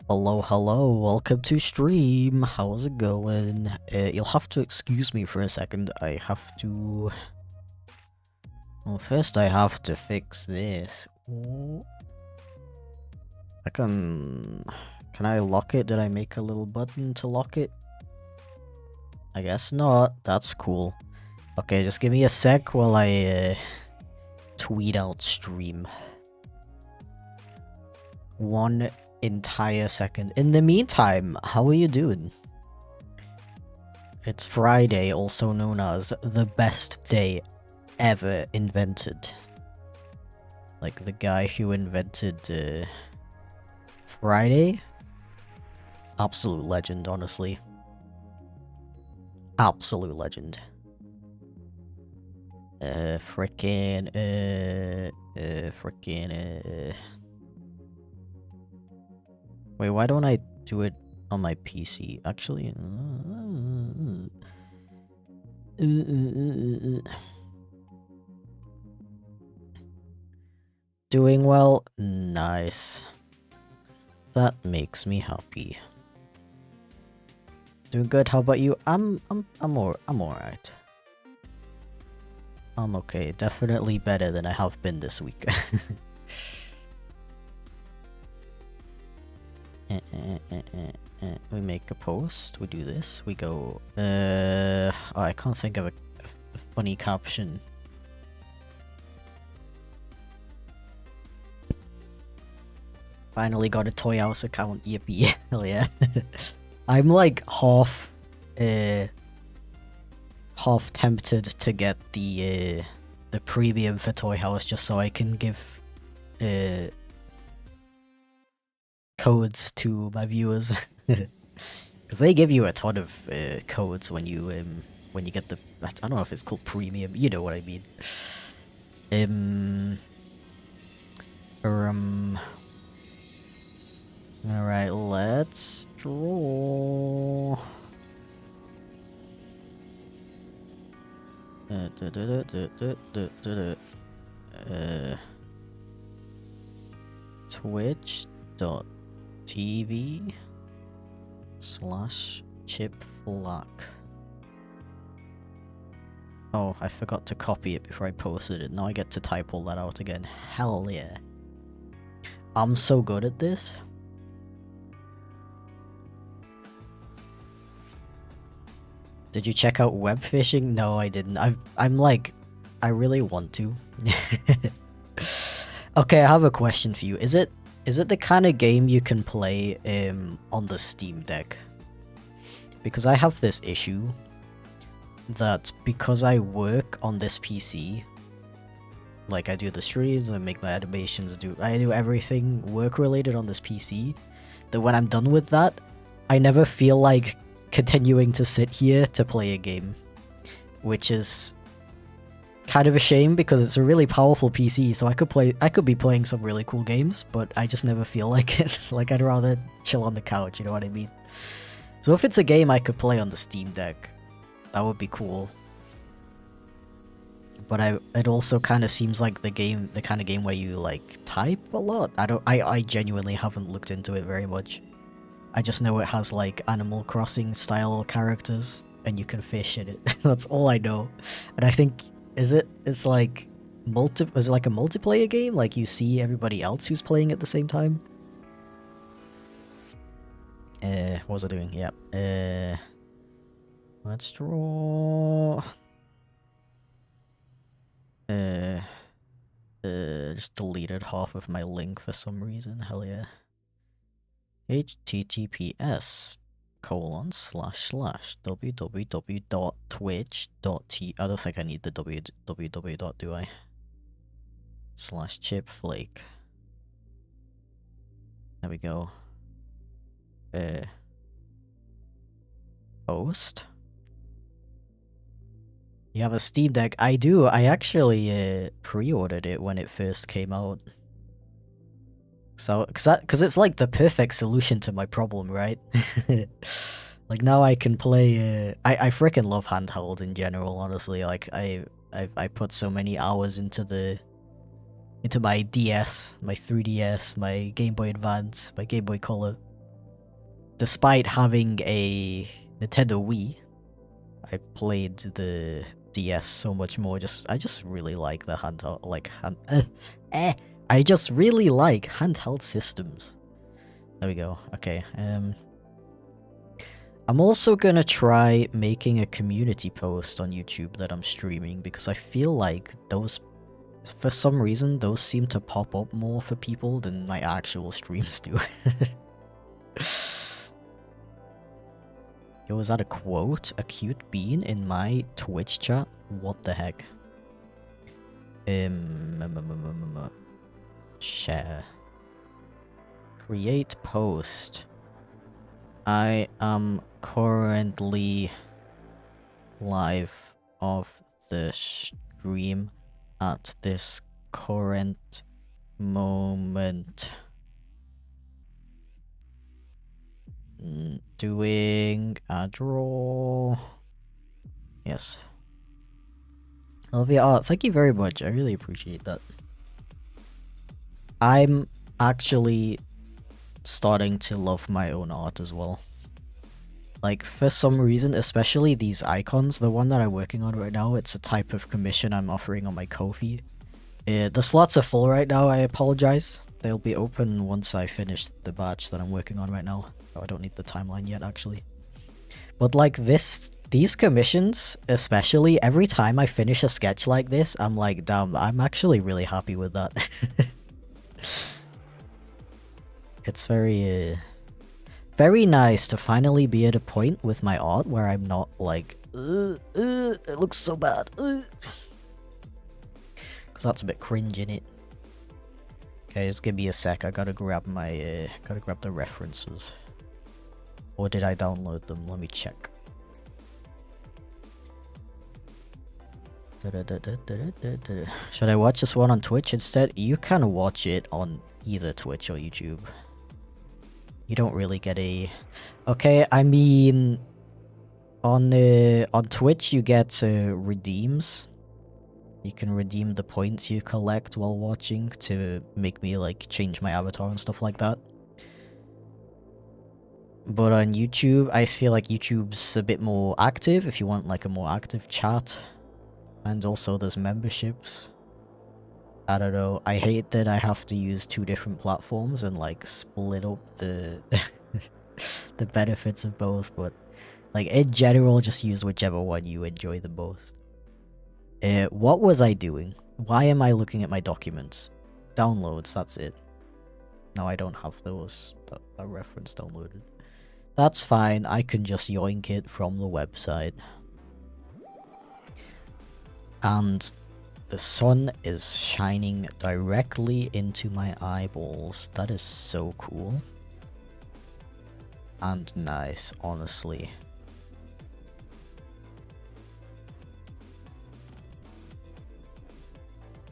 Hello, hello, welcome to stream. How's it going? You'll have to excuse me for a second. I have to... Well, first I have to fix this. I can... Can I lock it? Did I make a little button to lock it? I guess not. That's cool. Okay, just give me a sec while I tweet out stream. One entire second. In the meantime, how are you doing? It's Friday, also known as the best day ever invented. Like the guy who invented Friday? Absolute legend, honestly. Absolute legend. Frickin' Wait, why don't I do it on my PC? Actually... Doing well? Nice. That makes me happy. Doing good, how about you? I'm alright. I'm okay, definitely better than I have been this week. We make a post, we do this, we go, oh, I can't think of a funny caption. Finally got a Toy House account, yippee, hell yeah. I'm like half tempted to get the premium for Toy House just so I can give codes to my viewers, because they give you a ton of codes when you get the, I don't know if it's called premium, you know what I mean. Alright, let's draw. Twitch.tv/chipflake. Oh, I forgot to copy it before I posted it. Now I get to type all that out again. Hell yeah. I'm so good at this. Did you check out web fishing? No, I didn't. I'm like, I really want to. Okay, I have a question for you. Is it the kind of game you can play on the Steam Deck? Because I have this issue that because I work on this PC, like I do the streams, I make my animations, I do everything work related on this PC, that when I'm done with that, I never feel like continuing to sit here to play a game, which is kind of a shame because it's a really powerful PC, so I could be playing some really cool games, but I just never feel like it. Like, I'd rather chill on the couch, you know what I mean? So if it's a game I could play on the Steam Deck, that would be cool. But it also kind of seems like the kind of game where you like type a lot. I genuinely haven't looked into it very much. I just know it has like Animal Crossing style characters and you can fish in it. That's all I know. And I think is it like a multiplayer game? Like you see everybody else who's playing at the same time? What was I doing? Yep. Let's draw. Just deleted half of my link for some reason. Hell yeah. https://www.twitch.t. I don't think I need the www. Do I? /chipflake. There we go. Post. You have a Steam Deck? I do. I actually pre-ordered it when it first came out. So, cause it's like the perfect solution to my problem, right? Like now I can play. I freaking love handheld in general. Honestly, like I put so many hours into my DS, my 3DS, my Game Boy Advance, my Game Boy Color. Despite having a Nintendo Wii, I played the DS so much more. I just really like the handheld, like I just really like handheld systems. There we go. Okay. I'm also gonna try making a community post on YouTube that I'm streaming because I feel like those, for some reason, those seem to pop up more for people than my actual streams do. Yo, is that a quote? A cute bean in my Twitch chat? What the heck? Share. Create post. I am currently live of the stream at this current moment. Doing a draw. Yes. Olivia, oh, thank you very much. I really appreciate that. I'm actually starting to love my own art as well. Like, for some reason, especially these icons, the one that I'm working on right now, it's a type of commission I'm offering on my Ko-fi. The slots are full right now, I apologize. They'll be open once I finish the batch that I'm working on right now. Oh, I don't need the timeline yet, actually. But like these commissions, especially, every time I finish a sketch like this, I'm like, damn, I'm actually really happy with that. It's very, very nice to finally be at a point with my art where I'm not like, it looks so bad. Because that's a bit cringe, innit? Okay, just give me a sec. I gotta grab my, gotta grab the references. Or did I download them? Let me check. Should I watch this one on Twitch instead? You can watch it on either Twitch or YouTube. You don't really get a... Okay, I mean... On Twitch you get redeems. You can redeem the points you collect while watching to make me like change my avatar and stuff like that. But on YouTube, I feel like YouTube's a bit more active if you want like a more active chat. And also there's memberships. I don't know, I hate that I have to use 2 different platforms and like split up the the benefits of both, but like in general just use whichever one you enjoy the most. What was I doing? Why am I looking at my documents? Downloads, that's it. No, I don't have those, that reference downloaded. That's fine, I can just yoink it from the website. And the sun is shining directly into my eyeballs. That is so cool. And nice, honestly.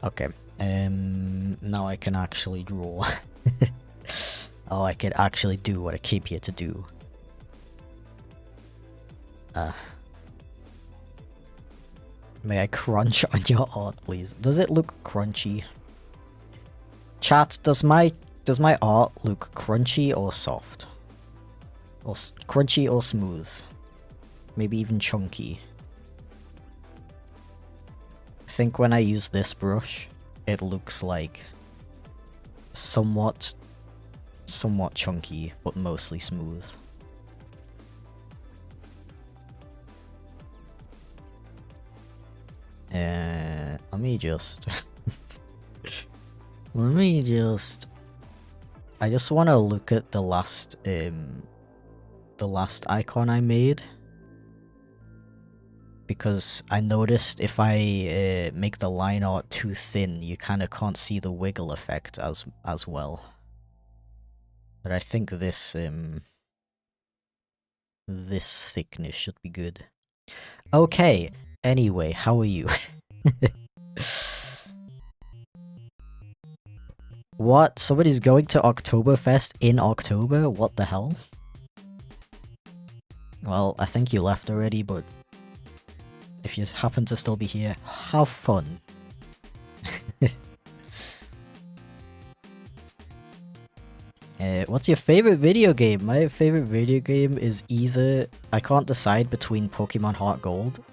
Okay. Now I can actually draw. Oh, I can actually do what I came here to do. May I crunch on your art, please? Does it look crunchy? Chat, does my art look crunchy or soft? Or crunchy or smooth? Maybe even chunky. I think when I use this brush, it looks like somewhat chunky, but mostly smooth. Let me just... I just want to look at the last icon I made. Because I noticed if I make the line art too thin, you kind of can't see the wiggle effect as well. But I think this thickness should be good. Okay, anyway, how are you? What? Somebody's going to Oktoberfest in October? What the hell? Well, I think you left already, but if you happen to still be here, have fun. What's your favorite video game? My favorite video game is either... I can't decide between Pokemon Heart Gold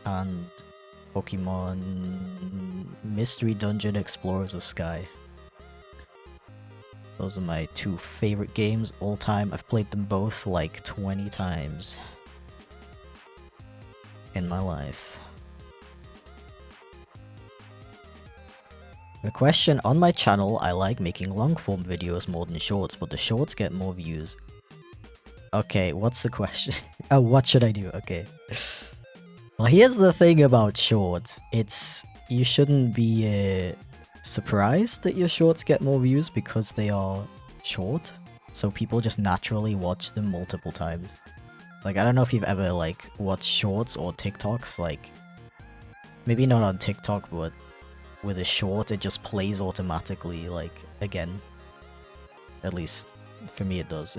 and Pokemon Mystery Dungeon Explorers of Sky. Those are my two favorite games all time. I've played them both like 20 times in my life. The question on my channel, I like making long form videos more than shorts, but the shorts get more views. Okay, what's the question? Oh, what should I do? Okay. Well, here's the thing about shorts. You shouldn't be surprised that your shorts get more views because they are short. So people just naturally watch them multiple times. Like, I don't know if you've ever, like, watched shorts or TikToks, like... Maybe not on TikTok, but with a short, it just plays automatically, like, again. At least, for me it does.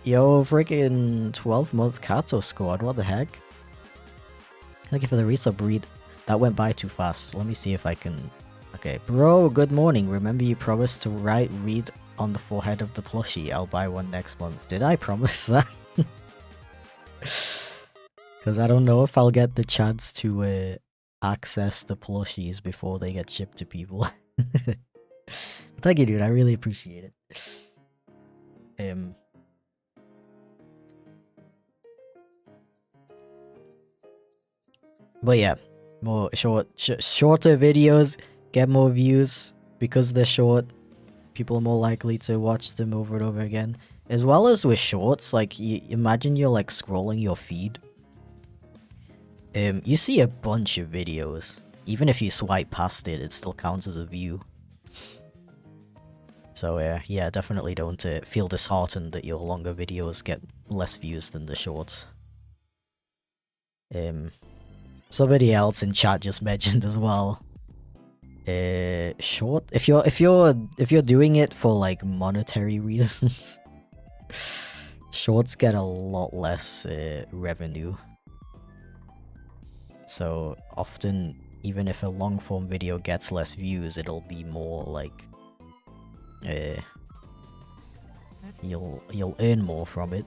Yo, freaking 12-month Kato squad, what the heck? Thank you for the resub, read. That went by too fast. Let me see if I can... Okay, bro, good morning. Remember you promised to read on the forehead of the plushie. I'll buy one next month. Did I promise that? Because I don't know if I'll get the chance to access the plushies before they get shipped to people. Thank you, dude. I really appreciate it. But yeah, more shorter videos get more views because they're short. People are more likely to watch them over and over again. As well as with shorts, like, imagine you're like scrolling your feed. You see a bunch of videos. Even if you swipe past it, it still counts as a view. So yeah, definitely don't feel disheartened that your longer videos get less views than the shorts. Somebody else in chat just mentioned as well. Short. If you're doing it for like monetary reasons, shorts get a lot less revenue. So often, even if a long form video gets less views, it'll be more like you'll earn more from it.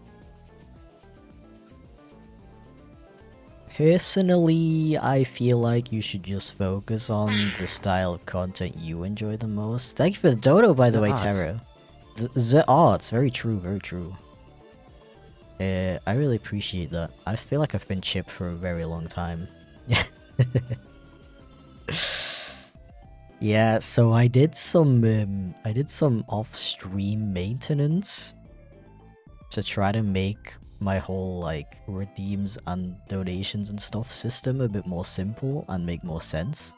Personally, I feel like you should just focus on the style of content you enjoy the most. Thank you for the dodo, by the way, Tara. The arts, very true, very true. I really appreciate that. I feel like I've been chipped for a very long time. Yeah, so I did some off-stream maintenance to try to make my whole like redeems and donations and stuff system a bit more simple and make more sense.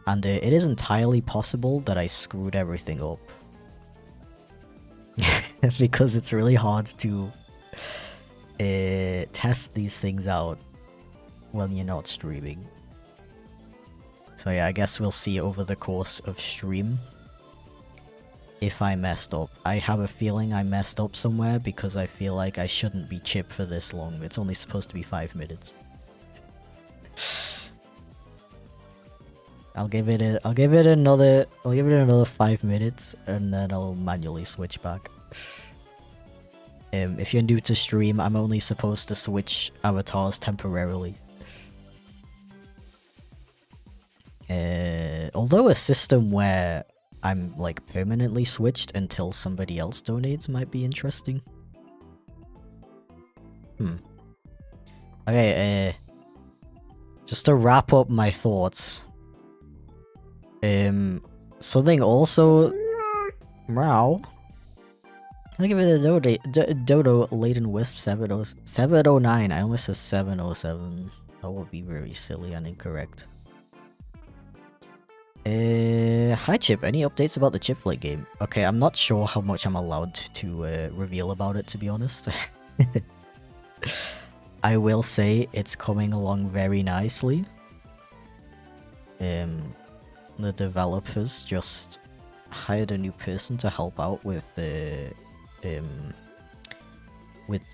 And it is entirely possible that I screwed everything up. Because it's really hard to test these things out when you're not streaming. So yeah, I guess we'll see over the course of stream if I messed up. I have a feeling I messed up somewhere because I feel like I shouldn't be chip for this long. It's only supposed to be 5 minutes. I'll give it another 5 minutes and then I'll manually switch back. If you're new to stream, I'm only supposed to switch avatars temporarily. Although a system where I'm like permanently switched until somebody else donates might be interesting. Okay, just to wrap up my thoughts. Something also... Meow. I'll give it a dodo laden wisp 709. I almost said 707. That would be very silly and incorrect. Hi Chip, any updates about the chipflake game? Okay, I'm not sure how much I'm allowed to reveal about it, to be honest. I will say it's coming along very nicely. The developers just hired a new person to help out with the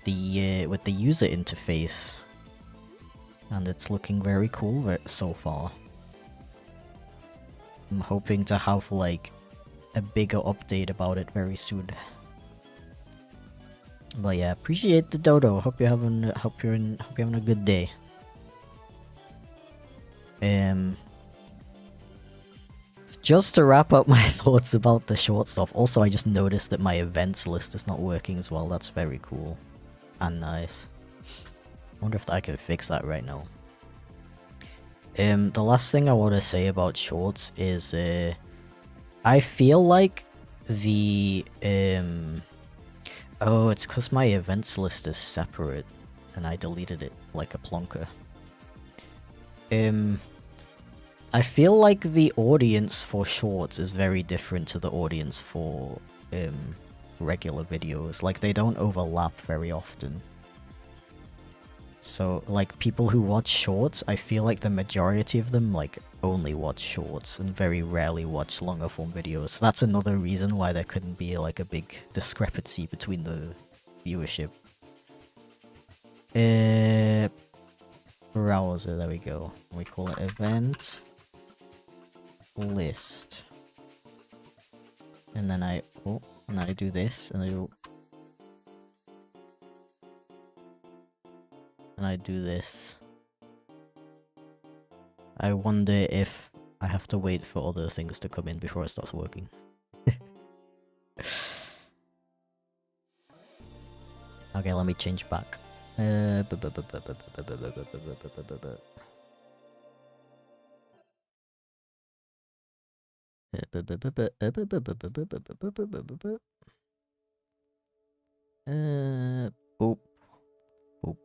user interface, and it's looking very cool so far. I'm hoping to have like a bigger update about it very soon. But yeah, appreciate the dodo. Hope you're having a good day. Just to wrap up my thoughts about the short stuff. Also, I just noticed that my events list is not working as well. That's very cool and nice. I wonder if I can fix that right now. The last thing I want to say about shorts is I feel like the oh, it's because my events list is separate and I deleted it like a plonker. I feel like the audience for shorts is very different to the audience for regular videos. Like, they don't overlap very often. So, like, people who watch shorts, I feel like the majority of them, like, only watch shorts and very rarely watch longer form videos. So that's another reason why there couldn't be, like, a big discrepancy between the viewership. Browser, there we go. We call it event list. And then I do this, and I do this. I wonder if I have to wait for other things to come in before it starts working. Okay, let me change back. Boop. Boop.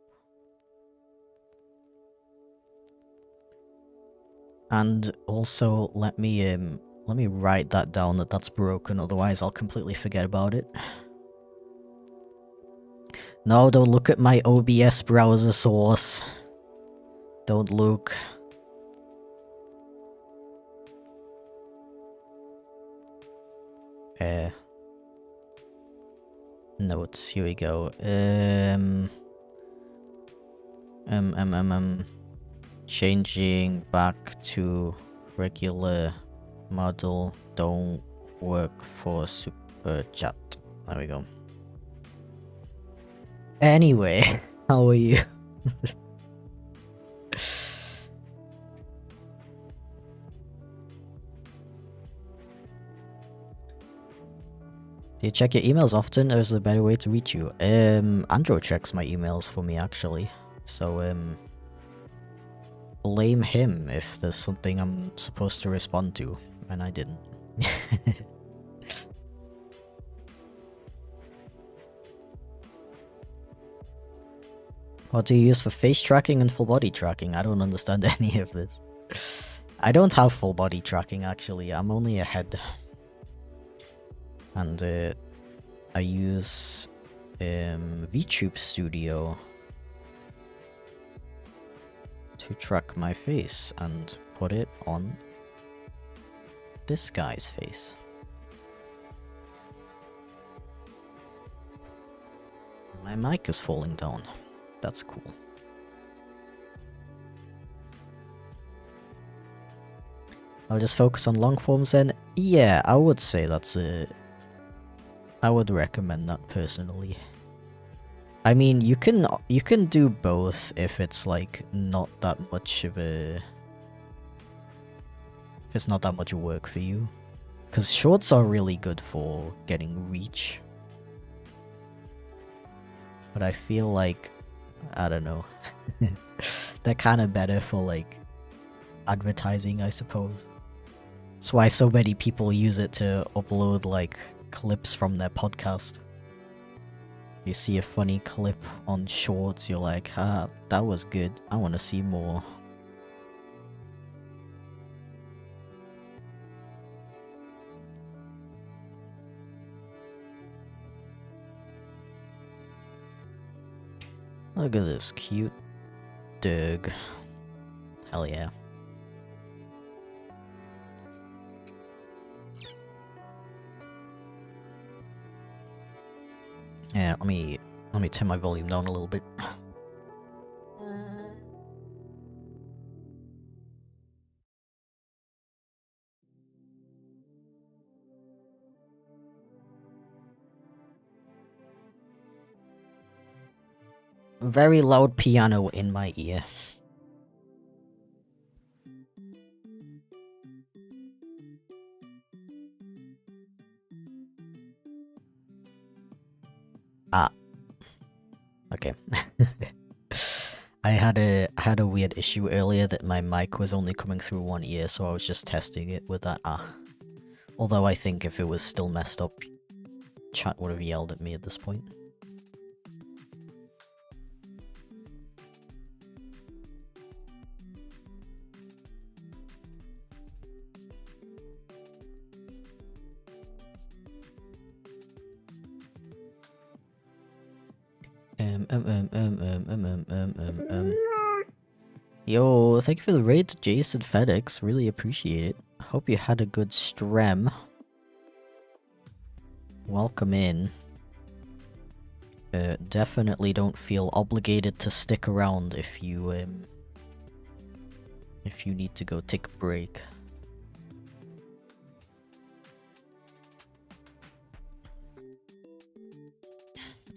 And also, let me write that down that that's broken, otherwise I'll completely forget about it. No, don't look at my OBS browser source. Don't look. Notes, here we go. Changing back to regular model, don't work for super chat. There we go. Anyway, how are you? Do you check your emails often, or is there a better way to reach you? Andrew checks my emails for me, actually. So, blame him if there's something I'm supposed to respond to, and I didn't. What do you use for face tracking and full body tracking? I don't understand any of this. I don't have full body tracking, actually. I'm only a head. And I use VTube Studio. to track my face and put it on this guy's face. My mic is falling down. That's cool. I'll just focus on long forms then. Yeah, I would say that's a... I would recommend that personally. I mean, you can do both if it's like not that much of a... if it's not that much work for you. Because shorts are really good for getting reach. But I feel like, I don't know, they're kind of better for like advertising, I suppose. That's why so many people use it to upload like clips from their podcast. You see a funny clip on shorts, you're like, ah, that was good, I want to see more. Look at this cute dog. Hell yeah. Yeah, let me turn my volume down a little bit. Very loud piano in my ear. Ah. Okay. I had a weird issue earlier that my mic was only coming through one ear, so I was just testing it with that Although I think if it was still messed up, chat would have yelled at me at this point. Yo, thank you for the raid, Jason FedEx. Really appreciate it. Hope you had a good strem. Welcome in. Definitely don't feel obligated to stick around if you need to go take a break.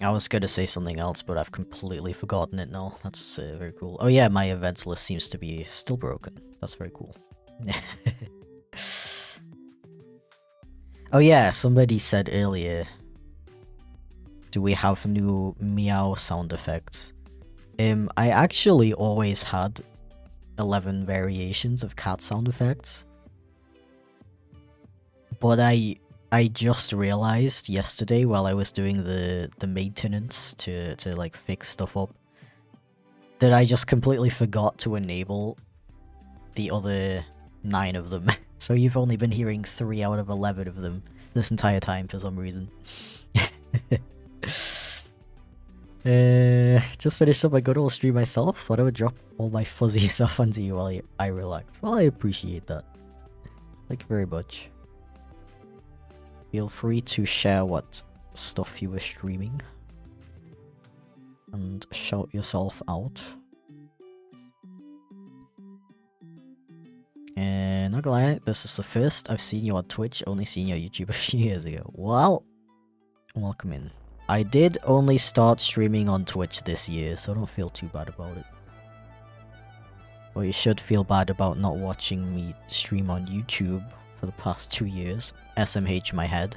I was gonna say something else, but I've completely forgotten it now. That's very cool. Oh yeah, my events list seems to be still broken. That's very cool. Oh yeah, somebody said earlier, do we have new meow sound effects? I actually always had 11 variations of cat sound effects. But I just realized yesterday while I was doing the maintenance to like fix stuff up that I just completely forgot to enable the other 9 of them. So you've only been hearing 3 out of 11 of them this entire time for some reason. Just finished up my good old stream myself. Thought I would drop all my fuzzy stuff onto you while I relax. Well, I appreciate that. Thank you very much. Feel free to share what stuff you were streaming. And shout yourself out. And not gonna lie, this is the first I've seen you on Twitch, only seen your YouTube a few years ago. Well, welcome in. I did only start streaming on Twitch this year, so don't feel too bad about it. Well, you should feel bad about not watching me stream on YouTube for the past 2 years. SMH my head.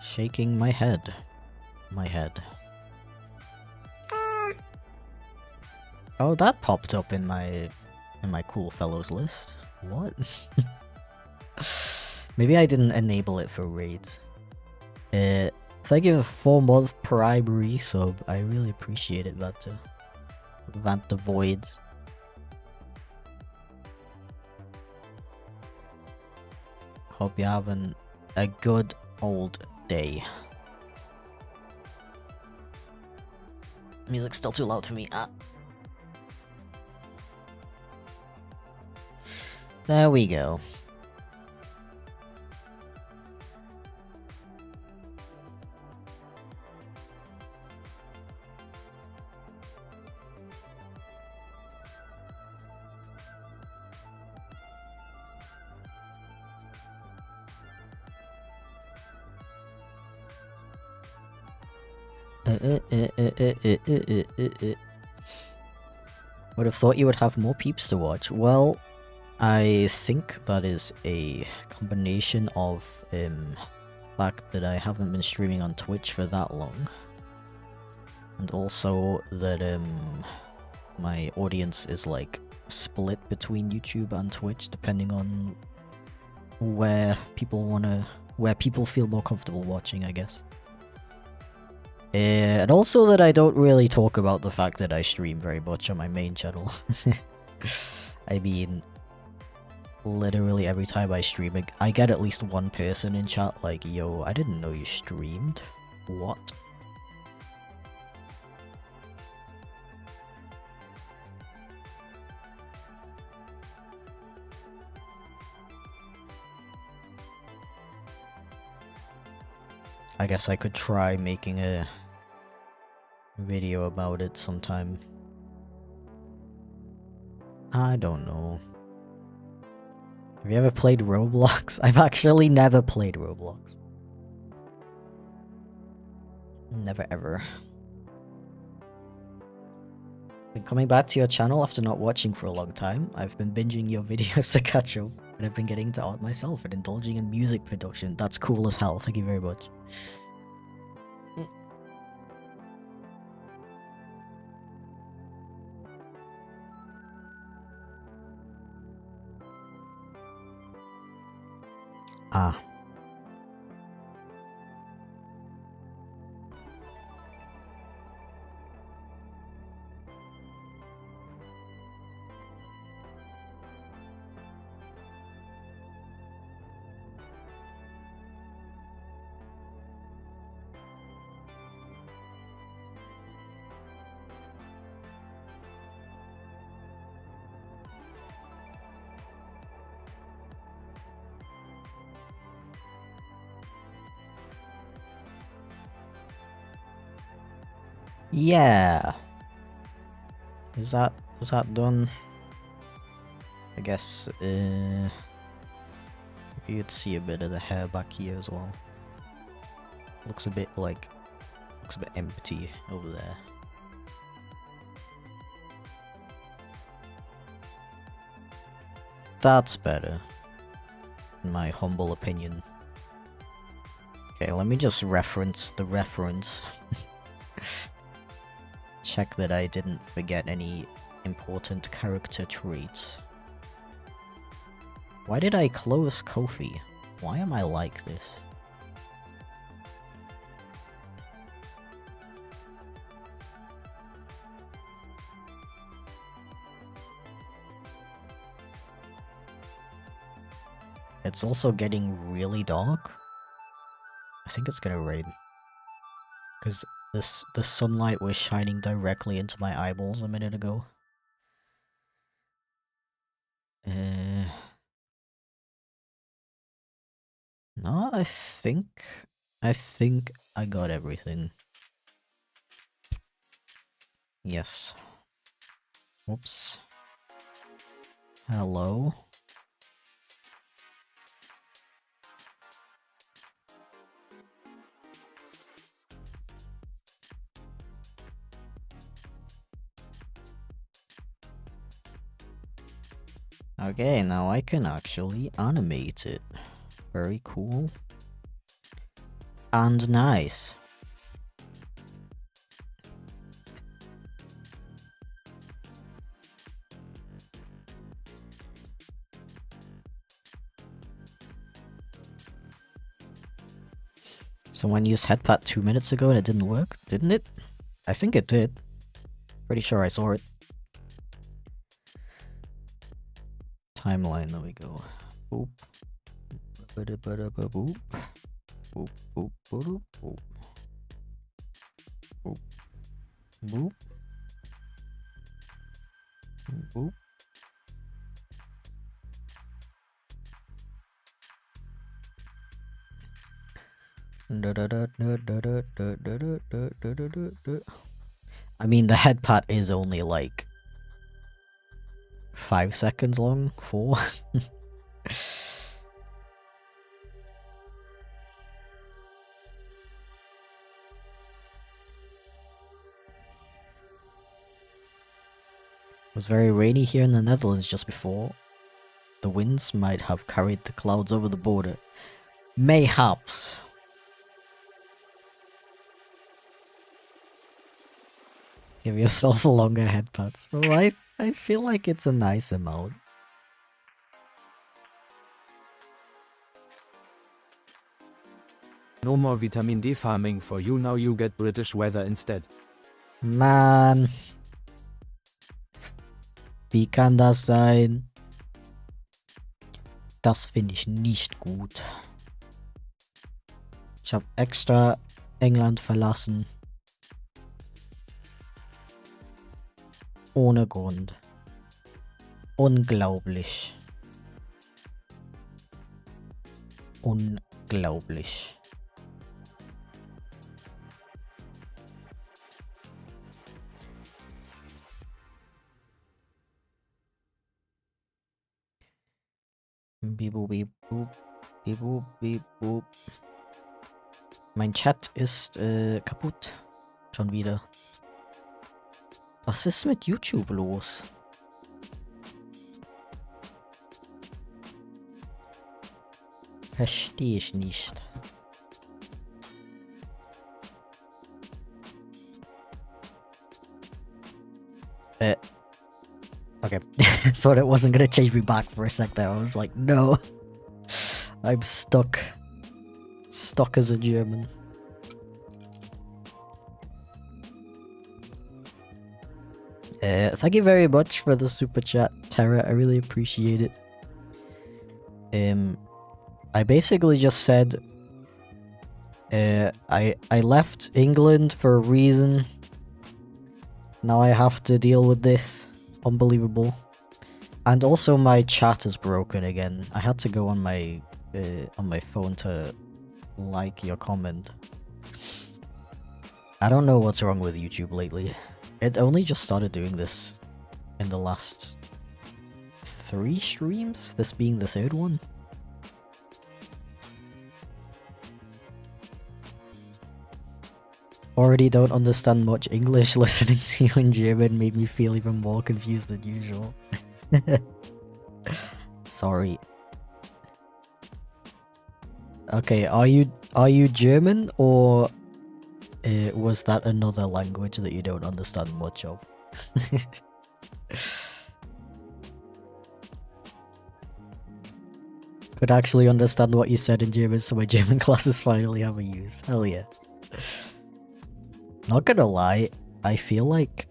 Shaking my head. My head. Oh, that popped up in my cool fellows list. What? Maybe I didn't enable it for raids. Thank you for 4-month primary sub. I really appreciate it, Vant the Voids. Hope you're having a good old day. Music's still too loud for me. There we go. Would have thought you would have more peeps to watch. Well, I think that is a combination of fact that I haven't been streaming on Twitch for that long, and also that my audience is like split between YouTube and Twitch depending on where people feel more comfortable watching, I guess. And also that I don't really talk about the fact that I stream very much on my main channel. I mean, literally every time I stream, I get at least one person in chat like, yo, I didn't know you streamed. What? I guess I could try making a video about it sometime. I don't know. Have you ever played Roblox? I've actually never played Roblox. Never ever. Been coming back to your channel after not watching for a long time. I've been binging your videos to catch up, and I've been getting into art myself and indulging in music production. That's cool as hell, thank you very much. Ah. Yeah. Is that done? I guess you'd see a bit of the hair back here as well. Looks a bit empty over there. That's better, in my humble opinion. Okay, let me just reference the reference. Check that I didn't forget any important character traits. Why did I close Kofi? Why am I like this? It's also getting really dark. I think it's gonna rain. Because the sunlight was shining directly into my eyeballs a minute ago. No, I think I got everything. Yes. Whoops. Hello? Okay, now I can actually animate it. Very cool. And nice. Someone used headpat 2 minutes ago and it didn't work, didn't it? I think it did. Pretty sure I saw it. Timeline, there we go. Boop. Boop. Boop, boop, boop, boop. Boop. Boop. Boop. I mean, the head pat is only like 5 seconds long. 4. It was very rainy here in the Netherlands just before. The winds might have carried the clouds over the border. Mayhaps. Give yourself a longer head pat. So I feel like it's a nice amount. No more vitamin D farming for you, now you get British weather instead. Mann. Wie kann das sein? Das finde ich nicht gut. Ich habe extra England verlassen. Ohne Grund. Unglaublich. Unglaublich. Beep, boop, beep, boop. Beep, boop, beep, boop. Mein Chat ist kaputt. Schon wieder. Was ist mit YouTube los? Verstehe ich nicht. Okay. Thought it wasn't gonna change me back for a sec there. I was like, no. I'm stuck. Stuck as a German. Thank you very much for the super chat, Tara. I really appreciate it. I basically just said I left England for a reason. Now I have to deal with this. Unbelievable. And also my chat is broken again. I had to go on my phone to like your comment. I don't know what's wrong with YouTube lately. It only just started doing this in the last 3 streams, this being the 3rd one. Already don't understand much English. Listening to you in German made me feel even more confused than usual. Sorry. Okay, are you German, or was that another language that you don't understand much of? Could actually understand what you said in German, so my German classes finally have a use. Hell yeah. Not gonna lie, I feel like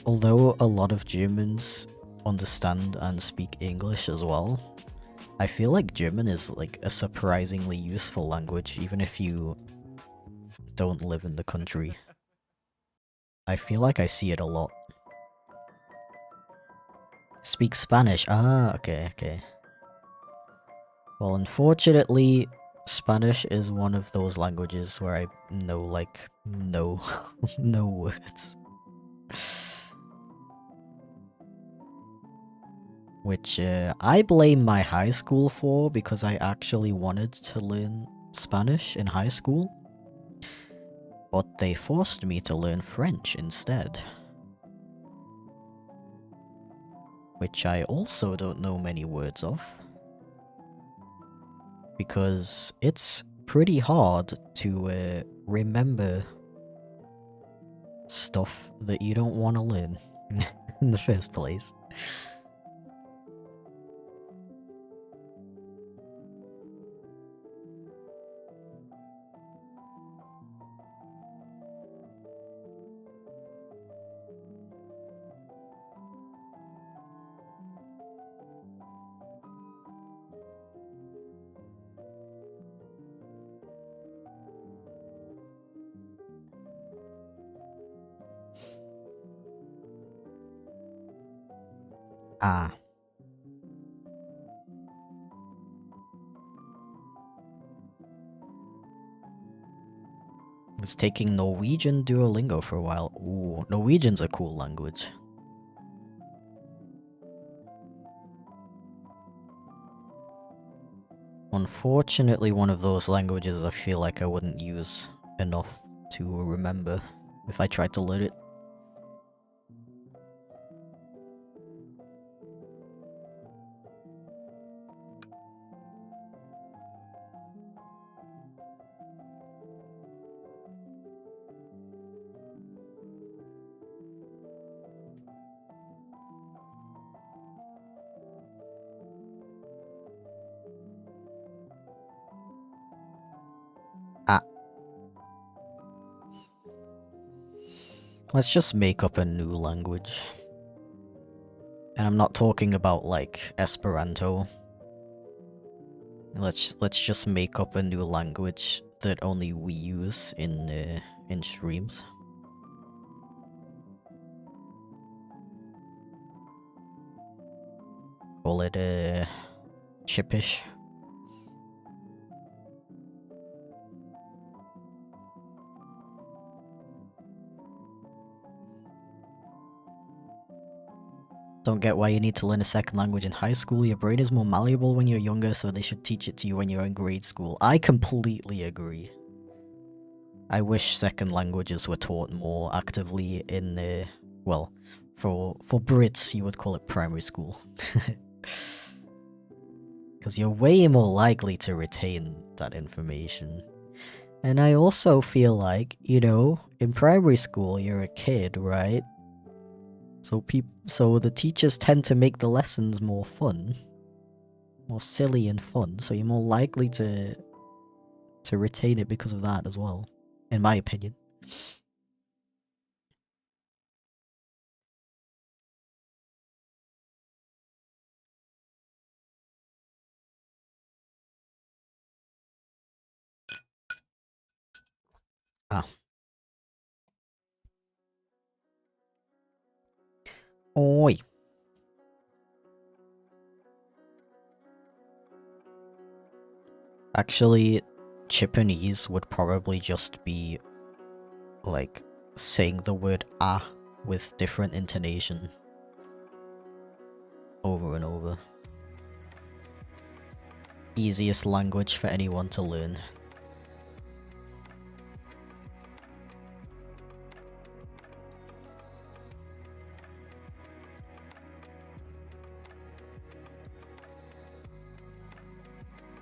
although a lot of Germans understand and speak English as well, I feel like German is like a surprisingly useful language, even if you don't live in the country. I feel like I see it a lot. Speak Spanish. Ah, okay, okay. Well, unfortunately, Spanish is one of those languages where I know, like, no words. Which I blame my high school for, because I actually wanted to learn Spanish in high school. But they forced me to learn French instead. Which I also don't know many words of. Because it's pretty hard to remember stuff that you don't want to learn in the first place. Ah. Was taking Norwegian Duolingo for a while. Ooh, Norwegian's a cool language. Unfortunately, one of those languages I feel like I wouldn't use enough to remember if I tried to learn it. Ah. Let's just make up a new language. And I'm not talking about, like, Esperanto. Let's just make up a new language that only we use in streams. Call it Chipish. Don't get why you need to learn a second language in high school. Your brain is more malleable when you're younger, so they should teach it to you when you're in grade school. I completely agree. I wish second languages were taught more actively in well, for Brits you would call it primary school. Because you're way more likely to retain that information. And I also feel like, you know, in primary school you're a kid, right? So the teachers tend to make the lessons more fun, more silly and fun. So you're more likely to retain it because of that as well, in my opinion. Ah. Oi. Actually, Chippanese would probably just be like saying the word ah with different intonation over and over. Easiest language for anyone to learn.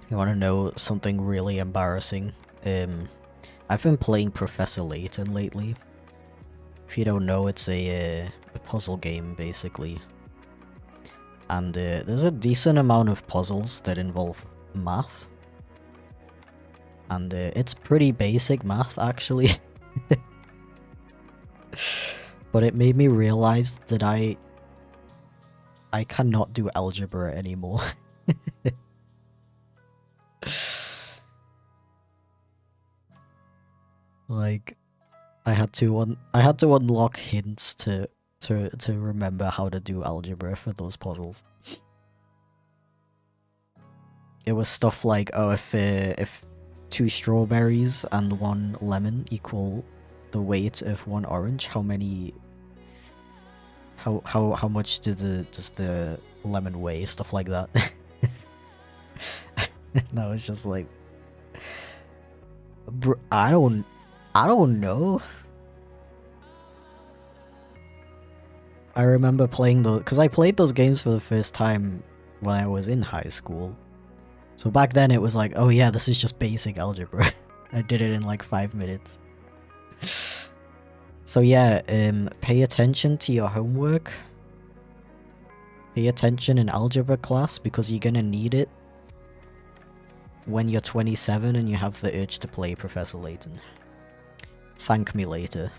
You want to know something really embarrassing? I've been playing Professor Layton lately. If you don't know, it's a puzzle game, basically. And there's a decent amount of puzzles that involve math. And it's pretty basic math, actually. But it made me realize that I cannot do algebra anymore. Like, I had to unlock hints to remember how to do algebra for those puzzles. It was stuff like, oh, if 2 strawberries and 1 lemon equal the weight of 1 orange, how many how much does the lemon weigh? Stuff like that. And I was just like, bro, I don't know. I remember playing those, because I played those games for the first time when I was in high school. So back then it was like, oh yeah, this is just basic algebra. I did it in like 5 minutes. So yeah, pay attention to your homework. Pay attention in algebra class because you're gonna need it when you're 27 and you have the urge to play Professor Layton. Thank me later.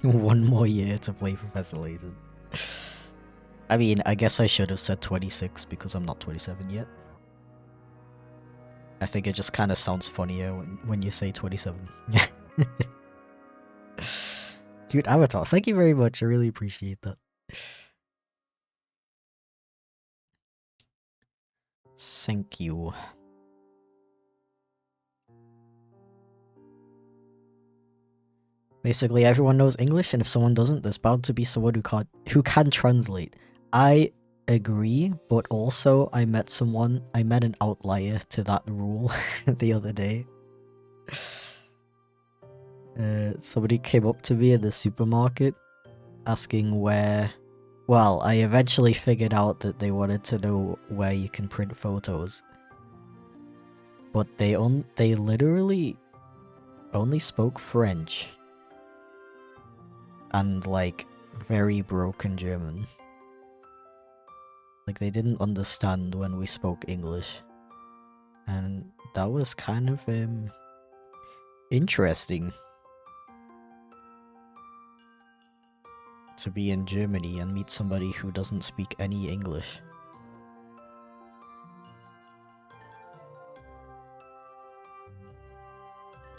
1 more year to play Professor Layton. I mean, I guess I should have said 26 because I'm not 27 yet. I think it just kind of sounds funnier when you say 27. Dude, Avatar, thank you very much. I really appreciate that. Thank you. Basically, everyone knows English, and if someone doesn't, there's bound to be someone who can translate. I agree, but also I met an outlier to that rule the other day. Somebody came up to me in the supermarket asking where... Well, I eventually figured out that they wanted to know where you can print photos. But they literally only spoke French. And, like, very broken German. Like, they didn't understand when we spoke English. And that was kind of, interesting. To be in Germany and meet somebody who doesn't speak any English.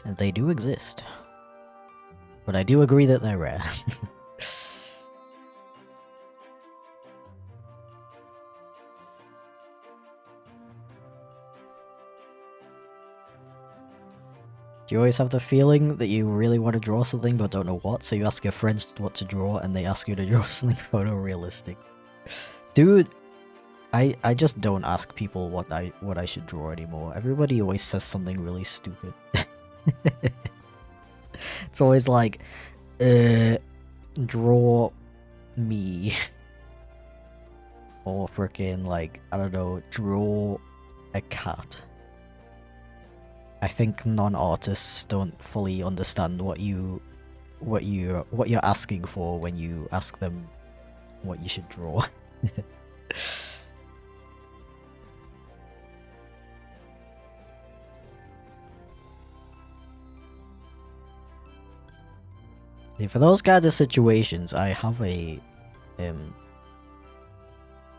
And they do exist. But I do agree that they're rare. Do you always have the feeling that you really want to draw something but don't know what, so you ask your friends what to draw and they ask you to draw something photorealistic? Dude, I just don't ask people what I should draw anymore. Everybody always says something really stupid. It's always like, draw me. Or frickin' like, I don't know, draw a cat. I think non-artists don't fully understand what you're asking for when you ask them what you should draw. For those kinds of situations, I have a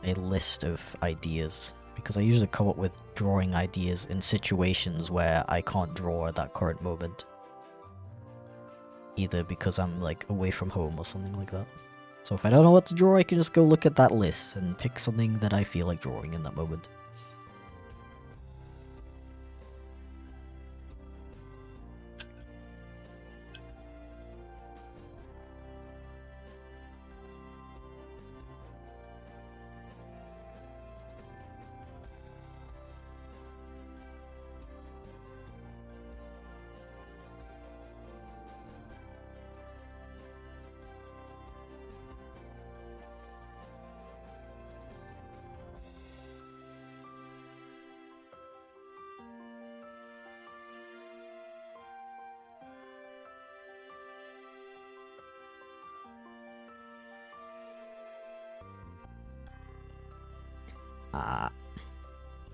list of ideas. Because I usually come up with drawing ideas in situations where I can't draw at that current moment. Either because I'm like away from home or something like that. So if I don't know what to draw, I can just go look at that list and pick something that I feel like drawing in that moment.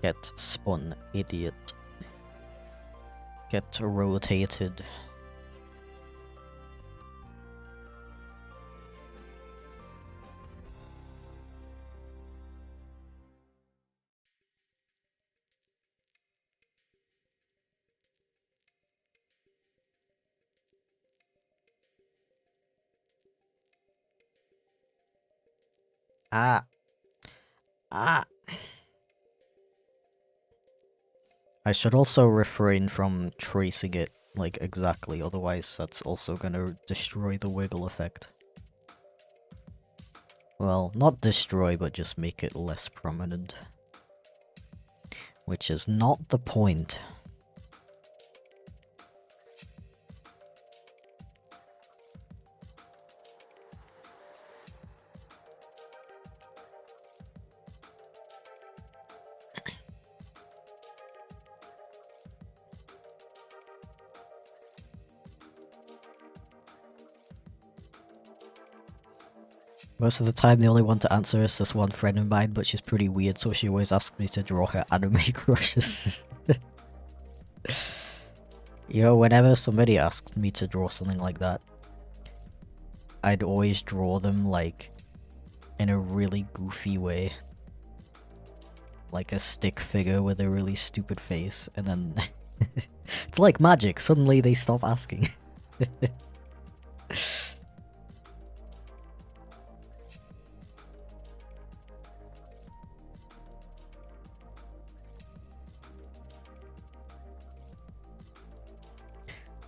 Get spun, idiot. Get rotated. Ah. I should also refrain from tracing it, like, exactly, otherwise that's also gonna destroy the wiggle effect. Well, not destroy, but just make it less prominent. Which is not the point. Most of the time, the only one to answer is this one friend of mine, but she's pretty weird, so she always asks me to draw her anime crushes. You know, whenever somebody asks me to draw something like that, I'd always draw them like in a really goofy way. Like a stick figure with a really stupid face, and then it's like magic, suddenly they stop asking.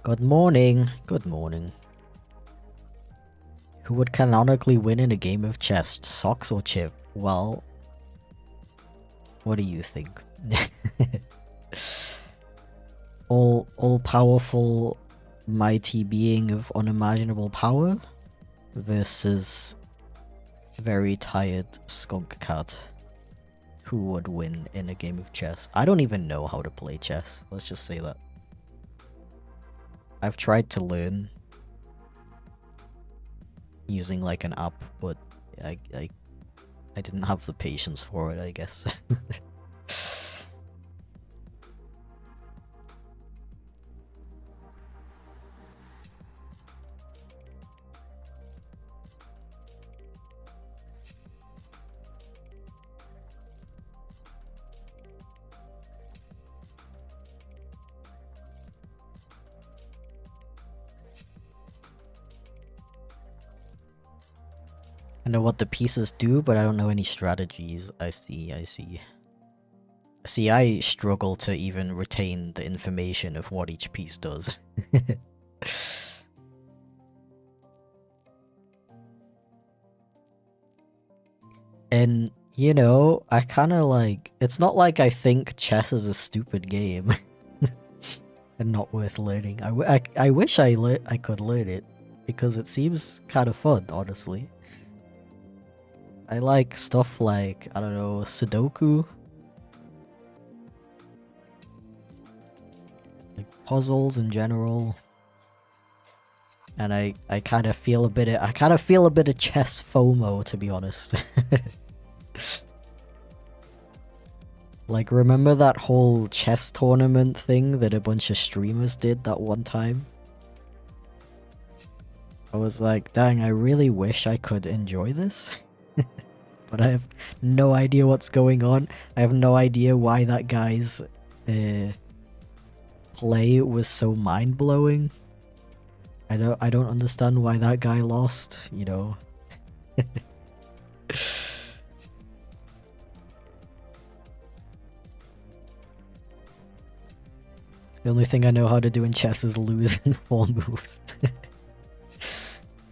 Good morning. Good morning. Who would canonically win in a game of chess, Socks or Chip? Well, what do you think? All-powerful, mighty being of unimaginable power versus very tired skunk-cat. Who would win in a game of chess? I don't even know how to play chess. Let's just say that. I've tried to learn using like an app, but I didn't have the patience for it, I guess. I know what the pieces do, but I don't know any strategies. I see, I see. See, I struggle to even retain the information of what each piece does. And, you know, I kind of like... It's not like I think chess is a stupid game. And not worth learning. I wish I could learn it, because it seems kind of fun, honestly. I like stuff like, I don't know, Sudoku. Like puzzles in general. And I kind of feel a bit of chess FOMO, to be honest. Like, remember that whole chess tournament thing that a bunch of streamers did that one time? I was like, dang, I really wish I could enjoy this. But I have no idea what's going on. I have no idea why that guy's play was so mind-blowing. I don't understand why that guy lost, you know. The only thing I know how to do in chess is lose in 4 moves.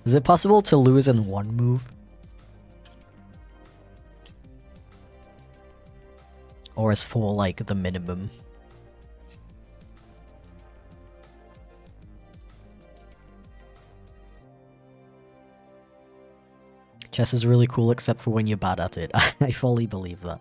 Is it possible to lose in 1 move? Or is 4 like the minimum? Chess is really cool except for when you're bad at it. I fully believe that.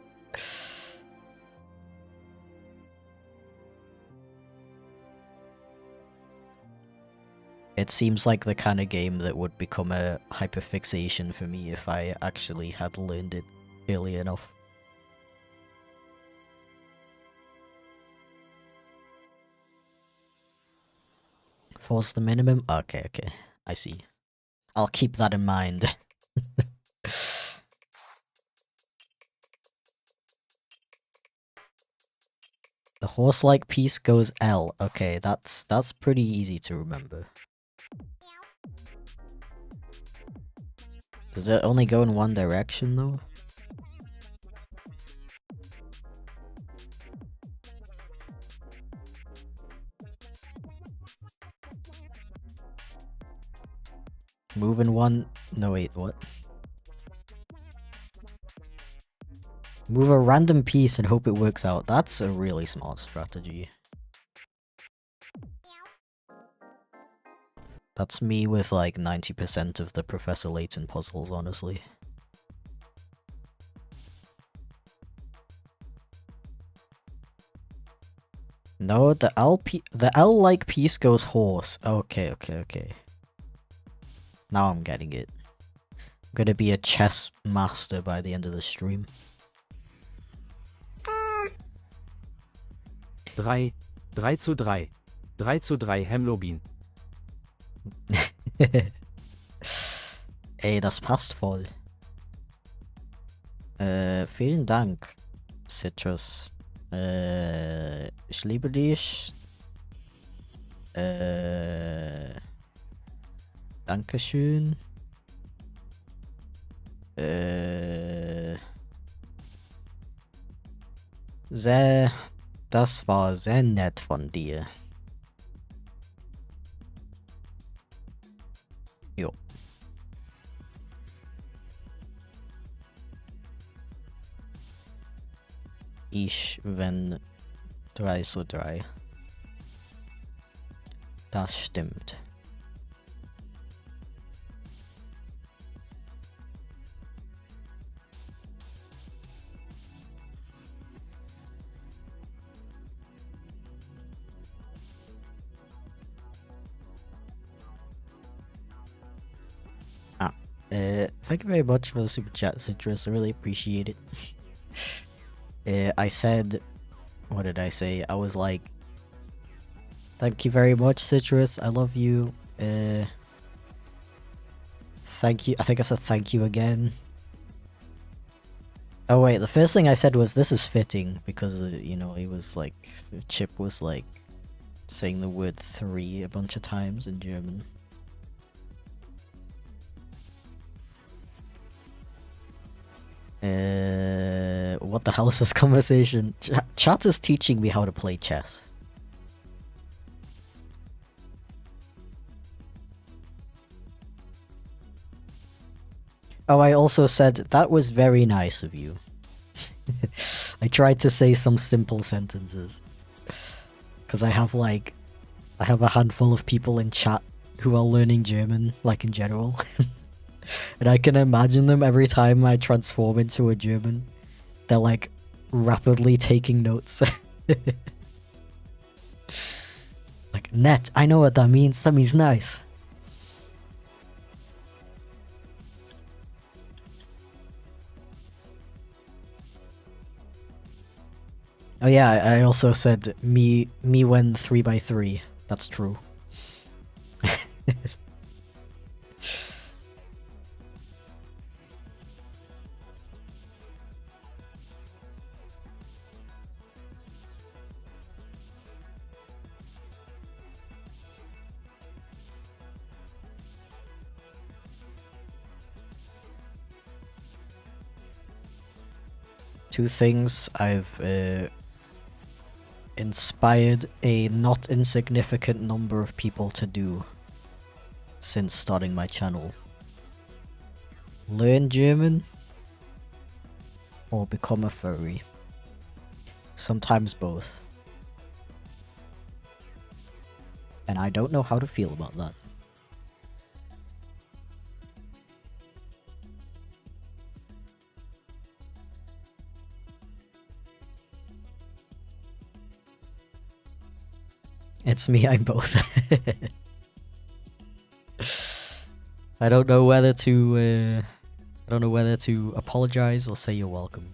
It seems like the kind of game that would become a hyperfixation for me if I actually had learned it early enough. Force the minimum? Okay, okay. I see. I'll keep that in mind. The horse-like piece goes L. Okay, that's pretty easy to remember. Does it only go in one direction, though? Move in one... No, wait, what? Move a random piece and hope it works out. That's a really smart strategy. That's me with like 90% of the Professor Layton puzzles, honestly. No, the L-like piece goes horse. Okay, okay, okay. Now I'm getting it. I'm gonna be a chess master by the end of the stream. 3 zu 3. 3 zu 3 Hemlobin. Ey, das passt voll. Vielen Dank, Citrus. Ich liebe dich. Dankeschön. Das war sehr nett von dir. Jo. Ich, wenn 3 so 3. Das stimmt. Thank you very much for the super chat, Citrus. I really appreciate it. I said, what did I say? I was like, thank you very much, Citrus. I love you. Thank you. I think I said thank you again. Oh wait, the first thing I said was this is fitting because you know, he was like, Chip was like saying the word 3 a bunch of times in German. What the hell is this conversation? Chat is teaching me how to play chess. Oh, I also said, that was very nice of you. I tried to say some simple sentences. Because I have a handful of people in chat who are learning German, like in general. And I can imagine them every time I transform into a German. They're like rapidly taking notes. Like, net, I know what that means. That means nice. Oh yeah, I also said me when 3x3. That's true. Two things I've inspired a not insignificant number of people to do since starting my channel. Learn German or become a furry. Sometimes both. And I don't know how to feel about that. It's me, I'm both. I don't know whether to apologize or say you're welcome.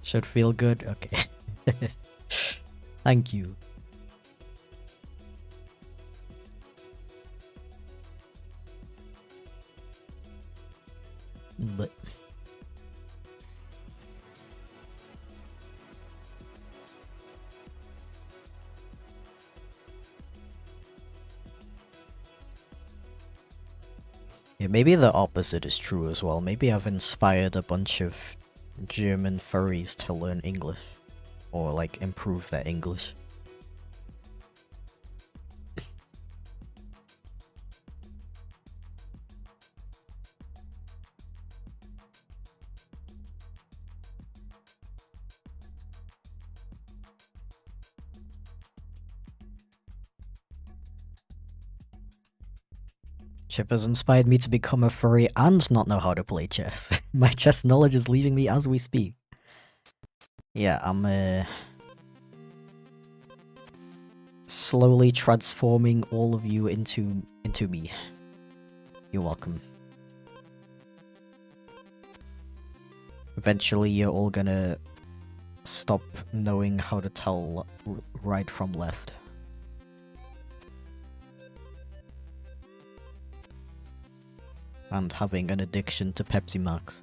Should feel good? Okay. Thank you. But yeah, maybe the opposite is true as well. Maybe I've inspired a bunch of German furries to learn English. Or, like, improve their English. Chip has inspired me to become a furry and not know how to play chess. My chess knowledge is leaving me as we speak. Yeah, I'm slowly transforming all of you into me. You're welcome. Eventually you're all gonna stop knowing how to tell right from left. and having an addiction to Pepsi Max.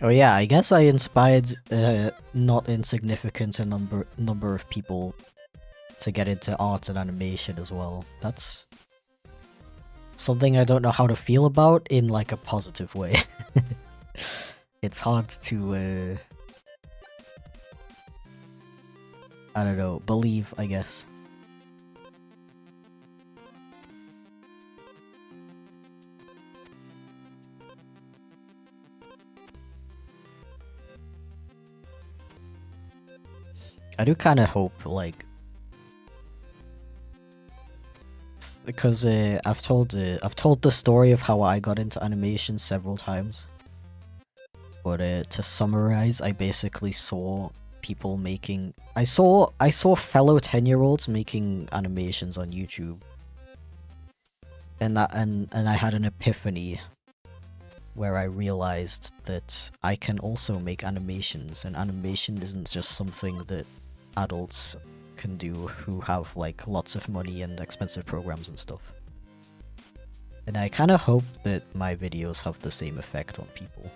Oh yeah, I guess I inspired not insignificant a number of people to get into art and animation as well. That's something I don't know how to feel about in like a positive way. It's hard to I don't know, believe, I guess. I do kind of hope, like, because I've told the story of how I got into animation several times. But to summarize, I basically saw people making. I saw fellow 10-year-olds making animations on YouTube, and I had an epiphany where I realized that I can also make animations, and animation isn't just something that adults can do who have like lots of money and expensive programs and stuff. And I kind of hope that my videos have the same effect on people.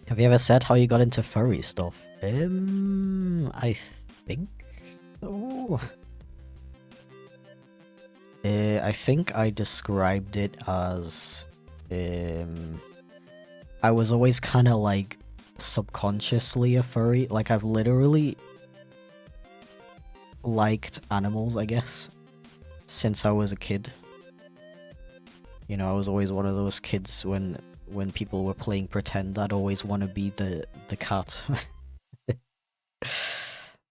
Have you ever said how you got into furry stuff? I think so. I think I described it as I was always kind of like subconsciously a furry. Like I've literally liked animals, I guess, since I was a kid. You know, I was always one of those kids when people were playing pretend, I'd always want to be the cat.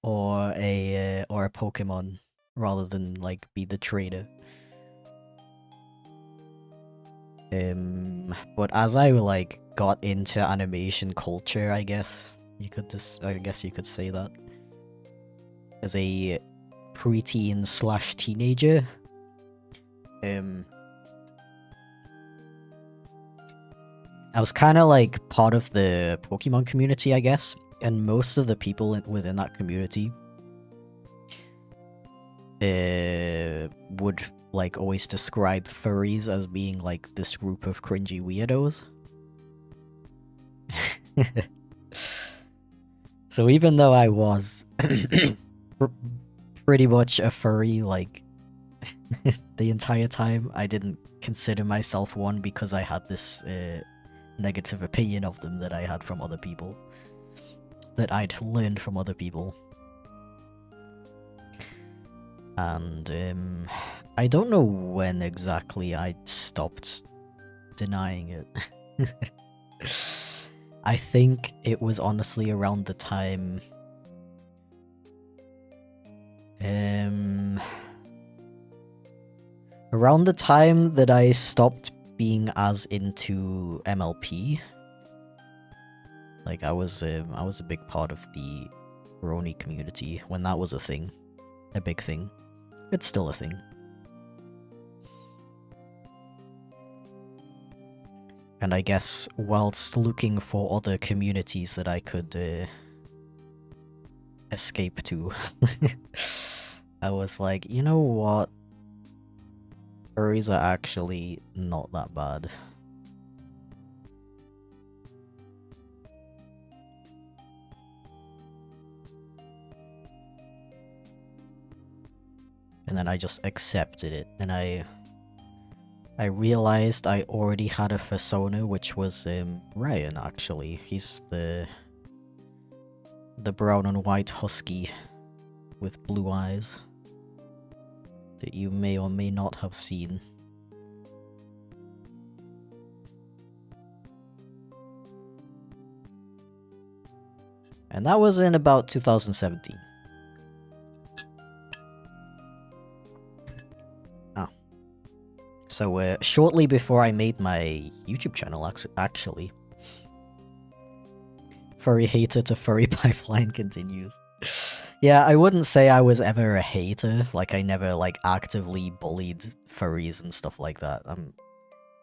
or a Pokemon rather than like be the trainer. But as I like got into animation culture, I guess you could say that, as a preteen / teenager, I was kind of like part of the Pokemon community, I guess, and most of the people within that community would like always describe furries as being like this group of cringy weirdos. So even though I was pretty much a furry like the entire time, I didn't consider myself one because I had this negative opinion of them that I had from other people, that I'd learned from other people. And I don't know when exactly I stopped denying it. I think it was honestly around the time that I stopped being as into MLP. Like I was a big part of the Brony community when that was a big thing. It's still a thing. And I guess whilst looking for other communities that I could escape to, I was like, you know what? Furries are actually not that bad. And then I just accepted it, and I realized I already had a persona, which was Ryan, actually. He's the brown and white husky with blue eyes that you may or may not have seen. And that was in about 2017. So shortly before I made my YouTube channel, actually. Furry hater to furry pipeline continues. Yeah, I wouldn't say I was ever a hater. Like, I never, like, actively bullied furries and stuff like that. I'm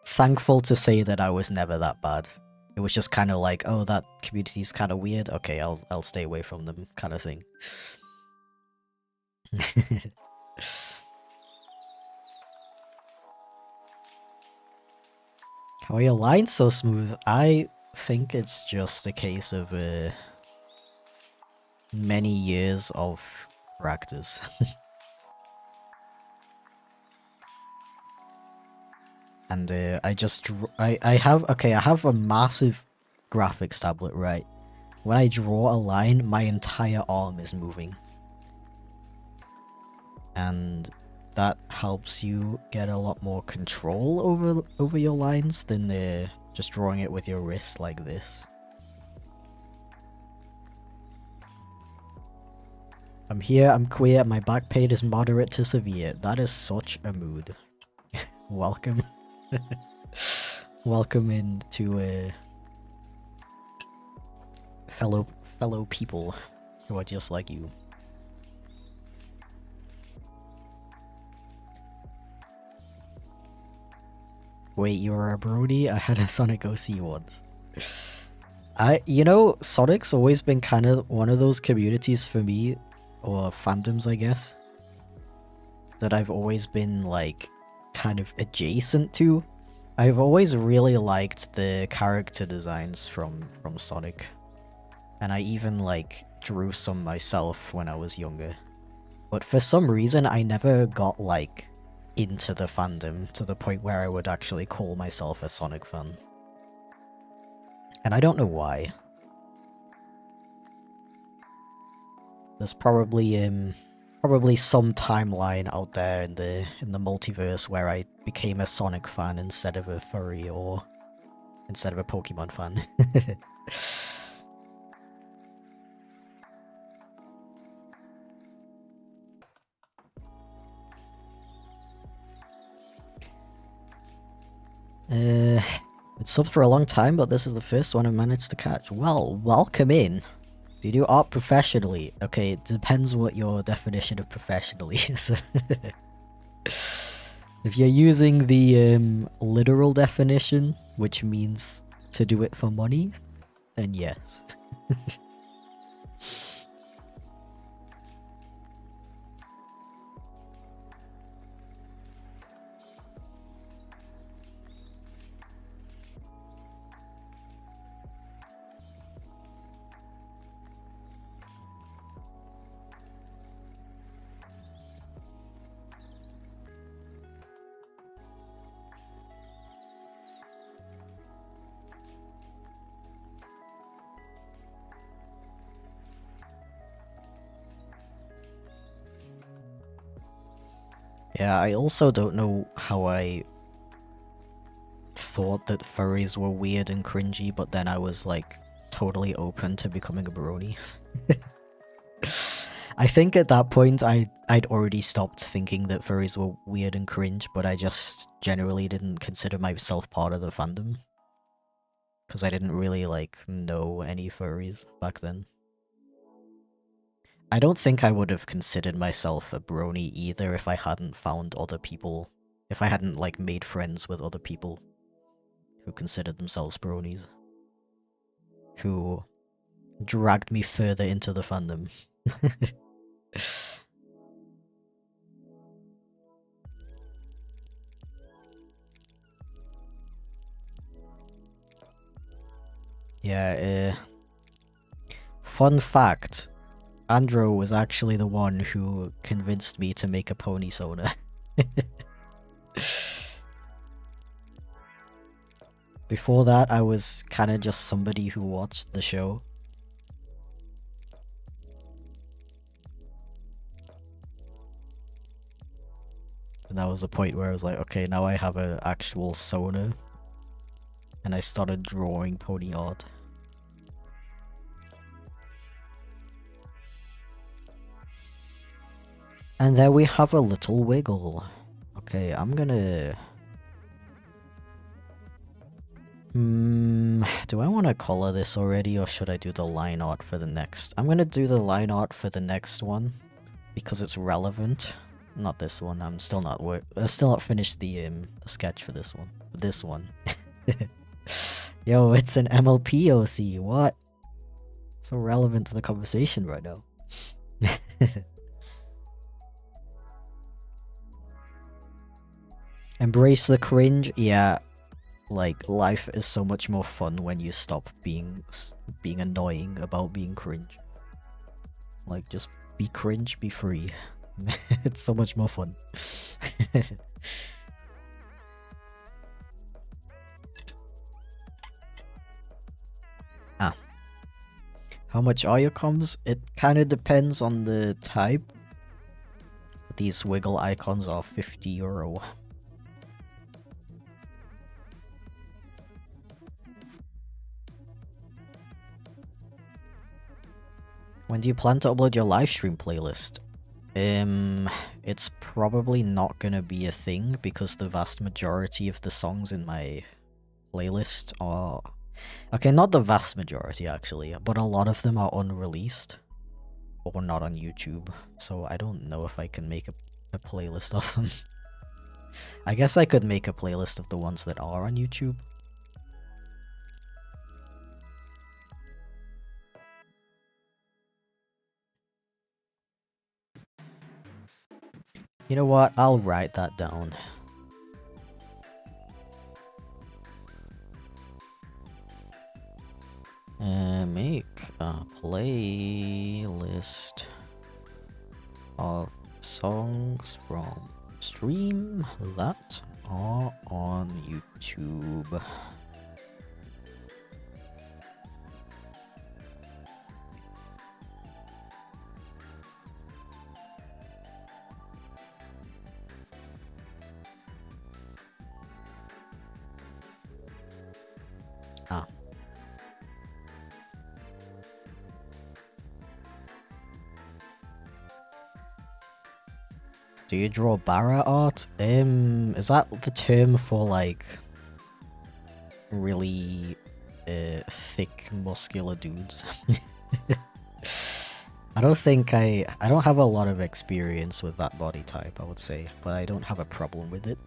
thankful to say that I was never that bad. It was just kind of like, oh, that community's kind of weird. Okay, I'll stay away from them, kind of thing. How are your lines so smooth? I think it's just a case of many years of practice. And I have a massive graphics tablet, right? When I draw a line, my entire arm is moving. And that helps you get a lot more control over your lines than just drawing it with your wrist like this. I'm here, I'm queer, my back pain is moderate to severe. That is such a mood. Welcome. Welcome into fellow people who are just like you. Wait, you're a Brody? I had a Sonic OC once. You know, Sonic's always been kind of one of those communities for me, or fandoms, I guess, that I've always been, like, kind of adjacent to. I've always really liked the character designs from Sonic. And I even, like, drew some myself when I was younger. But for some reason, I never got, like, into the fandom to the point where I would actually call myself a Sonic fan. And I don't know why. There's probably some timeline out there in the multiverse where I became a Sonic fan instead of a furry or instead of a Pokemon fan. It's up for a long time, but this is the first one I managed to catch. Well, welcome in. Do you do art professionally? Okay, it depends what your definition of professionally is. If you're using the literal definition, which means to do it for money, then yes. Yeah, I also don't know how I thought that furries were weird and cringy, but then I was, like, totally open to becoming a brony. I think at that point I'd already stopped thinking that furries were weird and cringe, but I just generally didn't consider myself part of the fandom. Because I didn't really, like, know any furries back then. I don't think I would have considered myself a brony either if I hadn't found other people, if I hadn't, like, made friends with other people who considered themselves bronies. Who dragged me further into the fandom. Yeah, fun fact. Andrew was actually the one who convinced me to make a pony soda. Before that, I was kinda just somebody who watched the show. And that was the point where I was like, okay, now I have an actual soda. And I started drawing pony art. And there we have a little wiggle. Okay, I'm gonna... do I want to color this already, or should I do the line art for the next? I'm gonna do the line art for the next one, because it's relevant. Not this one. I'm still not finished the sketch for this one. This one. Yo, it's an MLP OC. What? So relevant to the conversation right now. Embrace the cringe. Yeah. Like, life is so much more fun when you stop being annoying about being cringe. Like, just be cringe, be free. It's so much more fun. How much are your comms? It kind of depends on the type. These wiggle icons are €50. When do you plan to upload your livestream playlist? It's probably not gonna be a thing because the vast majority of the songs in my playlist are... Okay, not the vast majority actually, but a lot of them are unreleased or not on YouTube, so I don't know if I can make a playlist of them. I guess I could make a playlist of the ones that are on YouTube. You know what? I'll write that down. Make a playlist of songs from stream that are on YouTube. Do you draw Barra art? Is that the term for like really thick muscular dudes? I don't have a lot of experience with that body type, I would say, but I don't have a problem with it.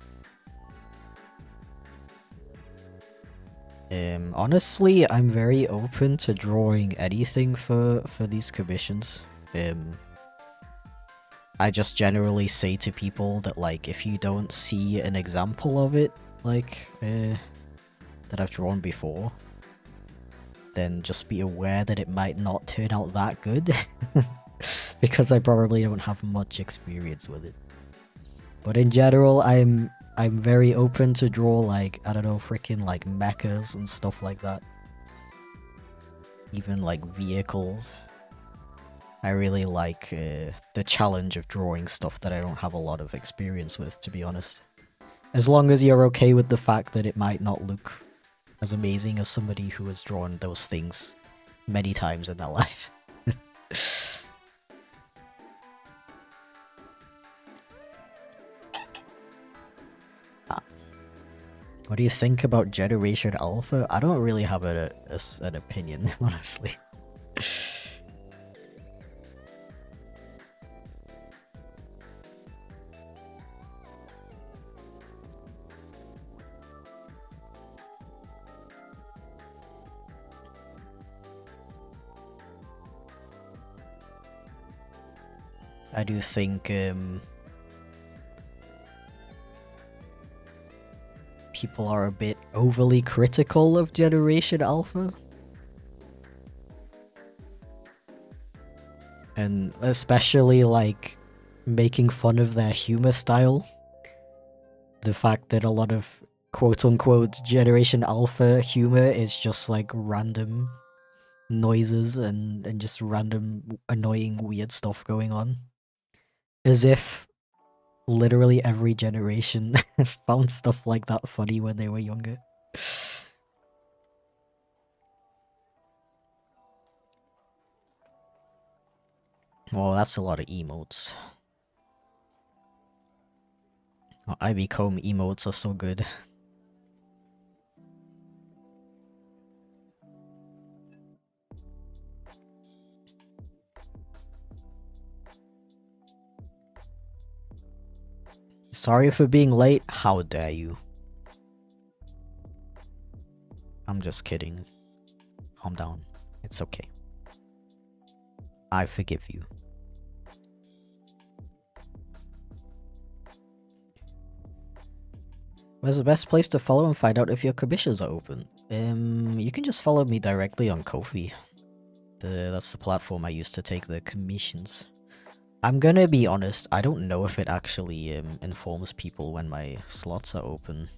Honestly, I'm very open to drawing anything for these commissions. I just generally say to people that, like, if you don't see an example of it, like, that I've drawn before, then just be aware that it might not turn out that good. Because I probably don't have much experience with it. But in general, I'm very open to draw, like, I don't know, freaking, like, mechas and stuff like that. Even, like, vehicles. I really like the challenge of drawing stuff that I don't have a lot of experience with, to be honest. As long as you're okay with the fact that it might not look as amazing as somebody who has drawn those things many times in their life. What do you think about Generation Alpha? I don't really have an opinion, honestly. I do think people are a bit overly critical of Generation Alpha. And especially, like, making fun of their humor style. The fact that a lot of quote-unquote Generation Alpha humor is just, like, random noises and just random annoying weird stuff going on. As if literally every generation found stuff like that funny when they were younger. Oh, that's a lot of emotes. Oh, Ivy Comb emotes are so good. Sorry for being late. How dare you? I'm just kidding. Calm down. It's okay. I forgive you. Where's the best place to follow and find out if your commissions are open? You can just follow me directly on Ko-fi. That's the platform I use to take the commissions. I'm gonna be honest, I don't know if it actually informs people when my slots are open.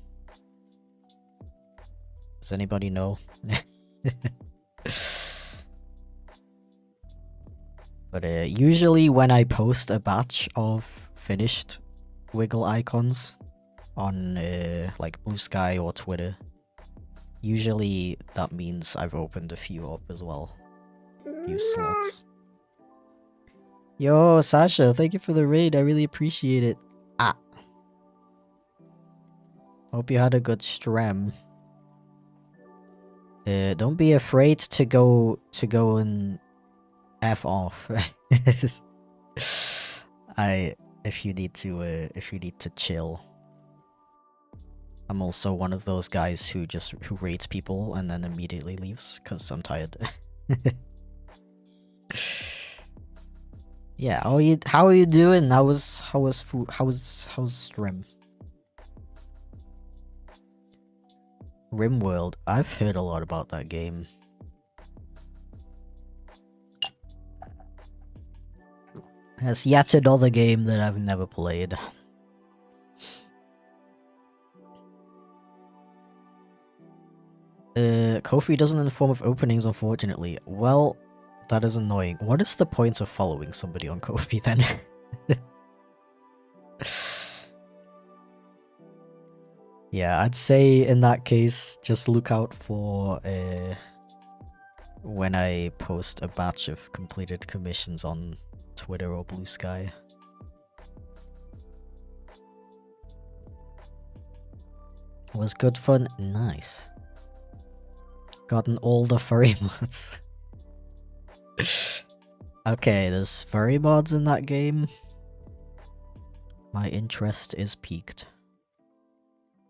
Does anybody know? But usually when I post a batch of finished wiggle icons on like Blue Sky or Twitter, usually that means I've opened a few up as well. A few slots. Yo, Sasha, thank you for the raid. I really appreciate it. Ah. Hope you had a good strem. Don't be afraid to go and F off. If you need to chill. I'm also one of those guys who rates people and then immediately leaves because I'm tired. Yeah, how are you doing? How's Stream? RimWorld. I've heard a lot about that game. That's yet another game that I've never played. Ko-fi doesn't inform of openings, unfortunately. Well, that is annoying. What is the point of following somebody on Ko-fi then? Yeah, I'd say in that case, just look out for when I post a batch of completed commissions on Twitter or Blue Sky. Was good fun? Nice. Gotten all the furry mods. Okay, there's furry mods in that game. My interest is piqued.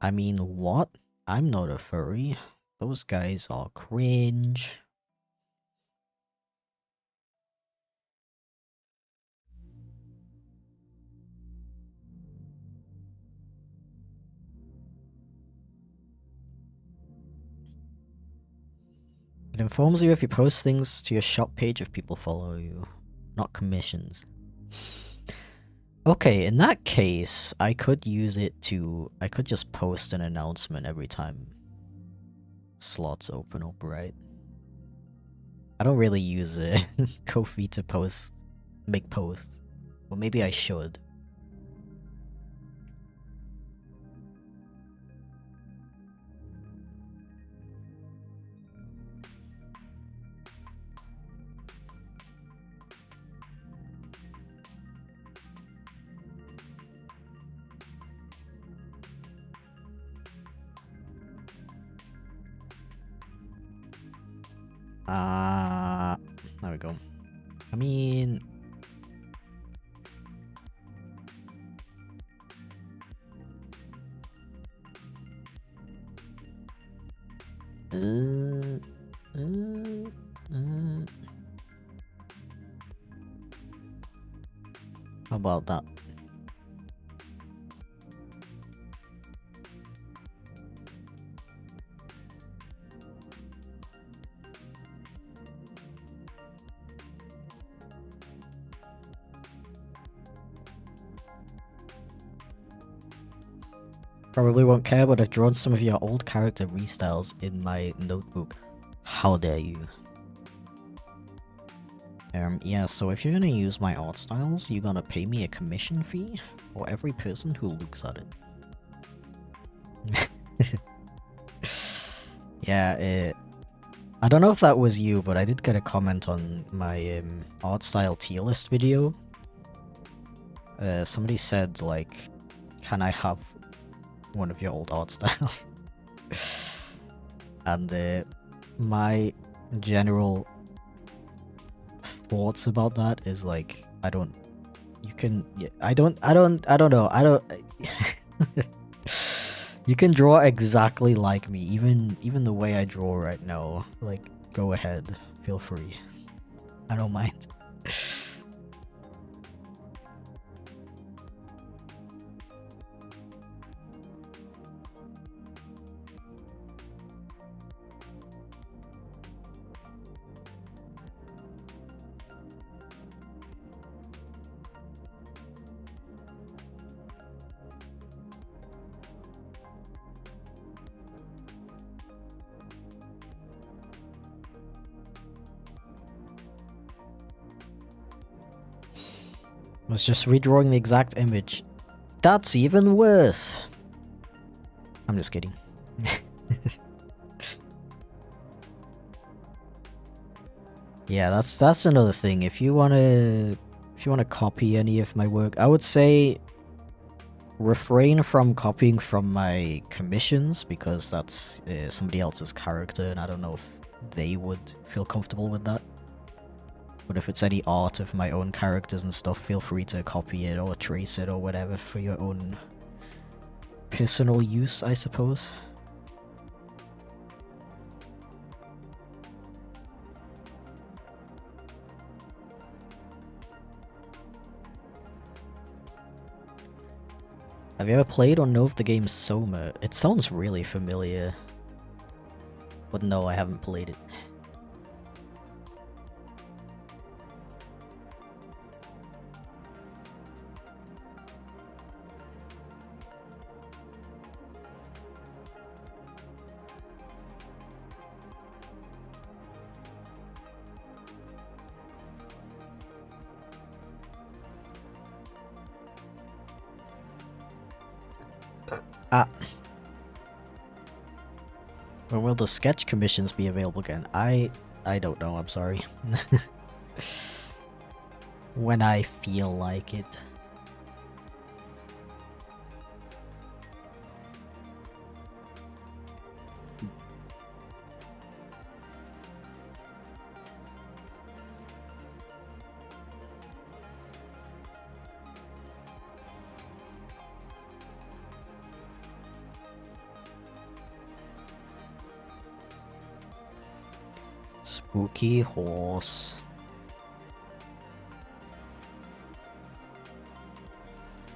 I mean, what? I'm not a furry. Those guys are cringe. It informs you if you post things to your shop page if people follow you, not commissions. Okay, in that case, I could use it to... I could just post an announcement every time slots open up, right? I don't really use Ko-fi to make posts. Well, maybe I should. There we go. I mean... How about that? Probably won't care, but I've drawn some of your old character restyles in my notebook. How dare you? Yeah, so if you're gonna use my art styles, you're gonna pay me a commission fee for every person who looks at it. Yeah, I don't know if that was you, but I did get a comment on my art style tier list video. Somebody said, like, can I have one of your old art styles? And my general thoughts about that is like, I don't know. You can draw exactly like me, even the way I draw right now. Like, go ahead, feel free. I don't mind. I was just redrawing the exact image. That's even worse. I'm just kidding. Yeah, that's another thing. If you wanna copy any of my work, I would say refrain from copying from my commissions, because that's somebody else's character, and I don't know if they would feel comfortable with that. But if it's any art of my own characters and stuff, feel free to copy it or trace it or whatever for your own personal use, I suppose. Have you ever played or know of the game Soma? It sounds really familiar. But no, I haven't played it. When will the sketch commissions be available again? I don't know, I'm sorry. When I feel like it. Spooky horse.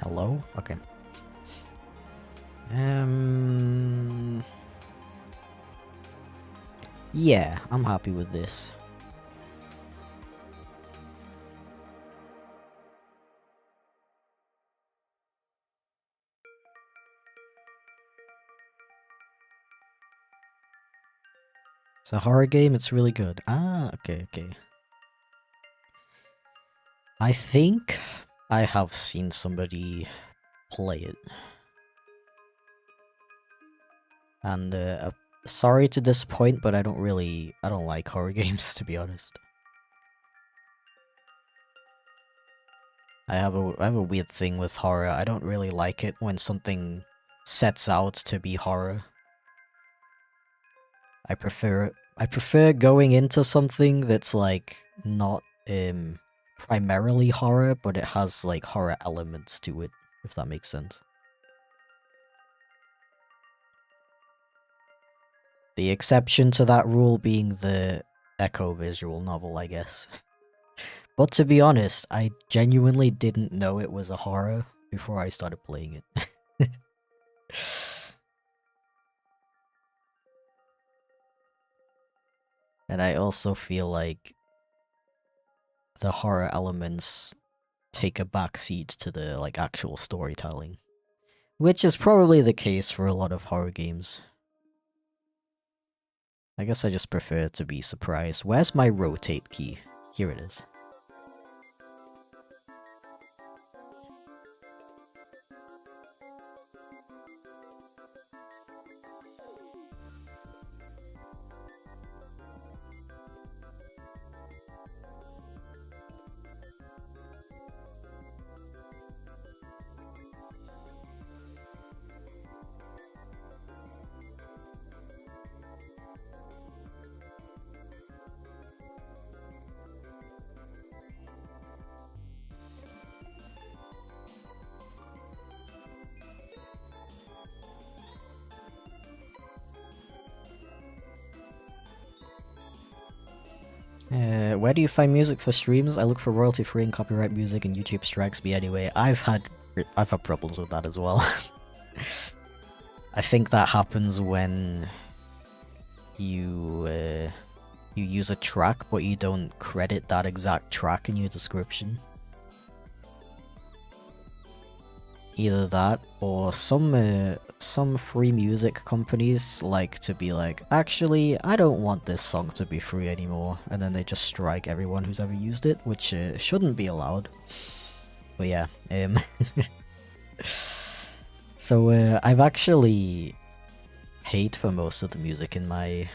Hello? Okay. Yeah, I'm happy with this. It's a horror game, it's really good. Ah, okay, okay. I think I have seen somebody play it. And sorry to disappoint, but I don't like horror games, to be honest. I have a weird thing with horror. I don't really like it when something sets out to be horror. I prefer going into something that's like not primarily horror, but it has like horror elements to it, if that makes sense. The exception to that rule being the Echo visual novel, I guess. But to be honest, I genuinely didn't know it was a horror before I started playing it. And I also feel like the horror elements take a backseat to the like actual storytelling. Which is probably the case for a lot of horror games. I guess I just prefer to be surprised. Where's my rotate key? Here it is. Where do you find music for streams? I look for royalty-free and copyright music, and YouTube strikes me anyway. I've had problems with that as well. I think that happens when you use a track, but you don't credit that exact track in your description. Either that, or some free music companies like to be like, actually, I don't want this song to be free anymore, and then they just strike everyone who's ever used it, which shouldn't be allowed. But yeah, so I've actually paid for most of the music in my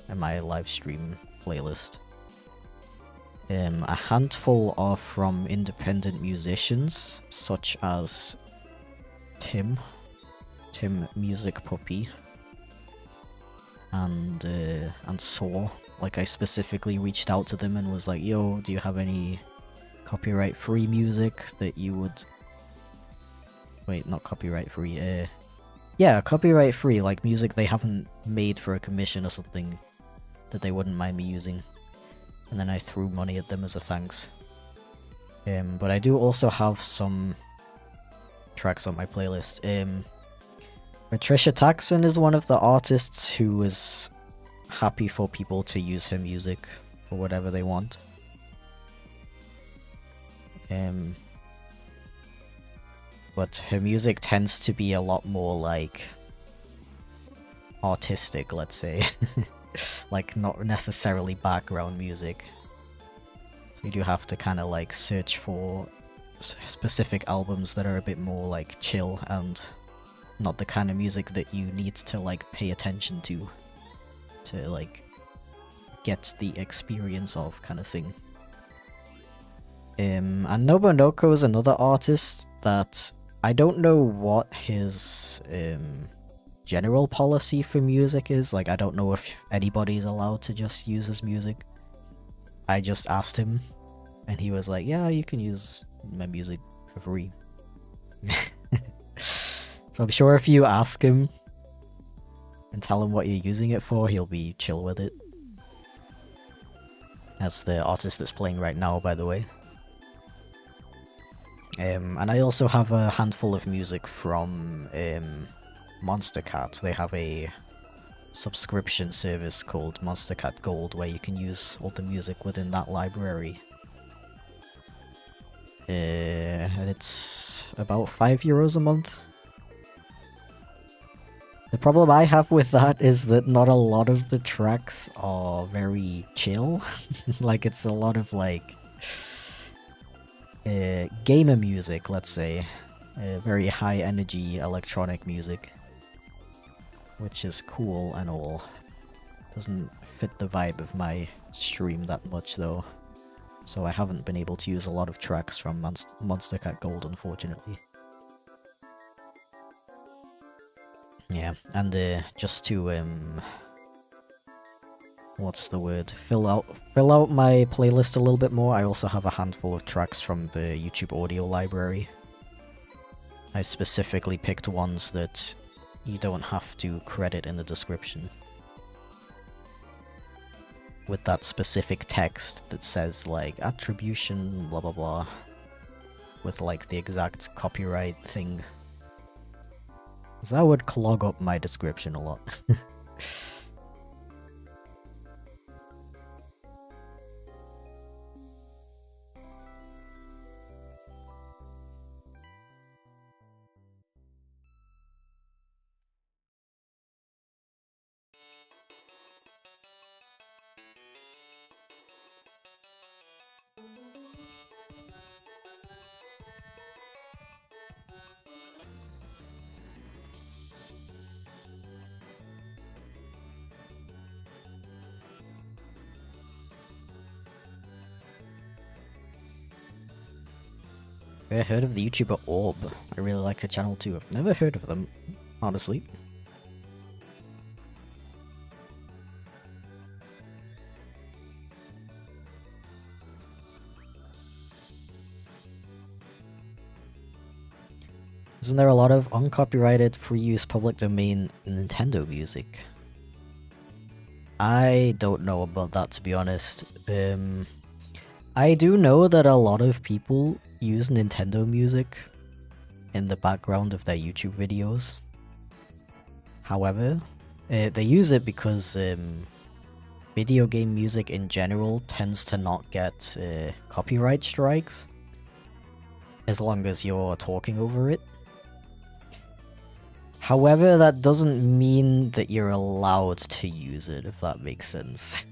live stream playlist. A handful are from independent musicians, such as Tim Music Puppy, and Saw. Like, I specifically reached out to them and was like, yo, do you have any copyright-free music that you would... Wait, not copyright-free, yeah, copyright-free, like music they haven't made for a commission or something that they wouldn't mind me using. And then I threw money at them as a thanks. But I do also have some tracks on my playlist. Patricia Taxon is one of the artists who is happy for people to use her music for whatever they want. But her music tends to be a lot more, like, artistic, let's say. Like, not necessarily background music. So you do have to kind of, like, search for specific albums that are a bit more, like, chill and not the kind of music that you need to, like, pay attention to, like, get the experience of, kind of thing. And Nobunoko is another artist that I don't know what his general policy for music is. Like, I don't know if anybody's allowed to just use his music. I just asked him, and he was like, yeah, you can use my music for free. So I'm sure if you ask him and tell him what you're using it for, he'll be chill with it. That's the artist that's playing right now, by the way. And I also have a handful of music from Monster-Cat. They have a subscription service called Monster-Cat Gold where you can use all the music within that library. And it's about €5 a month. The problem I have with that is that not a lot of the tracks are very chill. Like, it's a lot of, like, gamer music, let's say. Very high energy electronic music. Which is cool and all. Doesn't fit the vibe of my stream that much though. So I haven't been able to use a lot of tracks from Monster-Cat Gold, unfortunately. Yeah, and just to what's the word? Fill out my playlist a little bit more, I also have a handful of tracks from the YouTube audio library. I specifically picked ones that you don't have to credit in the description. With that specific text that says, like, attribution, blah blah blah. With, like, the exact copyright thing. Because that would clog up my description a lot. I heard of the YouTuber Orb. I really like her channel too. I've never heard of them, honestly. Isn't there a lot of uncopyrighted, free use, public domain Nintendo music? I don't know about that, to be honest. I do know that a lot of people use Nintendo music in the background of their YouTube videos. However, they use it because video game music in general tends to not get copyright strikes as long as you're talking over it. However, that doesn't mean that you're allowed to use it, if that makes sense.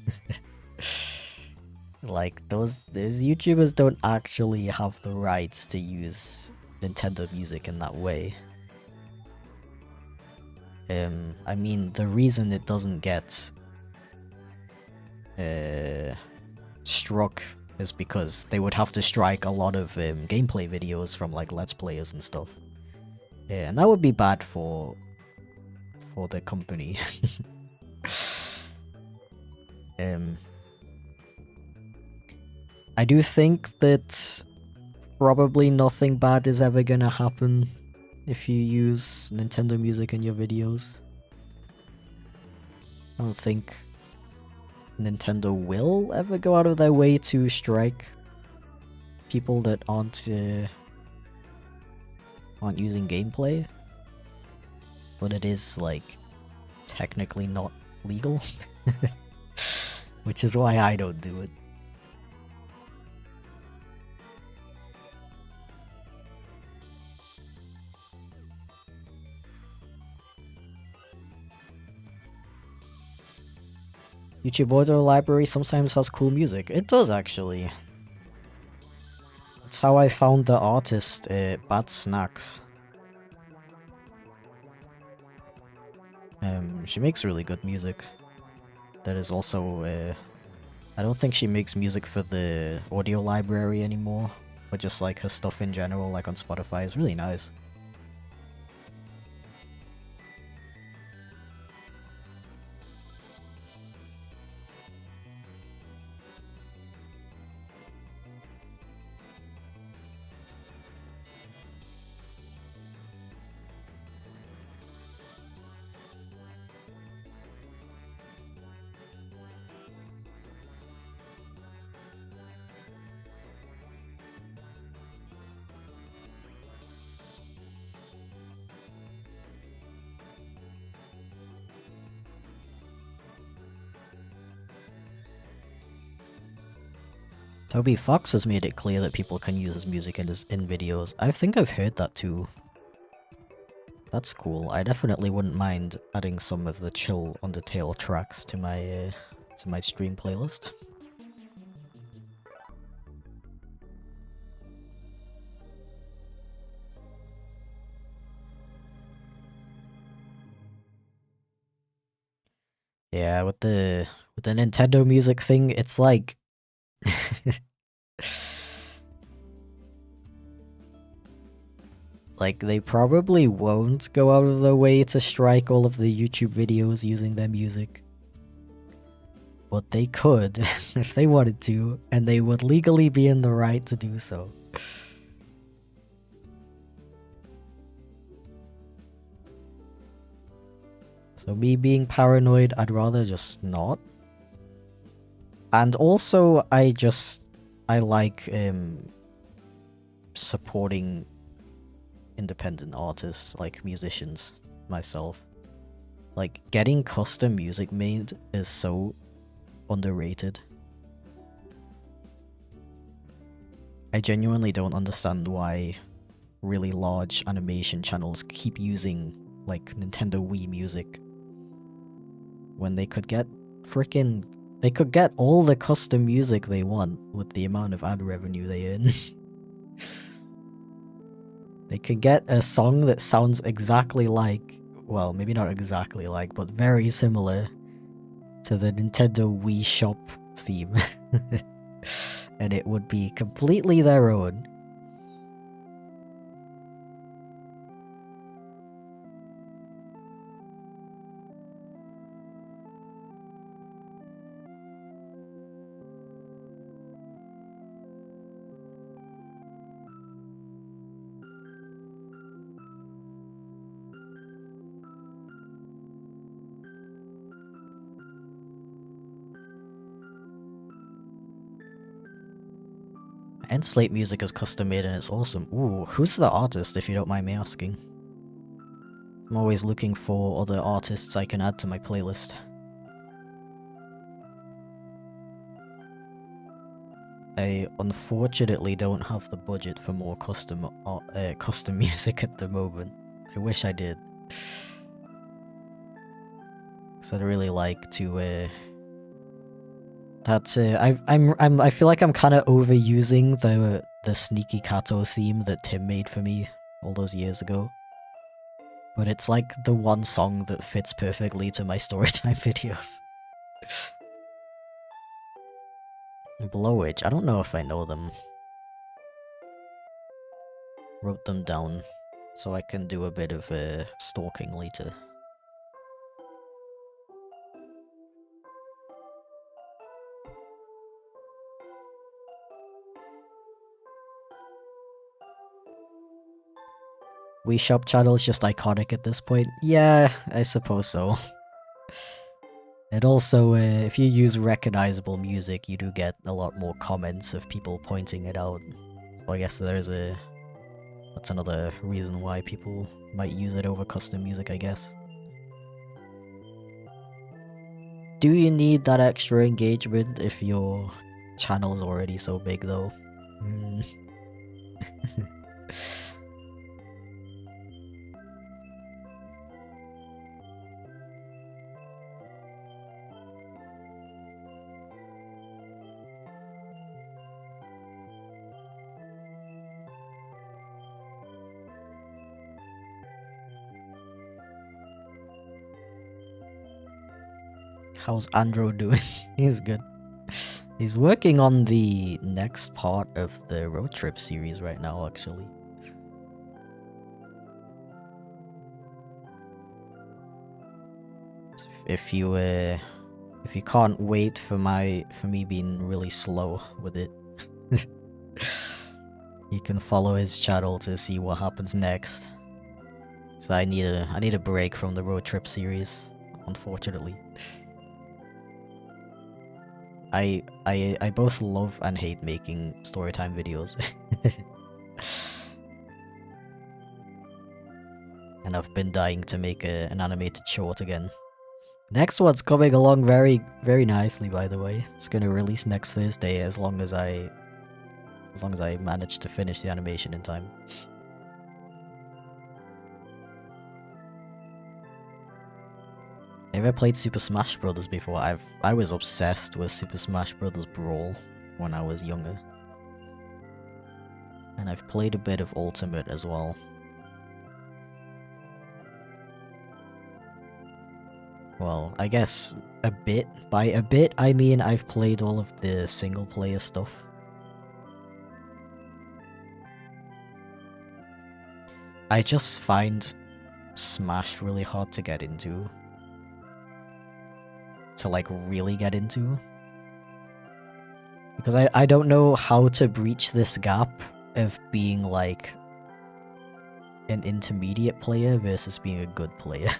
Like, those YouTubers don't actually have the rights to use Nintendo music in that way. I mean, the reason it doesn't get struck is because they would have to strike a lot of gameplay videos from like Let's Players and stuff. Yeah, and that would be bad for the company. I do think that probably nothing bad is ever gonna happen if you use Nintendo music in your videos. I don't think Nintendo will ever go out of their way to strike people that aren't using gameplay, but it is like technically not legal, which is why I don't do it. YouTube audio library sometimes has cool music. It does, actually. That's how I found the artist, Bad Snacks. She makes really good music. That is also, I don't think she makes music for the audio library anymore, but just like her stuff in general, like on Spotify, is really nice. Toby Fox has made it clear that people can use his music in videos. I think I've heard that too. That's cool. I definitely wouldn't mind adding some of the chill Undertale tracks to my stream playlist. Yeah, with the Nintendo music thing, it's like like, they probably won't go out of their way to strike all of the YouTube videos using their music. But they could, if they wanted to, and they would legally be in the right to do so. So me being paranoid, I'd rather just not. And also, I like supporting independent artists, like musicians, myself. Like, getting custom music made is so underrated. I genuinely don't understand why really large animation channels keep using, like, Nintendo Wii music when they could get they could get all the custom music they want with the amount of ad revenue they earn. They could get a song that sounds exactly like, well, maybe not exactly like, but very similar to the Nintendo Wii Shop theme. And it would be completely their own. And Slate music is custom made and it's awesome. Ooh, who's the artist, if you don't mind me asking? I'm always looking for other artists I can add to my playlist. I unfortunately don't have the budget for more custom music at the moment. I wish I did. Cause I'd really like to. I feel like I'm kind of overusing the sneaky Kato theme that Tim made for me all those years ago. But it's like the one song that fits perfectly to my storytime videos. Blowage, I don't know if I know them. Wrote them down so I can do a bit of stalking later. Wii Shop channel is just iconic at this point. Yeah, I suppose so. And also, if you use recognizable music, you do get a lot more comments of people pointing it out. So I guess that's another reason why people might use it over custom music, I guess. Do you need that extra engagement if your channel's already so big, though? How's Andrew doing? He's good. He's working on the next part of the road trip series right now, actually. If you can't wait for me being really slow with it, you can follow his channel to see what happens next. So I need a break from the road trip series, unfortunately. I both love and hate making storytime videos. And I've been dying to make an animated short again. Next one's coming along very, very nicely, by the way. It's gonna release next Thursday as long as I manage to finish the animation in time. Have I played Super Smash Bros. Before? I was obsessed with Super Smash Bros. Brawl when I was younger. And I've played a bit of Ultimate as well. Well, I guess a bit. By a bit, I mean I've played all of the single-player stuff. I just find Smash really hard to get into. To, like, really get into. Because I don't know how to breach this gap of being, like, an intermediate player versus being a good player.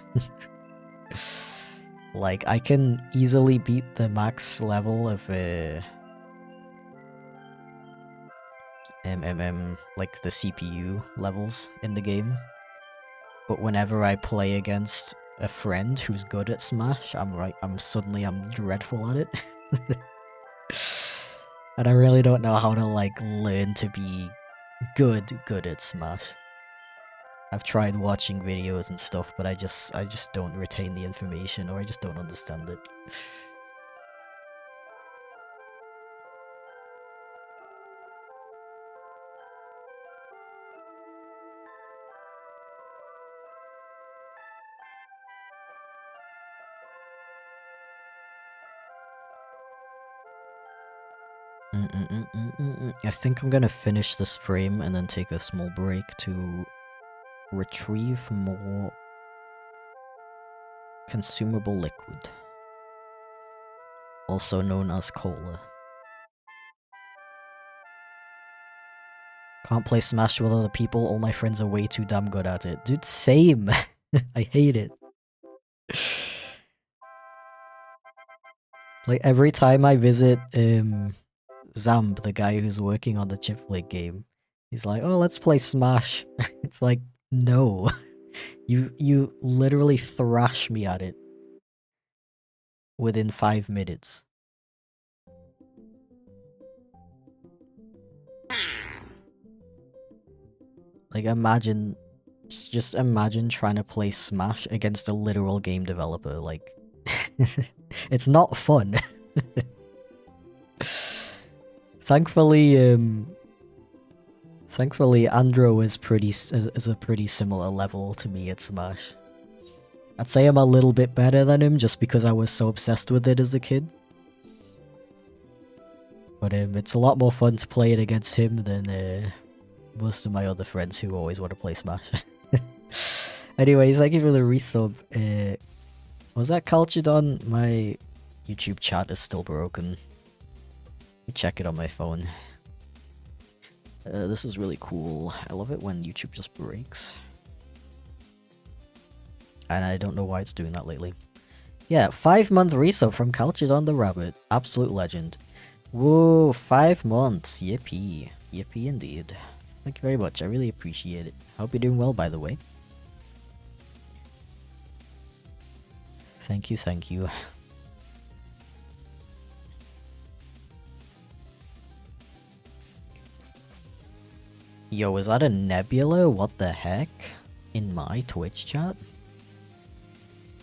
Like, I can easily beat the max level of, like, the CPU levels in the game. But whenever I play against a friend who's good at Smash, I'm suddenly dreadful at it. And I really don't know how to, like, learn to be good at Smash. I've tried watching videos and stuff, but I just don't retain the information, or I just don't understand it. I think I'm gonna finish this frame and then take a small break to retrieve more consumable liquid, also known as cola. Can't play Smash with other people, all my friends are way too damn good at it. Dude, same! I hate it. Like, every time I visit, Zamb, the guy who's working on the chipflake game, he's like, "Oh, let's play Smash." It's like, no, you literally thrash me at it within 5 minutes. Like, imagine, just imagine trying to play Smash against a literal game developer. Like, it's not fun. Thankfully, Andro is a pretty similar level to me at Smash. I'd say I'm a little bit better than him just because I was so obsessed with it as a kid. But it's a lot more fun to play it against him than most of my other friends who always want to play Smash. Anyway, thank you for the resub. Was that Calchidon? My YouTube chat is still broken. Let me check it on my phone. This is really cool. I love it when YouTube just breaks. And I don't know why it's doing that lately. Yeah, 5-month resub from Calchidon the Rabbit. Absolute legend. Whoa, 5 months. Yippee. Yippee indeed. Thank you very much. I really appreciate it. Hope you're doing well, by the way. Thank you, thank you. Yo, is that a nebula? What the heck? In my Twitch chat?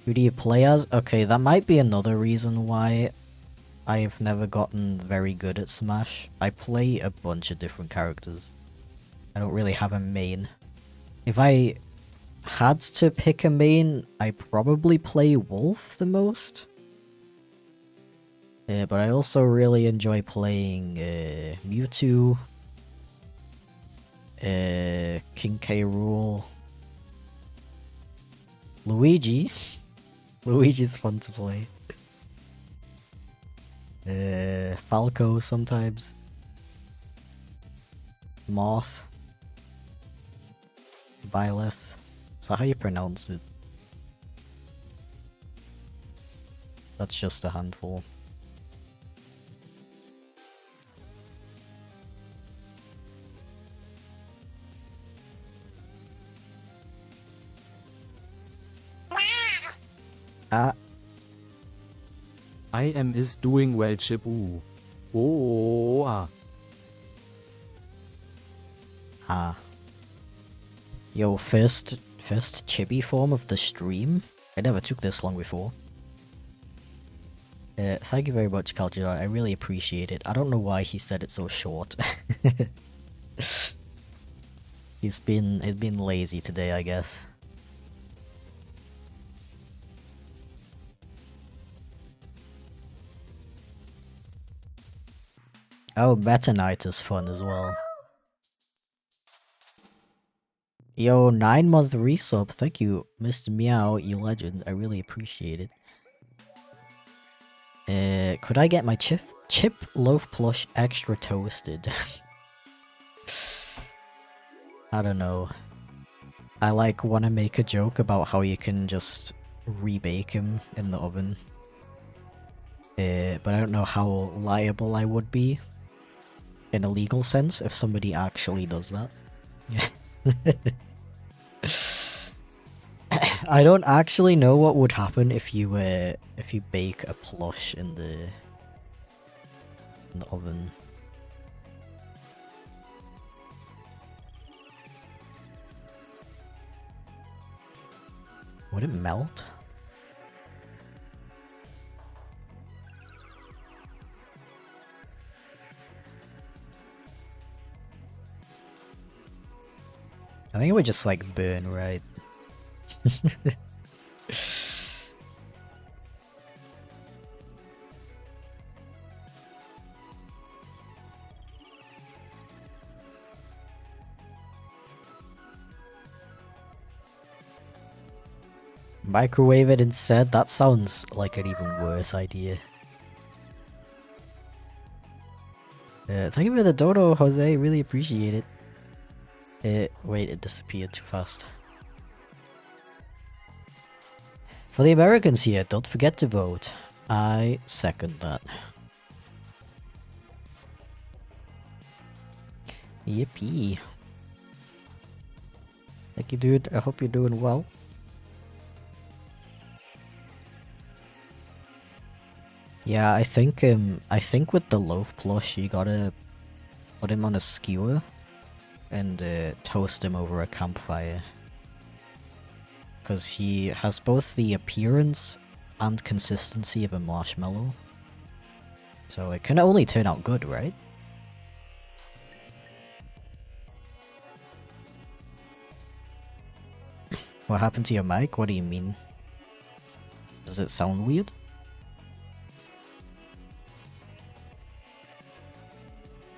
Who do you play as? Okay, that might be another reason why I've never gotten very good at Smash. I play a bunch of different characters. I don't really have a main. If I had to pick a main, I probably play Wolf the most. But I also really enjoy playing Mewtwo, King K. Rool, Luigi. Luigi's fun to play. Falco sometimes. Moth. Byleth. Is that how you pronounce it? That's just a handful. I am is doing well, chip. Ooh. Oh, ah. Yo, first chibi form of the stream? I never took this long before. Thank you very much, Calgidon. I really appreciate it. I don't know why he said it so short. He's been lazy today, I guess. Oh, Meta Knight is fun as well. Yo, 9-month resub. Thank you, Mr. Meow, you legend. I really appreciate it. Could I get my chip loaf plush extra toasted? I don't know. I like want to make a joke about how you can just rebake him in the oven. But I don't know how liable I would be in a legal sense if somebody actually does that. I don't actually know what would happen if you bake a plush in the oven. Would it melt? I think it would just like burn, right? Microwave it instead? That sounds like an even worse idea. Thank you for the dodo, Jose. Really appreciate it. Wait, it disappeared too fast. For the Americans here, don't forget to vote. I second that. Yippee. Thank you, dude. I hope you're doing well. Yeah, I think with the loaf plush you gotta put him on a skewer and toast him over a campfire. Because he has both the appearance and consistency of a marshmallow. So it can only turn out good, right? What happened to your mic? What do you mean? Does it sound weird?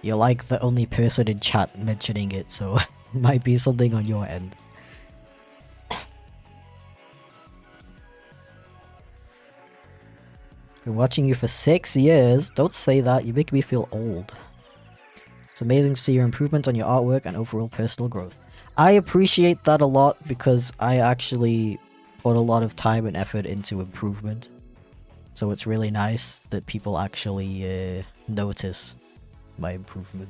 You're like the only person in chat mentioning it, so it might be something on your end. Been watching you for 6 years. Don't say that, you make me feel old. It's amazing to see your improvement on your artwork and overall personal growth. I appreciate that a lot because I actually put a lot of time and effort into improvement. So it's really nice that people actually notice my improvement.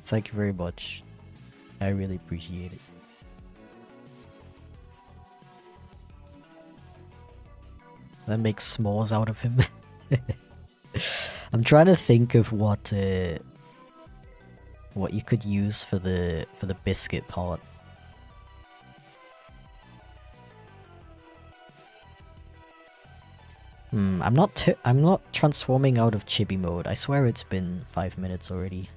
Thank you very much. I really appreciate it. That makes s'mores out of him. I'm trying to think of what you could use for the biscuit part. I'm not transforming out of chibi mode. I swear it's been 5 minutes already.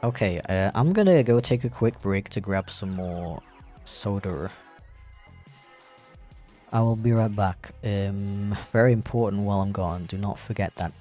Okay, I'm gonna go take a quick break to grab some more soda. I will be right back. Very important while I'm gone, do not forget that.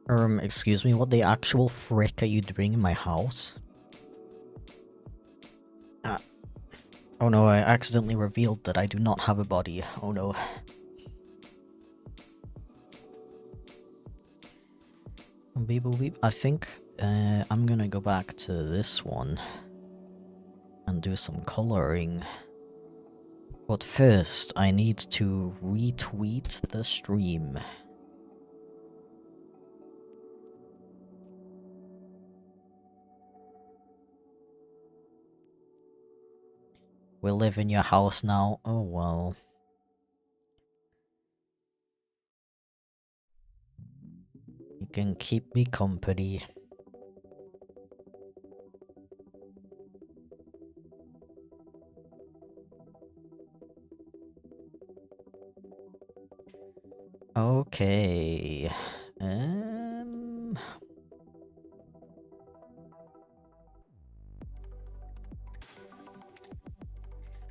Excuse me, what the actual frick are you doing in my house? Oh no, I accidentally revealed that I do not have a body. Oh no. Beep boop beep. I think I'm gonna go back to this one and do some coloring. But first, I need to retweet the stream. We live in your house now. Oh well. You can keep me company. Okay.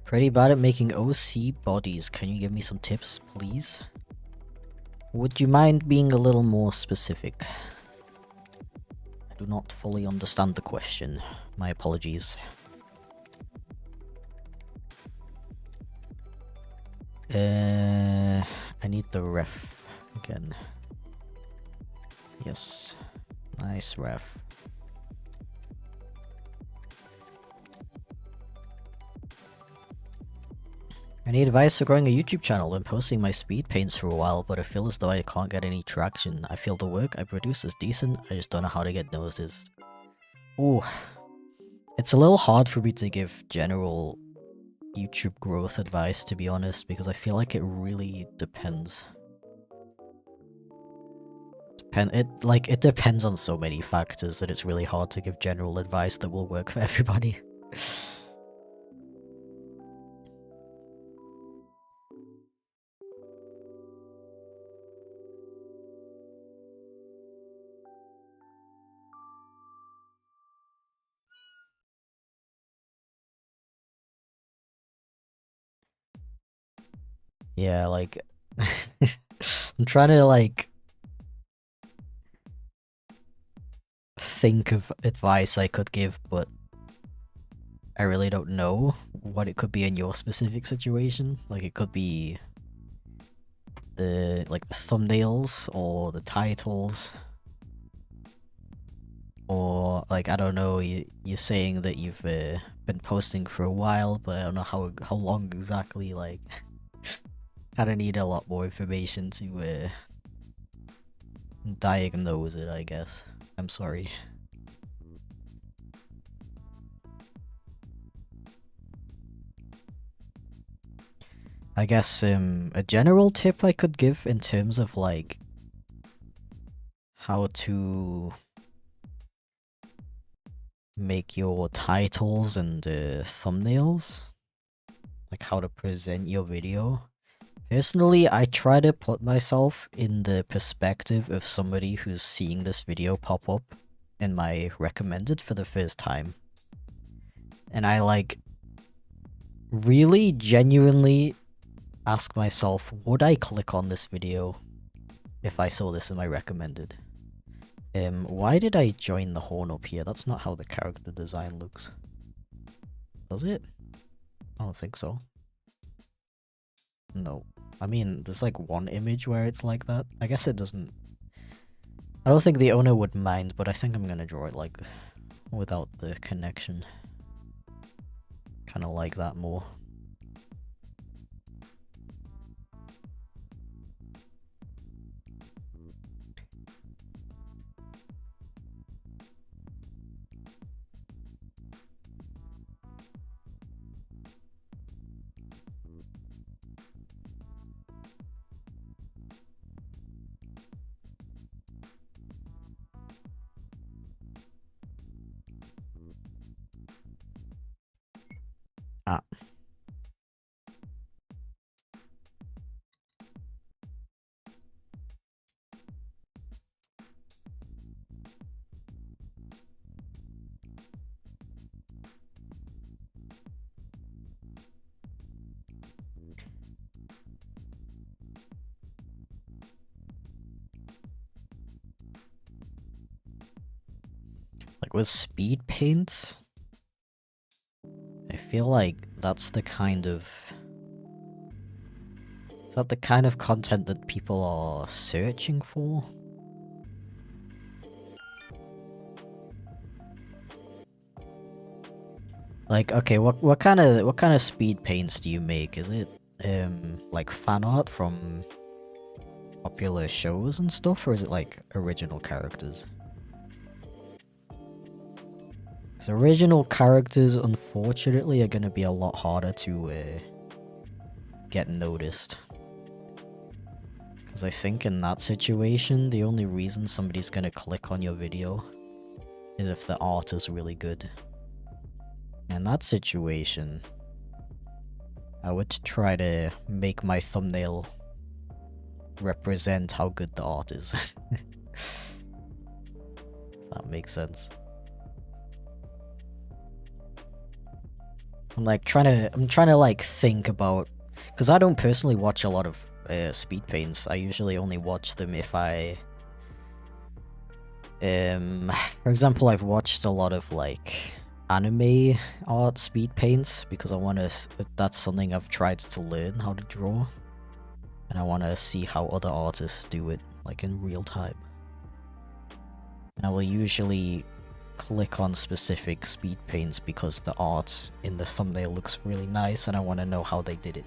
Pretty bad at making OC bodies. Can you give me some tips, please? Would you mind being a little more specific? I do not fully understand the question. My apologies. I need the ref again. Yes. Nice ref. I need advice for growing a YouTube channel. I'm posting my speed paints for a while, but I feel as though I can't get any traction. I feel the work I produce is decent, I just don't know how to get noticed. Ooh. It's a little hard for me to give general YouTube growth advice, to be honest, because I feel like it really depends. It depends on so many factors that it's really hard to give general advice that will work for everybody. Yeah, like... I'm trying to, like... think of advice I could give, but... I really don't know what it could be in your specific situation. Like, it could be... the thumbnails, or the titles... Or, like, I don't know, you're saying that you've been posting for a while, but I don't know how long exactly, like... Kinda need a lot more information to diagnose it, I guess. I'm sorry. I guess a general tip I could give in terms of like how to make your titles and thumbnails, like how to present your video. Personally, I try to put myself in the perspective of somebody who's seeing this video pop up in my recommended for the first time. And I like really genuinely ask myself, would I click on this video if I saw this in my recommended? Why did I join the horn up here? That's not how the character design looks. Does it? I don't think so. No. I mean, there's like one image where it's like that. I guess it doesn't... I don't think the owner would mind, but I think I'm gonna draw it like without the connection. Kinda like that more. Ah. Like with speed paints, I feel like that's the kind of... Is that the kind of content that people are searching for? Like, okay, what kind of speed paints do you make? Is it like fan art from popular shows and stuff, or is it like original characters? Because original characters, unfortunately, are gonna be a lot harder to get noticed. Because I think in that situation, the only reason somebody's gonna click on your video is if the art is really good. In that situation, I would try to make my thumbnail represent how good the art is. That makes sense. I'm trying to like think about, because I don't personally watch a lot of speed paints. I usually only watch them if I for example, I've watched a lot of like anime art speed paints because I want to, that's something I've tried to learn how to draw, and I want to see how other artists do it like in real time. And I will usually click on specific speed paints because the art in the thumbnail looks really nice and I want to know how they did it.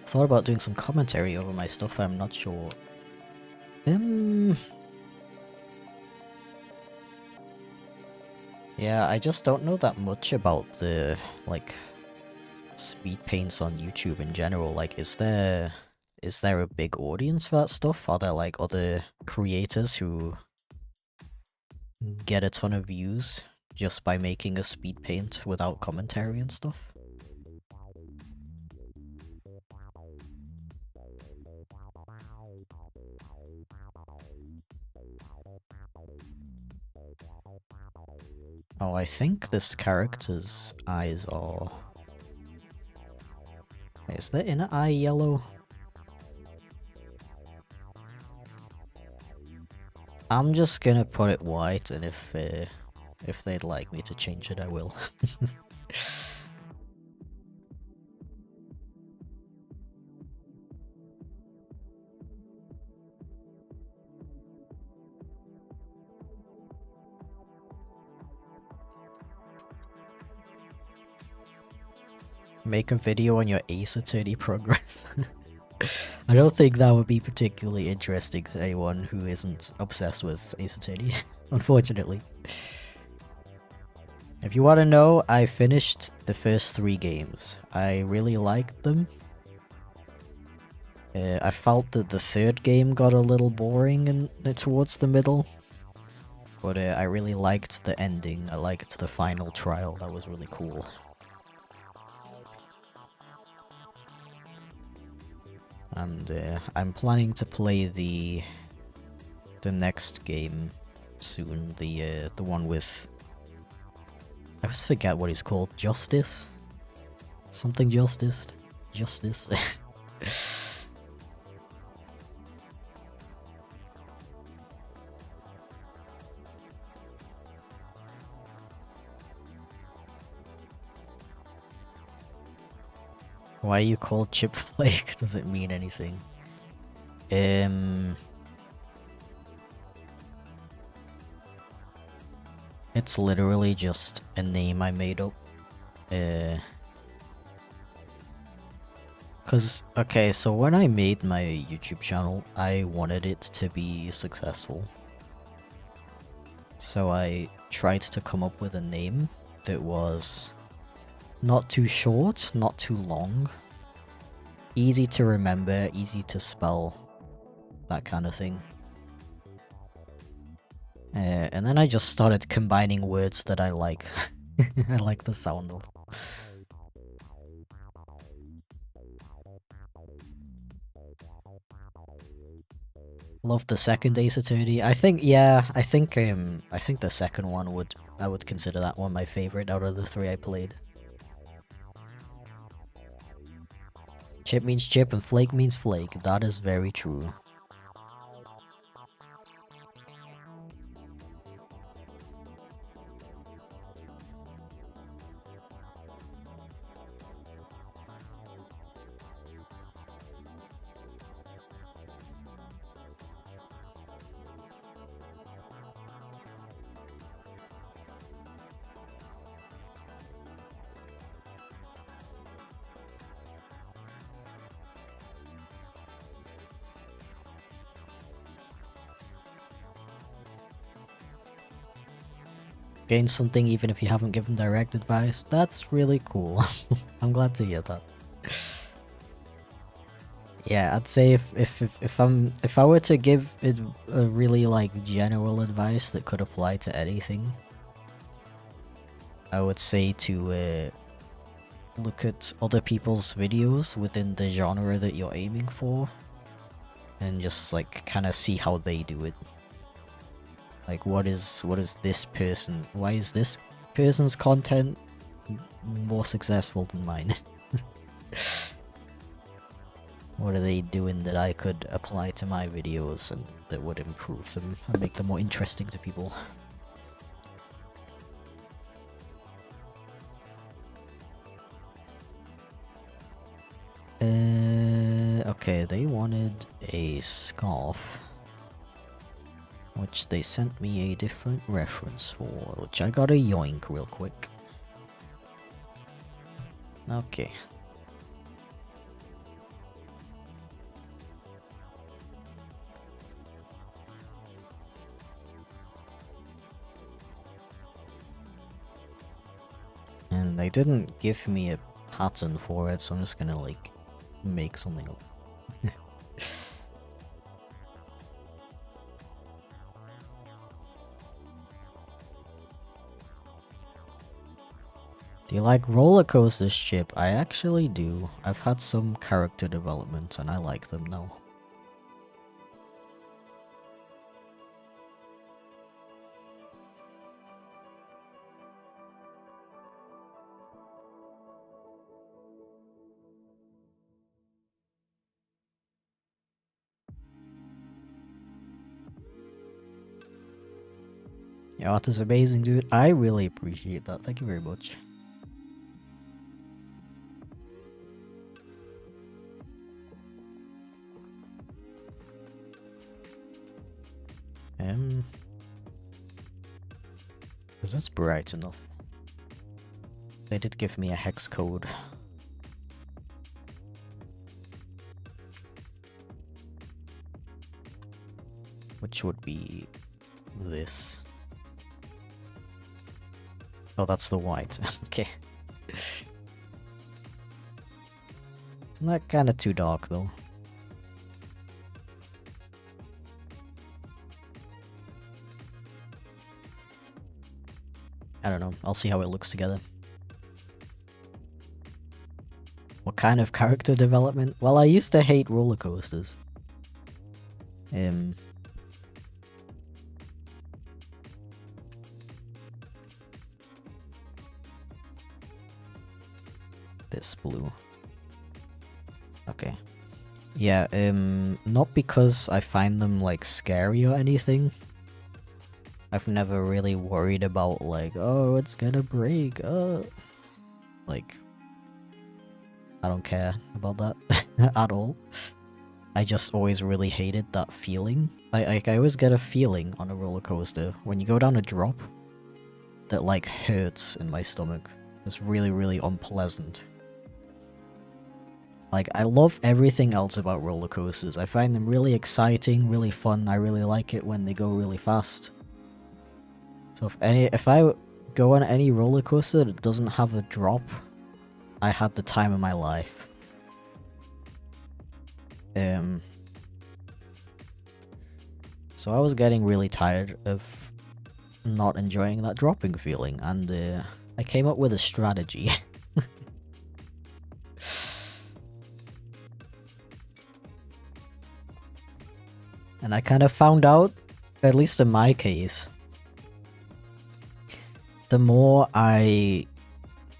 Thought about doing some commentary over my stuff, but I'm not sure. Yeah, I just don't know that much about the, like, speed paints on YouTube in general. Like, is there a big audience for that stuff? Are there, like, other creators who get a ton of views just by making a speed paint without commentary and stuff? Oh, I think this character's eyes are... Is the inner eye yellow? I'm just gonna put it white, and if they'd like me to change it, I will. Make a video on your Ace Attorney progress. I don't think that would be particularly interesting to anyone who isn't obsessed with Ace Attorney, unfortunately. If you want to know, I finished the first 3 games. I really liked them. I felt that the 3rd game got a little boring towards the middle. But I really liked the ending. I liked the final trial. That was really cool. And I'm planning to play the next game soon. The one with... I always forget what he's called. Justice? Something Justice? Justice? Why are you called chipflake? Does it mean anything? It's literally just a name I made up. Cause, okay, so when I made my YouTube channel, I wanted it to be successful. So I tried to come up with a name that was not too short, not too long, easy to remember, easy to spell, that kind of thing. And then I just started combining words that I like. I like the sound of. Love the second Ace Attorney. I think, yeah, I think the second one I would consider that one my favorite out of the 3 I played. Chip means chip and flake means flake. That is very true. Gain something even if you haven't given direct advice. That's really cool. I'm glad to hear that. Yeah, I'd say if I were to give it a really like general advice that could apply to anything, I would say to look at other people's videos within the genre that you're aiming for, and just like kind of see how they do it. Like what is this person? Why is this person's content more successful than mine? What are they doing that I could apply to my videos and that would improve them and make them more interesting to people? Okay, they wanted a scarf, which they sent me a different reference for, which I gotta yoink real quick. Okay. And they didn't give me a pattern for it, so I'm just gonna like make something up. Do you like roller coasters, Chip? I actually do. I've had some character development and I like them now. Your art is amazing, dude. I really appreciate that. Thank you very much. Is this bright enough? They did give me a hex code. Which would be this. Oh, that's the white. Okay. Isn't that kind of too dark, though? I don't know. I'll see how it looks together. What kind of character development? Well, I used to hate roller coasters. This blue. Okay. Yeah, not because I find them, like, scary or anything. I've never really worried about, like, oh, it's gonna break, like, I don't care about that at all. I just always really hated that feeling. I always get a feeling on a roller coaster when you go down a drop that, like, hurts in my stomach. It's really, really unpleasant. Like, I love everything else about roller coasters. I find them really exciting, really fun. I really like it when they go really fast. So if I go on any roller coaster that doesn't have a drop, I had the time of my life. So I was getting really tired of not enjoying that dropping feeling, and I came up with a strategy. And I kind of found out, at least in my case, the more I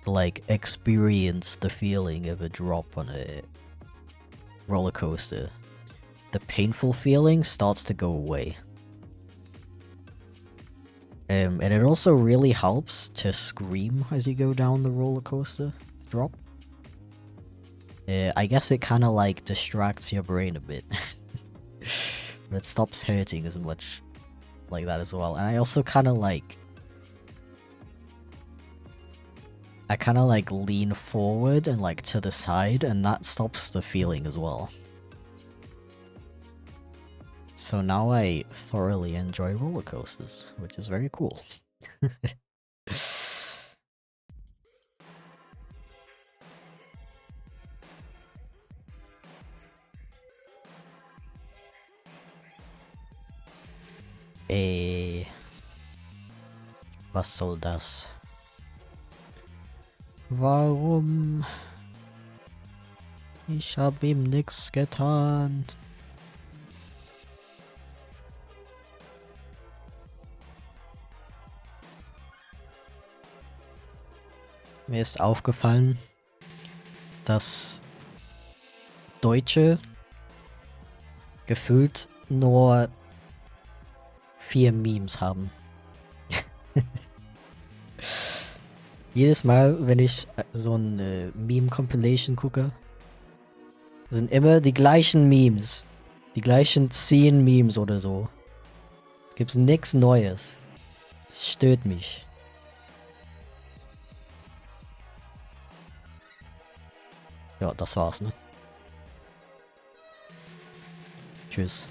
like experience the feeling of a drop on a roller coaster, the painful feeling starts to go away. And it also really helps to scream as you go down the roller coaster drop. I guess it kind of like distracts your brain a bit. But it stops hurting as much like that as well. And I also kind of like... I kind of like lean forward and like to the side, and that stops the feeling as well. So now I thoroughly enjoy roller coasters, which is very cool. Was soll das? Warum? Ich hab ihm nix getan. Mir ist aufgefallen, dass Deutsche gefühlt nur 4 Memes haben. Jedes Mal, wenn ich so ein Meme-Compilation gucke, sind immer die gleichen Memes. Die gleichen 10 Memes oder so. Es gibt nichts Neues. Das stört mich. Ja, das war's, ne? Tschüss.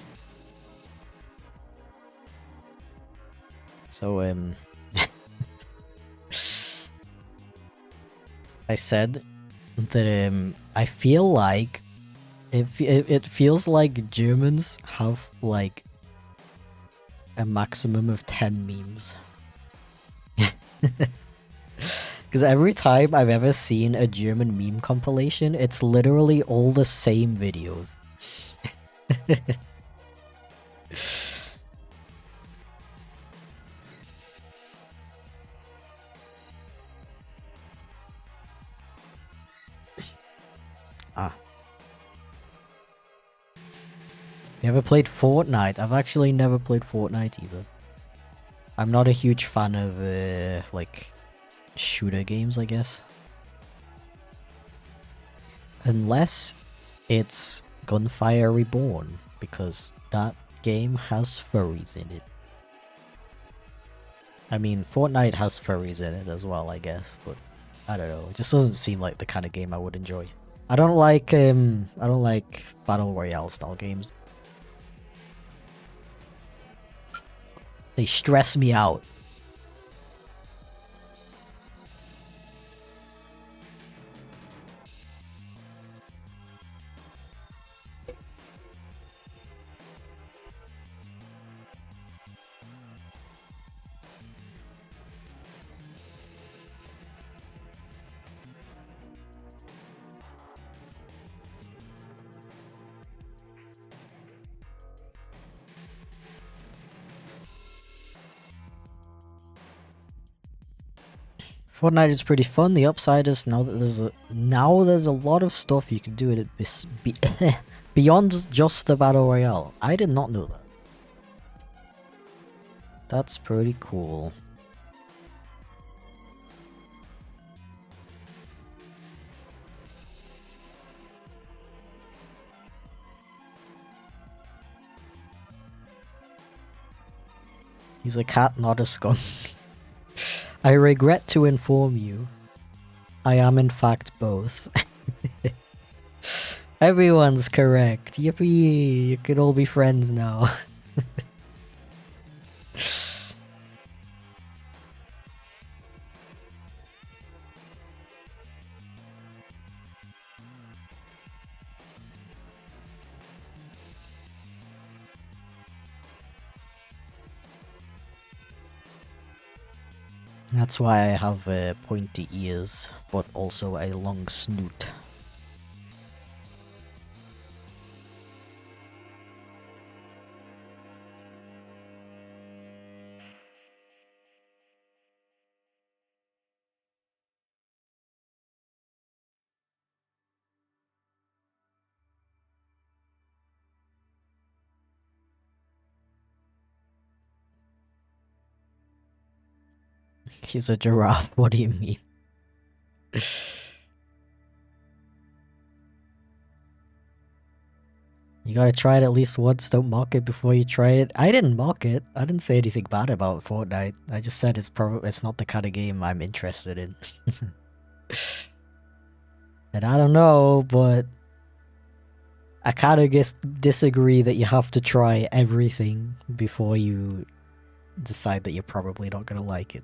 So, I said that I feel like it feels like Germans have like a maximum of 10 memes. Because every time I've ever seen a German meme compilation, it's literally all the same videos. You ever played Fortnite? I've actually never played Fortnite either. I'm not a huge fan of like shooter games, I guess. Unless it's Gunfire Reborn, because that game has furries in it. I mean, Fortnite has furries in it as well, I guess, but I don't know. It just doesn't seem like the kind of game I would enjoy. I don't like Battle Royale style games. They stress me out. Fortnite is pretty fun. The upside is now that there's a lot of stuff you can do in it beyond just the battle royale. I did not know that. That's pretty cool. He's a cat, not a skunk. I regret to inform you, I am in fact both. Everyone's correct. Yippee! You can all be friends now. That's why I have pointy ears, but also a long snoot. He's a giraffe. What do you mean? You gotta try it at least once. Don't mock it before you try it. I didn't mock it. I didn't say anything bad about Fortnite. I just said it's not the kind of game I'm interested in. And I don't know, but I kind of disagree that you have to try everything before you decide that you're probably not gonna like it.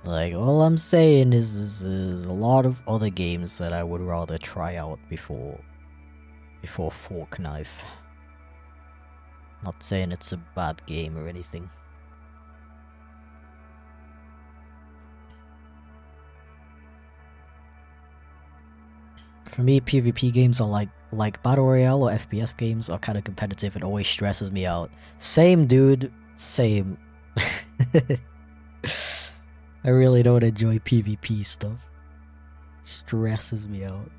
Like, all I'm saying is there's a lot of other games that I would rather try out before Fork Knife. Not saying it's a bad game or anything. For me, PvP games are like Battle Royale or FPS games are kind of competitive and always stresses me out. Same, dude. Same. I really don't enjoy PvP stuff. Stresses me out.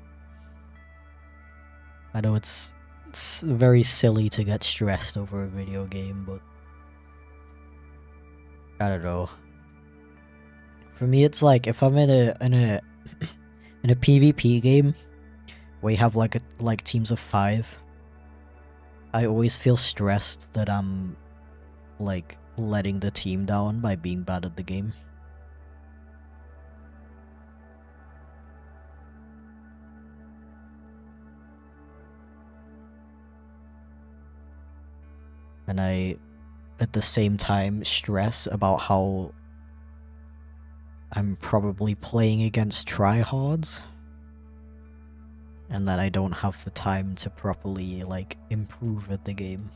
I know it's very silly to get stressed over a video game, but I don't know. For me, it's like if I'm in a PvP game where you have like teams of 5, I always feel stressed that I'm like letting the team down by being bad at the game. And I, at the same time, stress about how I'm probably playing against tryhards, and that I don't have the time to properly, like, improve at the game.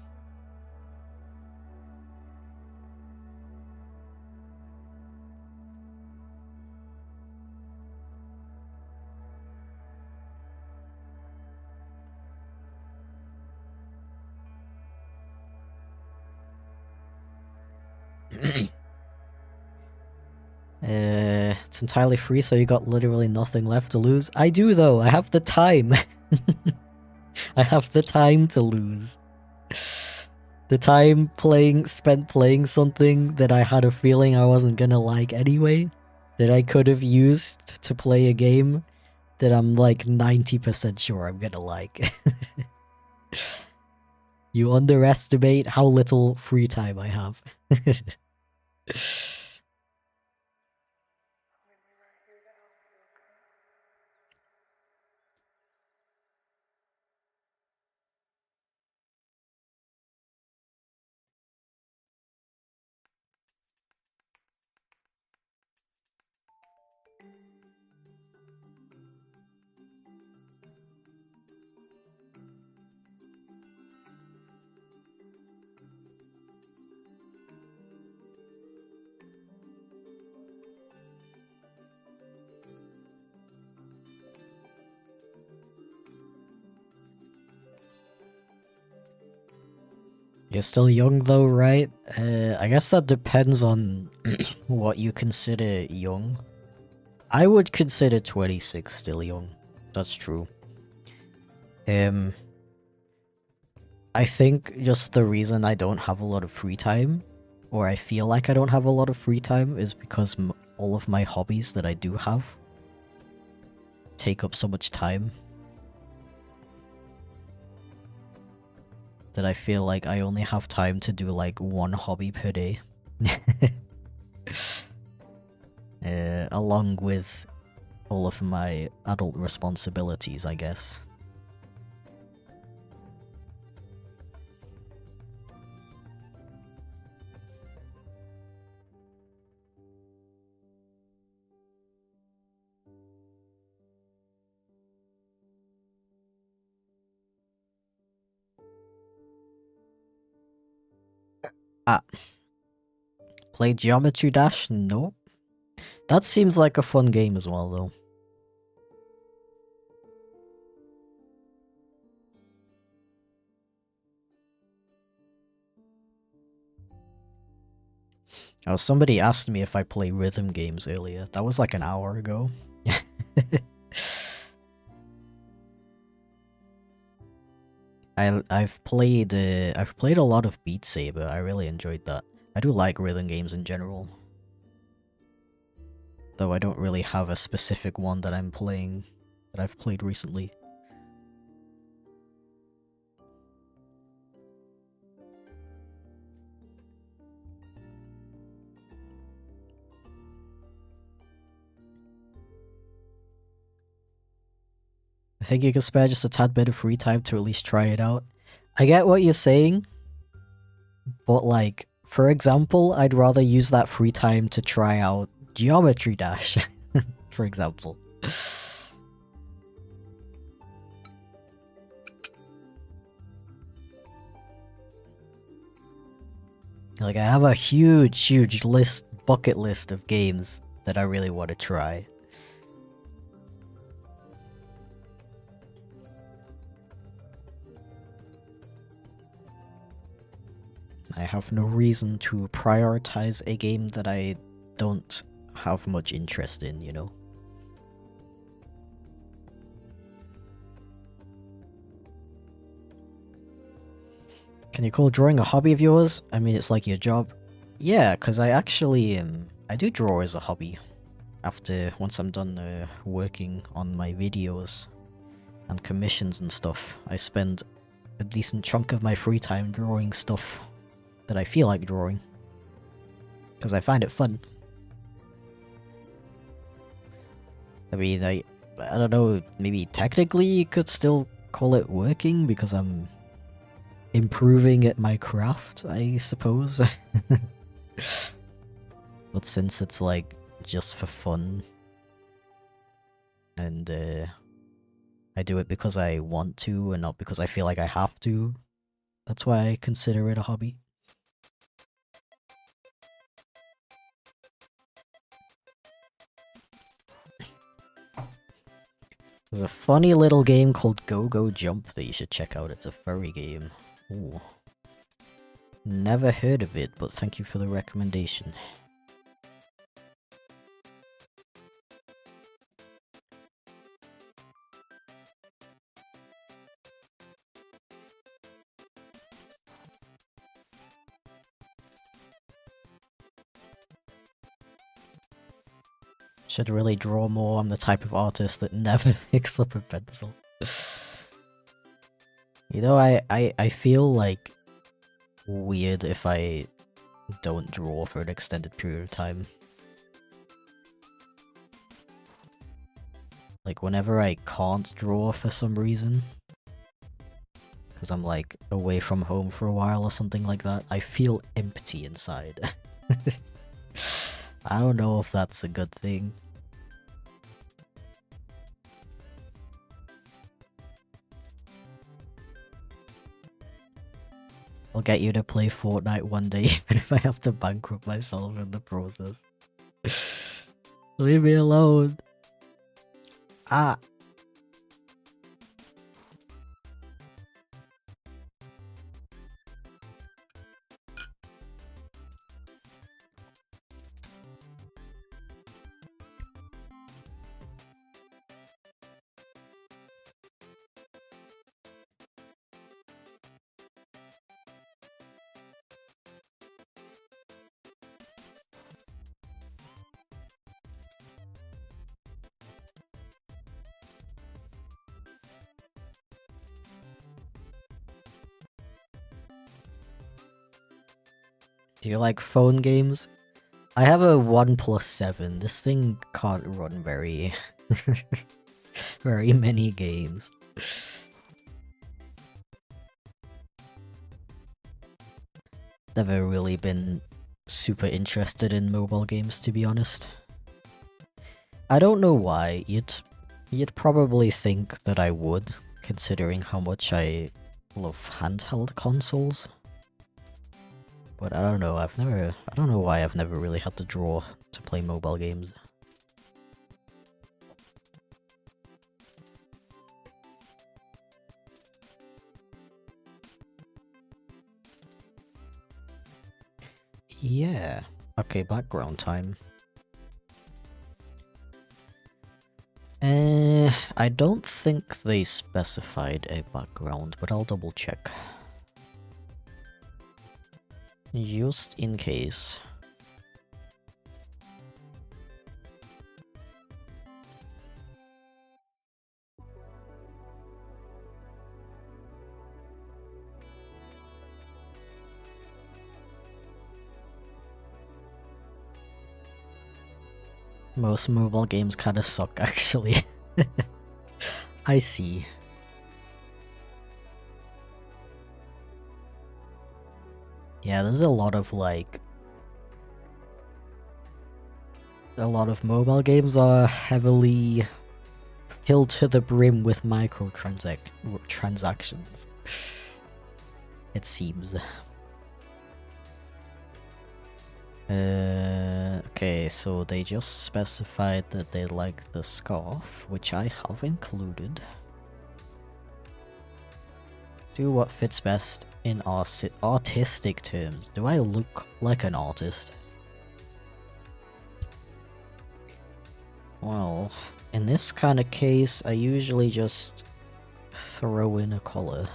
It's entirely free, so you got literally nothing left to lose. I do, though. I have the time. I have the time to lose. The time spent playing something that I had a feeling I wasn't gonna like anyway, that I could have used to play a game that I'm like 90% sure I'm gonna like. You underestimate how little free time I have. You're still young though, right? I guess that depends on what you consider young. I would consider 26 still young. That's true. I think just the reason I don't have a lot of free time, or I feel like I don't have a lot of free time, is because all of my hobbies that I do have take up so much time that I feel like I only have time to do like one hobby per day. Along with all of my adult responsibilities, I guess. Play Geometry Dash? Nope. That seems like a fun game as well, though. Oh, somebody asked me if I play rhythm games earlier. That was like an hour ago. I've played a lot of Beat Saber. I really enjoyed that. I do like rhythm games in general. Though I don't really have a specific one that I'm playing that I've played recently. I think you can spare just a tad bit of free time to at least try it out. I get what you're saying, but like, for example, I'd rather use that free time to try out Geometry Dash, for example. Like, I have a huge bucket list of games that I really want to try. I have no reason to prioritize a game that I don't have much interest in, you know? Can you call drawing a hobby of yours? I mean, it's like your job. Yeah, because I actually, I do draw as a hobby. Once I'm done working on my videos and commissions and stuff, I spend a decent chunk of my free time drawing stuff that I feel like drawing. Because I find it fun. I mean, I don't know, maybe technically you could still call it working because I'm improving at my craft, I suppose. But since it's like just for fun and I do it because I want to and not because I feel like I have to, that's why I consider it a hobby. There's a funny little game called Go Go Jump that you should check out. It's a furry game. Ooh. Never heard of it, but thank you for the recommendation. Should really draw more. I'm the type of artist that never picks up a pencil. You know, I feel like weird if I don't draw for an extended period of time. Like whenever I can't draw for some reason, because I'm like away from home for a while or something like that, I feel empty inside. I don't know if that's a good thing. I'll get you to play Fortnite one day, even if I have to bankrupt myself in the process. Leave me alone. Ah. Do you like phone games? I have a OnePlus 7. This thing can't run very... very many games. Never really been super interested in mobile games, to be honest. I don't know why. You'd probably think that I would, considering how much I love handheld consoles. But I don't know, I don't know why I've never really had to draw to play mobile games. Yeah. Okay, background time. I don't think they specified a background, but I'll double check. Just in case. Most mobile games kinda suck, actually. I see. Yeah, there's a lot of, like... A lot of mobile games are heavily filled to the brim with transactions. It seems. Okay, so they just specified that they like the scarf, which I have included. Do what fits best in artistic terms. Do I look like an artist? Well, in this kind of case, I usually just throw in a color.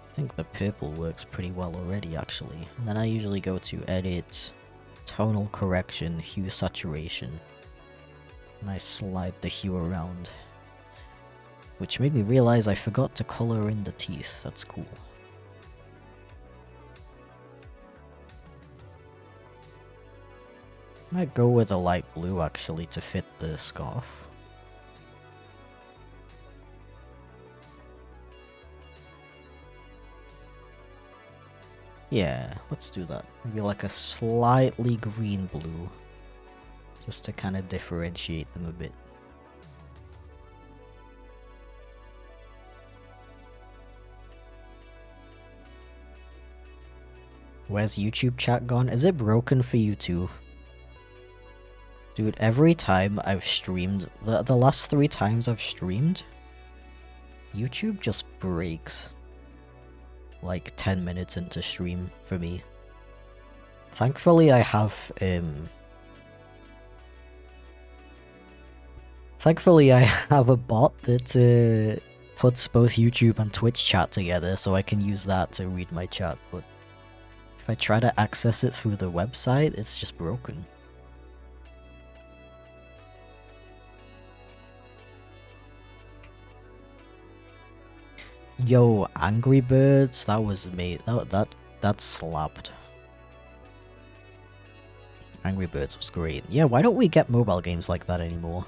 I think the purple works pretty well already, actually. And then I usually go to Edit, Tonal Correction, Hue Saturation. And I slide the hue around. Which made me realize I forgot to color in the teeth. That's cool. I might go with a light blue, actually, to fit the scarf. Yeah, let's do that. Maybe like a slightly green blue. Just to kind of differentiate them a bit. Where's YouTube chat gone? Is it broken for you too? Dude, every time I've streamed, the last 3 times I've streamed, YouTube just breaks. Like 10 minutes into stream for me. Thankfully I have a bot that puts both YouTube and Twitch chat together, so I can use that to read my chat, but if I try to access it through the website, it's just broken. Yo, Angry Birds, that was made. That slapped. Angry Birds was great. Yeah, why don't we get mobile games like that anymore?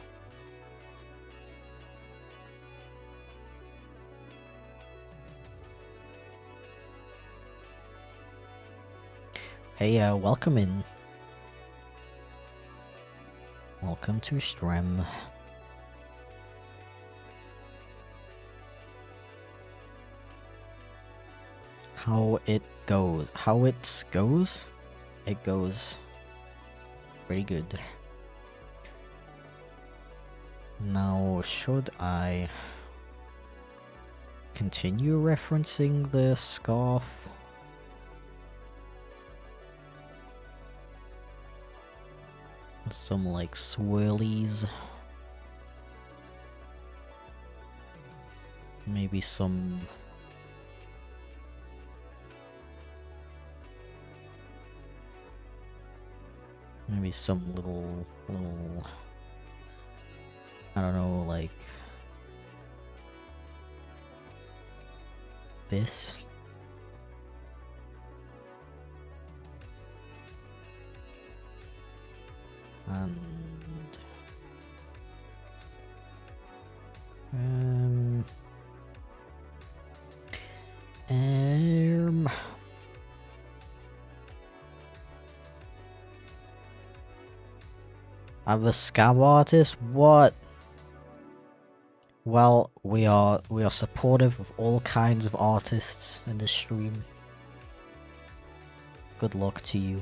Hey, welcome in. Welcome to Strem. How it goes. How it goes? It goes pretty good. Now, should I continue referencing the scarf? Some like swirlies. Maybe some... Maybe some little... I don't know, like... this? And... I'm a scam artist? What? Well, we are supportive of all kinds of artists in this stream. Good luck to you.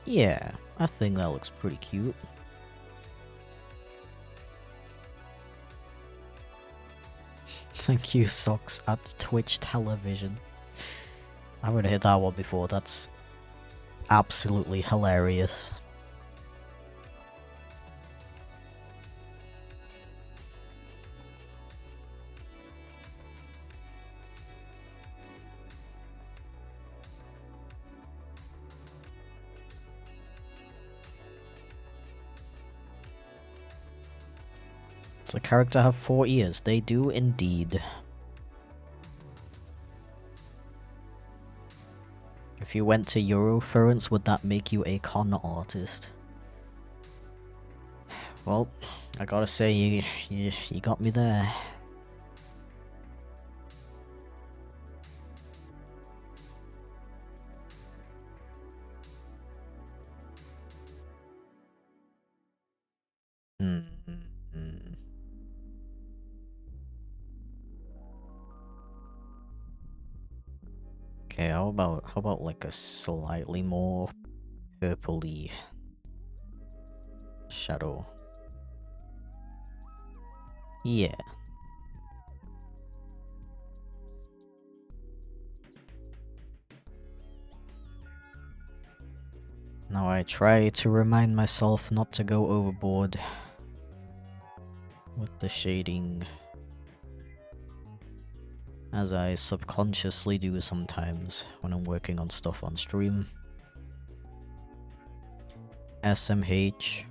Yeah, I think that looks pretty cute. Thank you, Socks at Twitch Television. I haven't hit that one before, that's absolutely hilarious. Does the character have 4 ears? They do indeed. If you went to Eurofurence, would that make you a con artist? Well, I gotta say, you got me there. Okay, how about like a slightly more purpley shadow? Yeah. Now I try to remind myself not to go overboard with the shading, as I subconsciously do sometimes when I'm working on stuff on stream. SMH,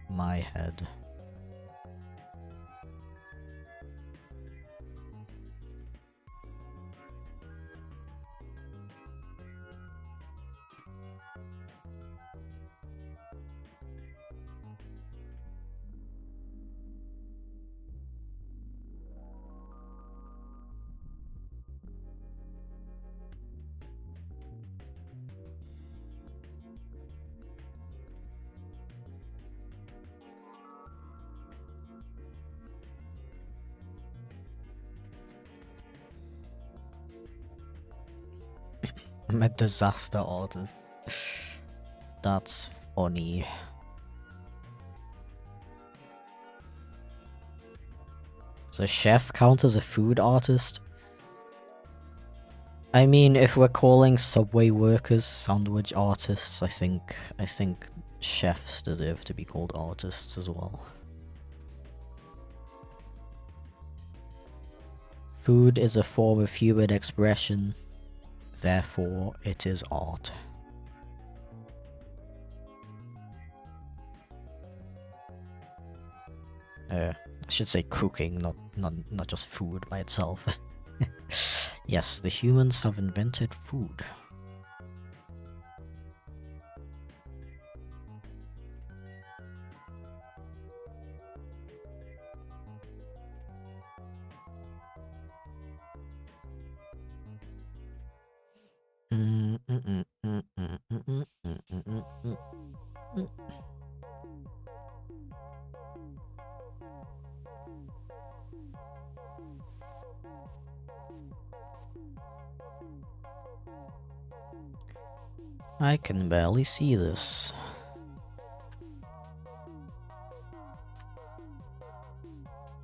my head. I'm a disaster artist. That's funny. Does a chef count as a food artist? I mean, if we're calling subway workers sandwich artists, I think chefs deserve to be called artists as well. Food is a form of human expression, therefore it is art. I should say cooking, not just food by itself. Yes, the humans have invented food. I can barely see this.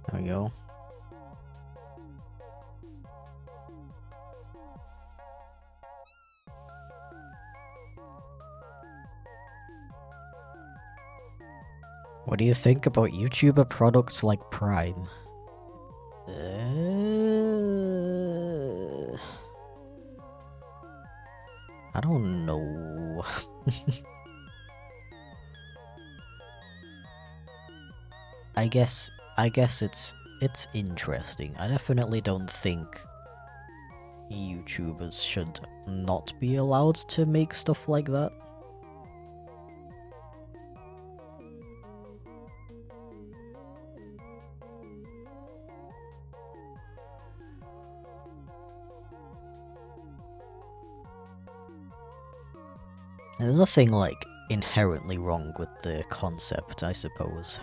There we go. What do you think about YouTuber products like Prime? I don't know. I guess it's interesting. I definitely don't think YouTubers should not be allowed to make stuff like that. There's nothing, like, inherently wrong with the concept, I suppose.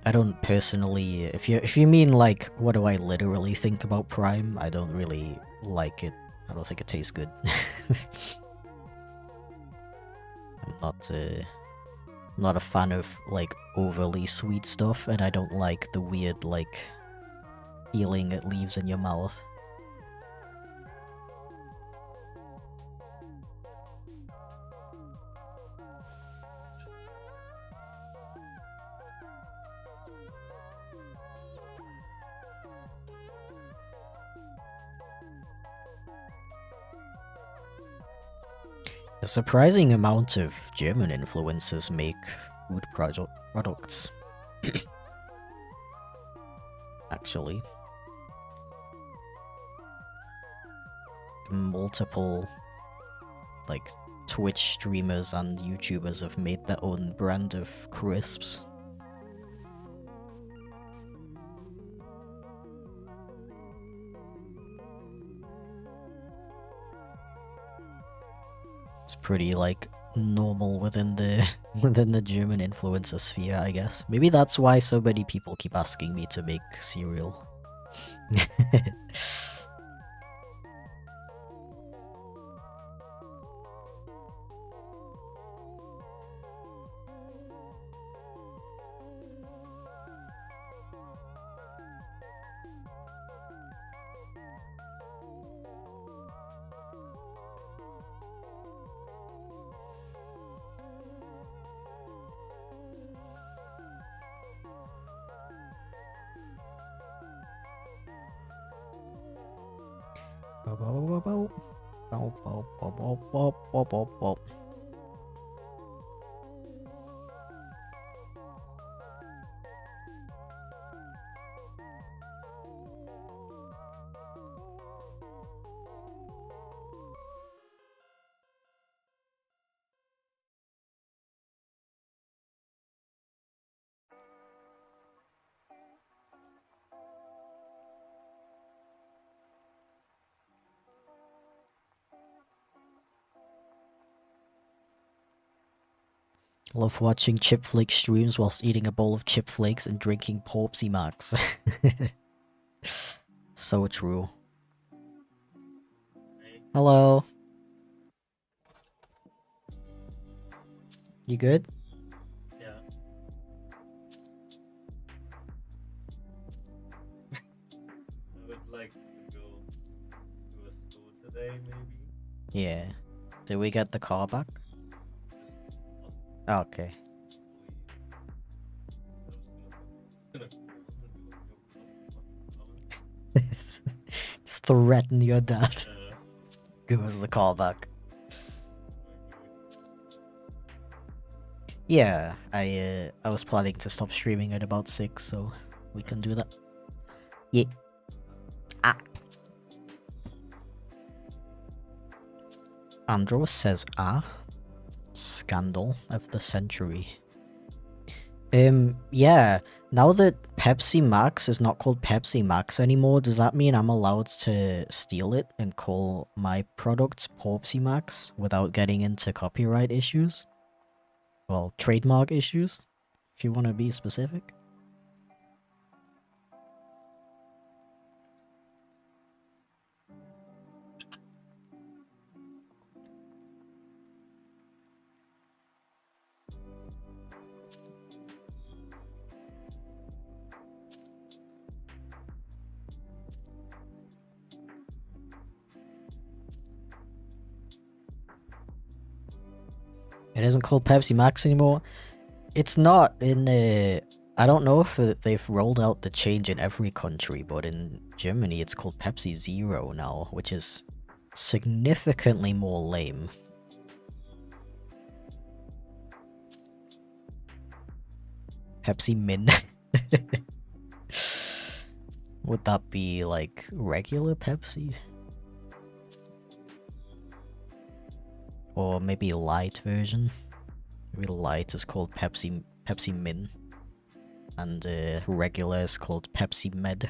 I don't personally. If you mean like, what do I literally think about Prime? I don't really like it. I don't think it tastes good. I'm not a fan of like overly sweet stuff, and I don't like the weird like feeling it leaves in your mouth. A surprising amount of German influencers make food products. Actually. Multiple, like, Twitch streamers and YouTubers have made their own brand of crisps. It's pretty, like, normal within the within the German influencer sphere, I guess. Maybe that's why so many people keep asking me to make cereal. Love watching chipflake streams whilst eating a bowl of chip flakes and drinking Pepsi Max. So true. Hello. You good? Yeah. I would like to go to a school today, maybe. Yeah. Did we get the car back? Oh, okay. Just threaten your dad. Give us the call back. Yeah, I was planning to stop streaming at about 6, so we can do that. Yeah. Ah. Andros says scandal of the century. Yeah, now that Pepsi Max is not called Pepsi Max anymore, does that mean I'm allowed to steal it and call my product Pepsi Max without getting into copyright issues? Well, trademark issues, if you want to be specific. It isn't called Pepsi Max anymore. It's not in I don't know if they've rolled out the change in every country, but in Germany it's called Pepsi Zero now, which is significantly more lame. Pepsi Min. Would that be like regular Pepsi? Or maybe light version? Maybe light is called Pepsi Min. And regular is called Pepsi Med.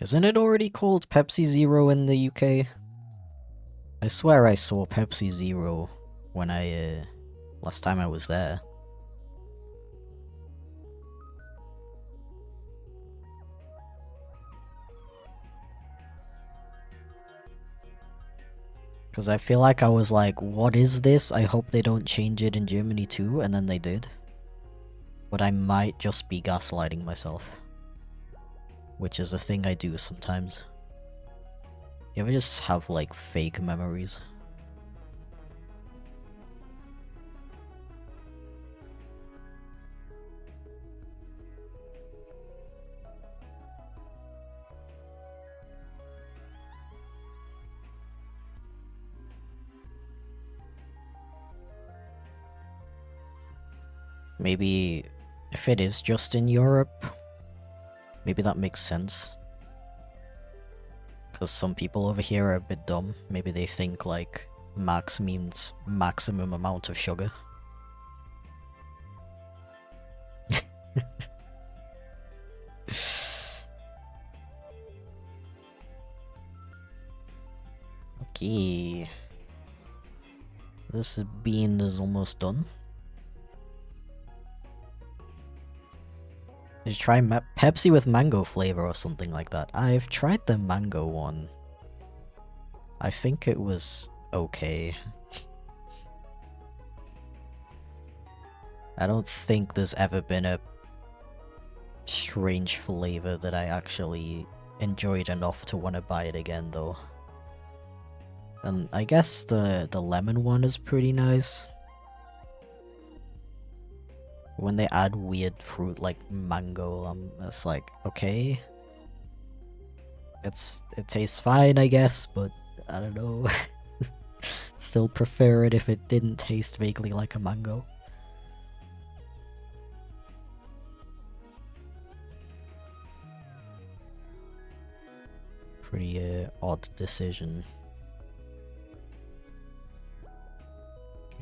Isn't it already called Pepsi Zero in the UK? I swear I saw Pepsi Zero when last time I was there. Because I feel like I was like, what is this? I hope they don't change it in Germany too, and then they did. But I might just be gaslighting myself. Which is a thing I do sometimes. You ever just have like fake memories? Maybe if it is just in Europe, maybe that makes sense. Because some people over here are a bit dumb. Maybe they think like max means maximum amount of sugar. Okay. This bean is almost done. Did you try Pepsi with mango flavor or something like that? I've tried the mango one. I think it was okay. I don't think there's ever been a strange flavor that I actually enjoyed enough to want to buy it again though. And I guess the lemon one is pretty nice. When they add weird fruit like mango, it's like, okay. It tastes fine, I guess, but I don't know. Still prefer it if it didn't taste vaguely like a mango. Pretty odd decision.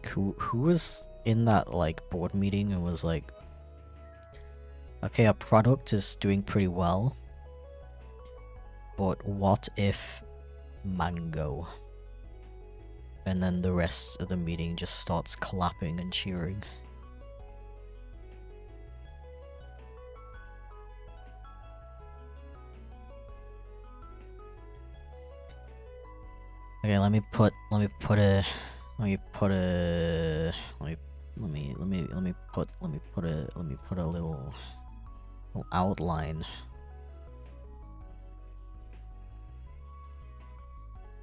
Who was in that like board meeting and was like, okay, our product is doing pretty well, but what if mango? And then the rest of the meeting just starts clapping and cheering. Okay, let me put a little outline.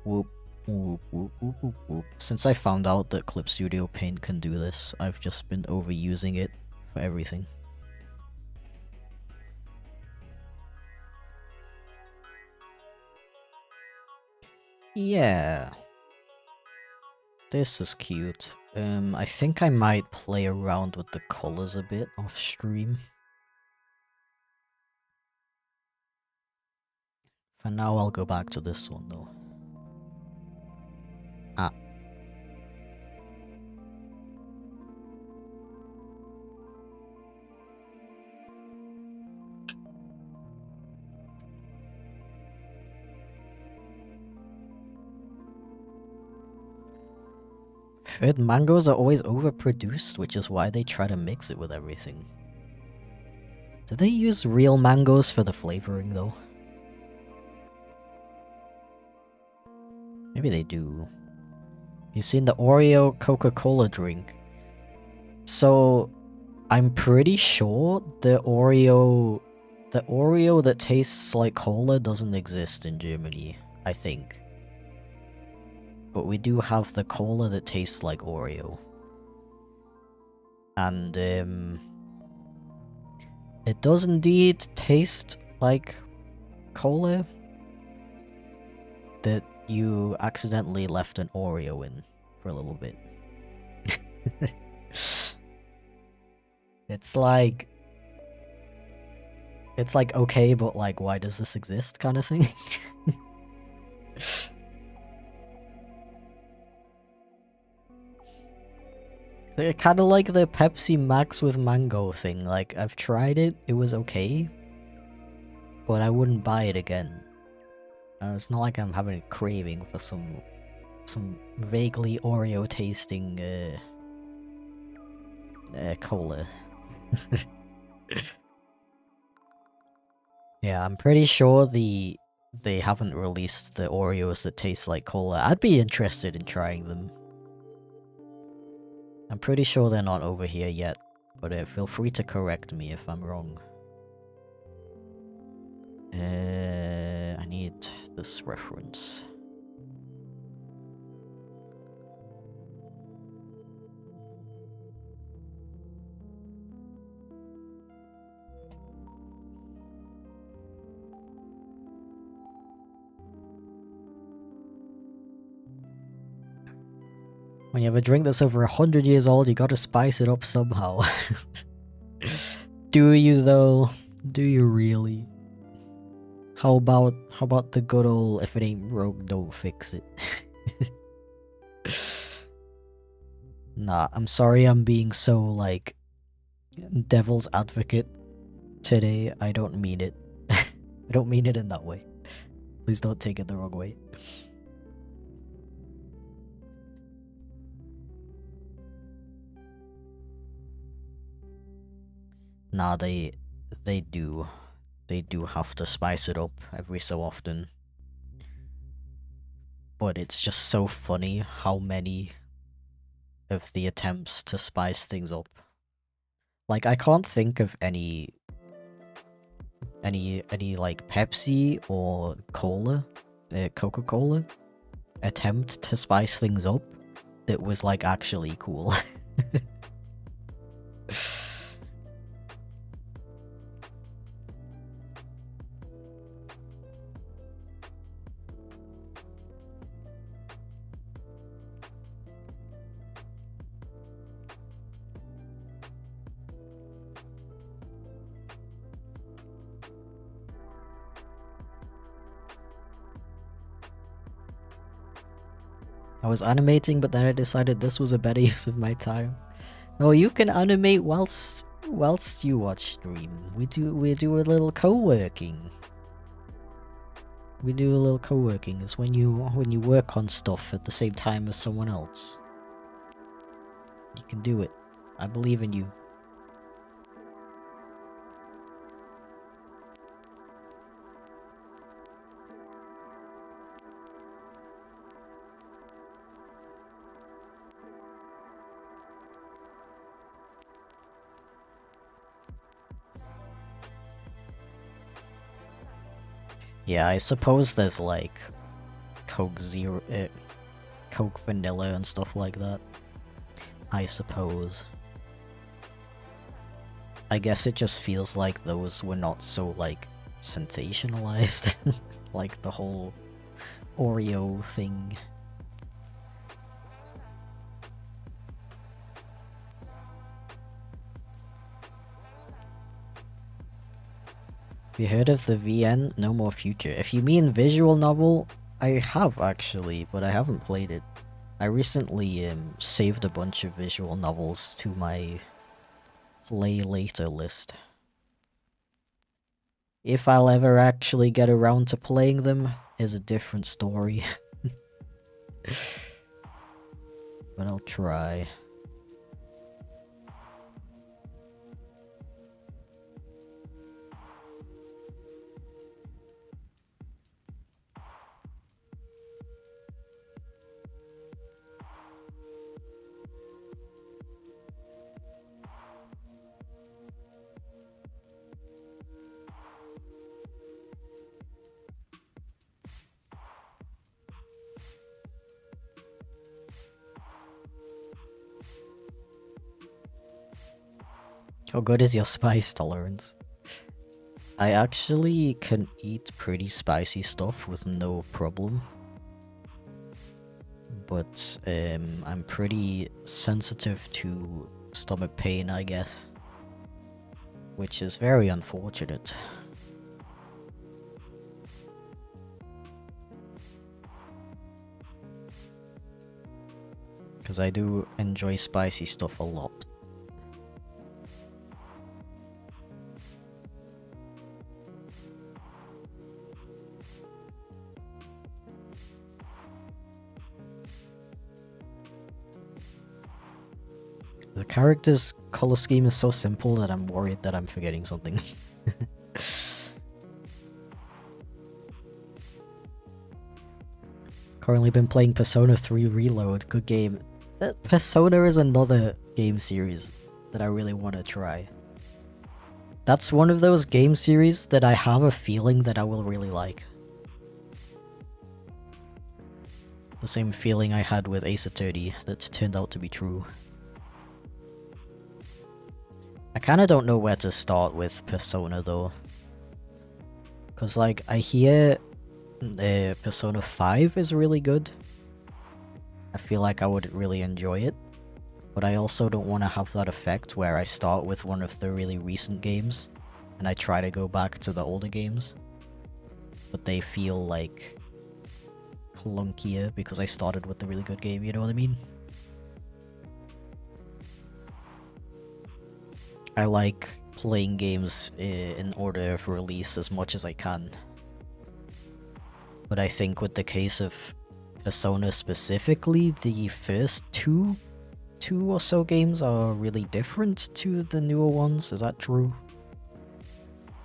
Whoop, whoop, whoop, whoop, whoop, whoop. Since I found out that Clip Studio Paint can do this, I've just been overusing it for everything. Yeah. This is cute. I think I might play around with the colors a bit off stream. For now, I'll go back to this one though. Ah. I've heard mangoes are always overproduced, which is why they try to mix it with everything. Do they use real mangoes for the flavoring though? Maybe they do. You seen the Oreo Coca-Cola drink? So, I'm pretty sure the Oreo that tastes like cola doesn't exist in Germany, I think. But we do have the cola that tastes like Oreo. And, it does indeed taste like cola that you accidentally left an Oreo in for a little bit. It's like okay, but like why does this exist kind of thing? They're kind of like the Pepsi Max with mango thing. Like I've tried it, it was okay. but I wouldn't buy it again. It's not like I'm having a craving for some vaguely Oreo tasting cola. Yeah, I'm pretty sure they haven't released the Oreos that taste like cola. I'd be interested in trying them. I'm pretty sure they're not over here yet, but feel free to correct me if I'm wrong. I need this reference. When you have a drink that's over 100 years old, you gotta spice it up somehow. Do you though? Do you really? How about the good old if it ain't broke, don't fix it? Nah, I'm sorry I'm being so, like, devil's advocate today. I don't mean it. I don't mean it in that way. Please don't take it the wrong way. Nah, they do. They do have to spice it up every so often. But it's just so funny how many of the attempts to spice things up. Like, I can't think of any like Pepsi or cola, Coca-Cola attempt to spice things up that was like actually cool. I was animating, but then I decided this was a better use of my time. No, you can animate whilst you watch stream. We do a little co-working. We do a little co-working. It's when you work on stuff at the same time as someone else. You can do it. I believe in you. Yeah, I suppose there's like Coke Zero, Coke Vanilla and stuff like that. I suppose. I guess it just feels like those were not so like sensationalized, like the whole Oreo thing. Have you heard of the VN No More Future? If you mean visual novel, I have actually, but I haven't played it. I recently saved a bunch of visual novels to my play later list. If I'll ever actually get around to playing them is a different story. But I'll try. How good is your spice tolerance? I actually can eat pretty spicy stuff with no problem. But I'm pretty sensitive to stomach pain, I guess. Which is very unfortunate. Because I do enjoy spicy stuff a lot. The character's color scheme is so simple that I'm worried that I'm forgetting something. Currently been playing Persona 3 Reload. Good game. Persona is another game series that I really want to try. That's one of those game series that I have a feeling that I will really like. The same feeling I had with Ace Attorney that turned out to be true. I kinda don't know where to start with Persona though. Cause like, I hear Persona 5 is really good. I feel like I would really enjoy it. But I also don't want to have that effect where I start with one of the really recent games and I try to go back to the older games. But they feel like clunkier because I started with the really good game, you know what I mean? I like playing games in order of release as much as I can. But I think with the case of Persona specifically, the first two or so games are really different to the newer ones. Is that true?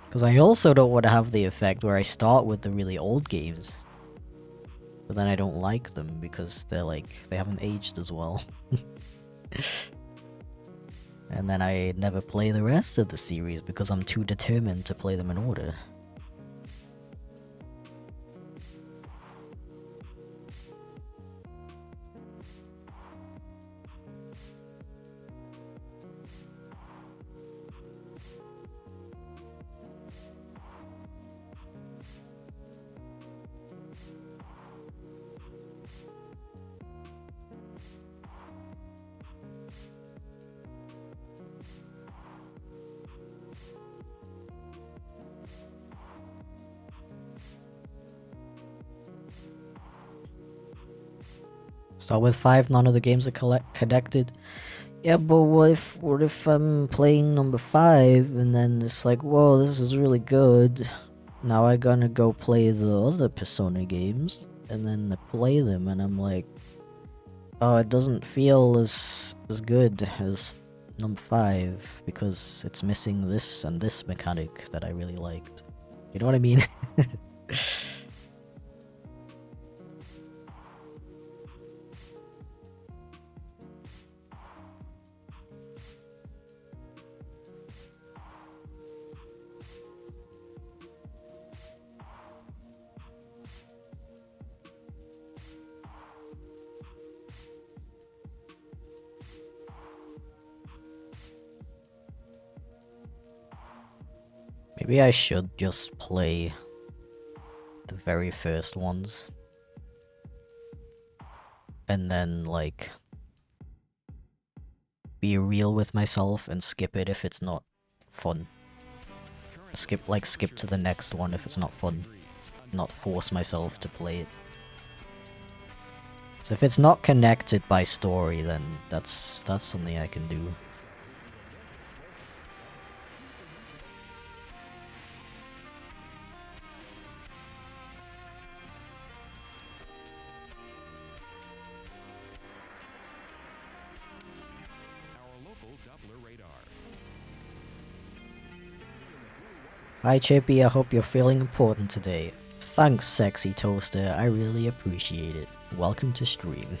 Because I also don't want to have the effect where I start with the really old games, but then I don't like them because they're like, they haven't aged as well. And then I never play the rest of the series because I'm too determined to play them in order. Start with 5, none of the games are connected. Yeah, but what if I'm playing number 5 and then it's like, whoa, this is really good. Now I'm gonna go play the other Persona games and then I play them and I'm like, oh, it doesn't feel as good as number 5 because it's missing this and this mechanic that I really liked. You know what I mean? Maybe I should just play the very first ones. And then, like, be real with myself and skip it if it's not fun. Skip to the next one if it's not fun. Not force myself to play it. So if it's not connected by story, then that's something I can do. Hi Chippy, I hope you're feeling important today. Thanks, sexy toaster, I really appreciate it. Welcome to stream.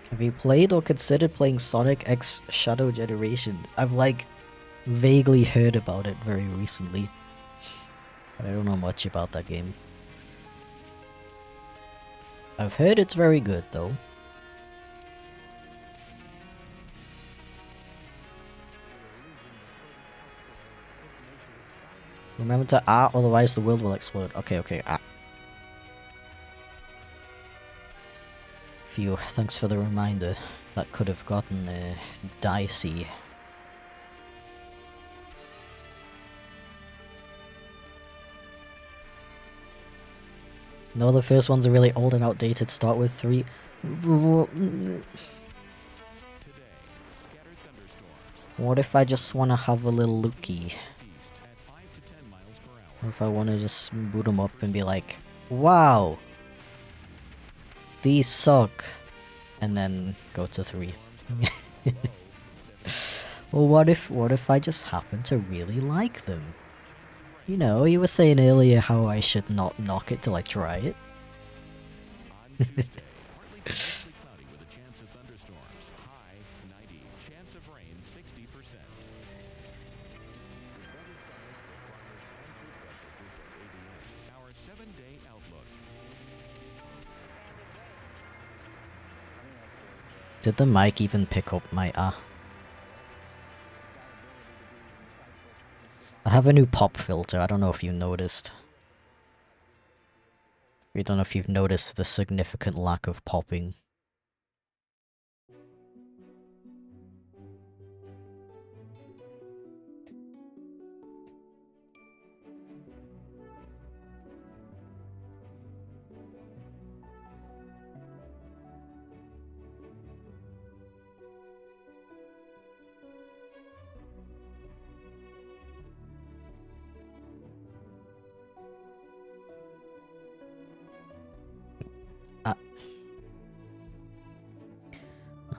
Have you played or considered playing Sonic X Shadow Generations? I've like vaguely heard about it very recently. But I don't know much about that game. I've heard it's very good though. Remember to otherwise the world will explode. Okay, Phew, thanks for the reminder. That could have gotten dicey. No, the first ones are really old and outdated. Start with 3. What if I just want to have a little looky? Or if I want to just boot them up and be like, wow! these suck, and then go to 3. Well, what if I just happen to really like them? You know, you were saying earlier how I should not knock it till I try it. Did the mic even pick up my ah? I have a new pop filter, I don't know if you noticed. I don't know if you've noticed the significant lack of popping.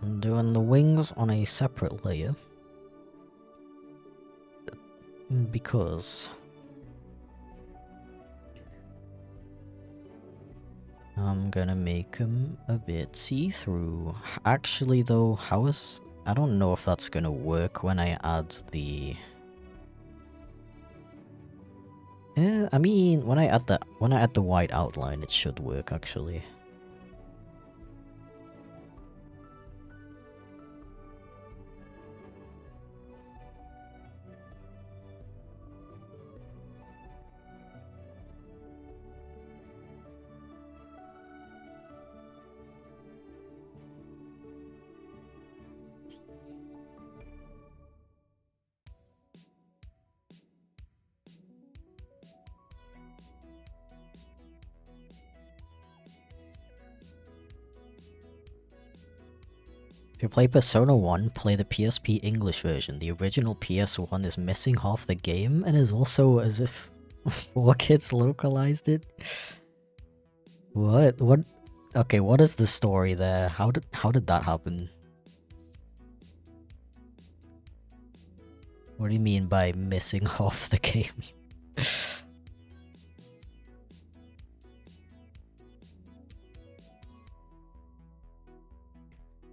I'm doing the wings on a separate layer. Because I'm gonna make them a bit see-through. Actually though, I don't know if that's gonna work when I add the... I mean, when I add the white outline, it should work actually. If you play Persona 1, play the PSP English version. The original PS1 is missing half the game and is also as if 4Kids localized it. What? What? Okay, what is the story there? How did that happen? What do you mean by missing half the game?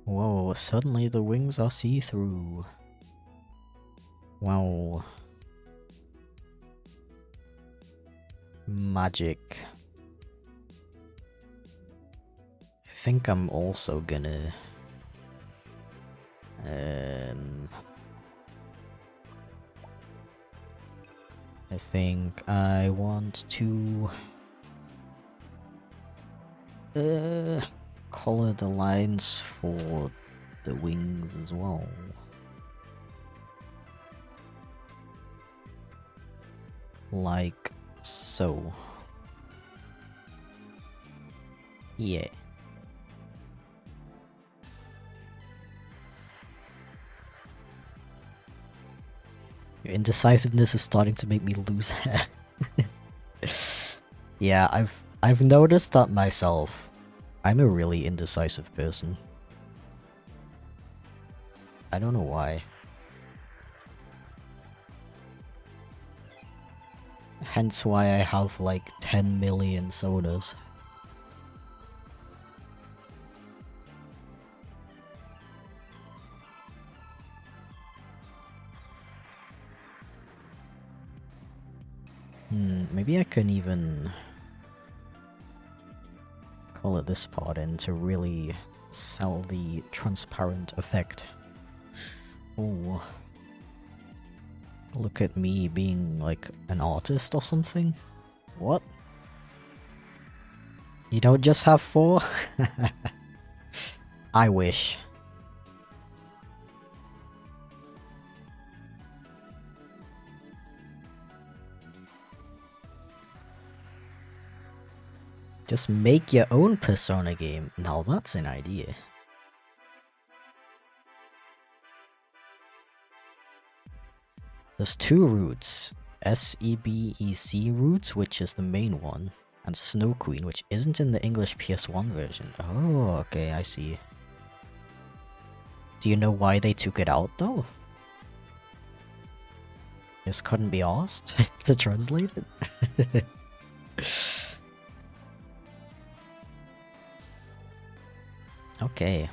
Whoa, suddenly the wings are see-through. Wow. Magic. I think I'm also gonna... I think I want to... color the lines for the wings as well. Like so. Yeah. Your indecisiveness is starting to make me lose hair. Yeah, I've noticed that myself. I'm a really indecisive person. I don't know why. Hence why I have like 10 million sodas. Maybe I can even color this part in to really sell the transparent effect. Oh, look at me being like an artist or something. What? You don't just have 4? I wish. Just make your own Persona game. Now that's an idea. There's 2 routes. SEBEC route, which is the main one. And Snow Queen, which isn't in the English PS1 version. Oh, okay, I see. Do you know why they took it out, though? Just couldn't be asked to translate it? Okay.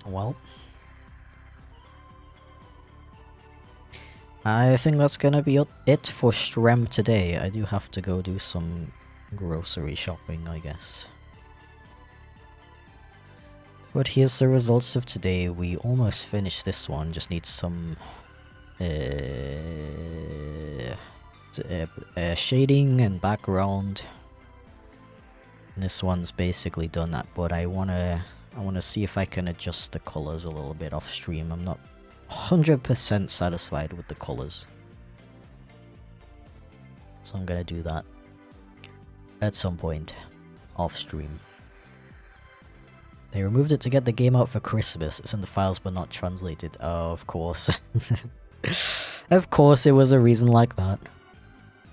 Well, I think that's gonna be it for Strem today. I do have to go do some grocery shopping, I guess. But here's the results of today. We almost finished this one, just need some shading and background. And this one's basically done that, but I wanna see if I can adjust the colors a little bit off stream. I'm not 100% satisfied with the colors, so I'm gonna do that at some point off stream. They removed it to get the game out for Christmas. It's in the files but not translated. Oh, of course. Of course it was a reason like that.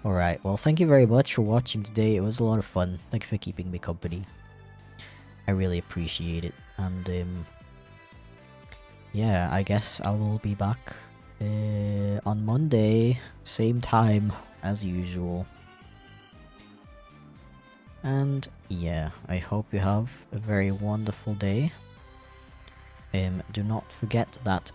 Alright, well thank you very much for watching today. It was a lot of fun. Thank you for keeping me company. I really appreciate it. And yeah, I guess I will be back on Monday, same time as usual. And yeah, I hope you have a very wonderful day. Do not forget that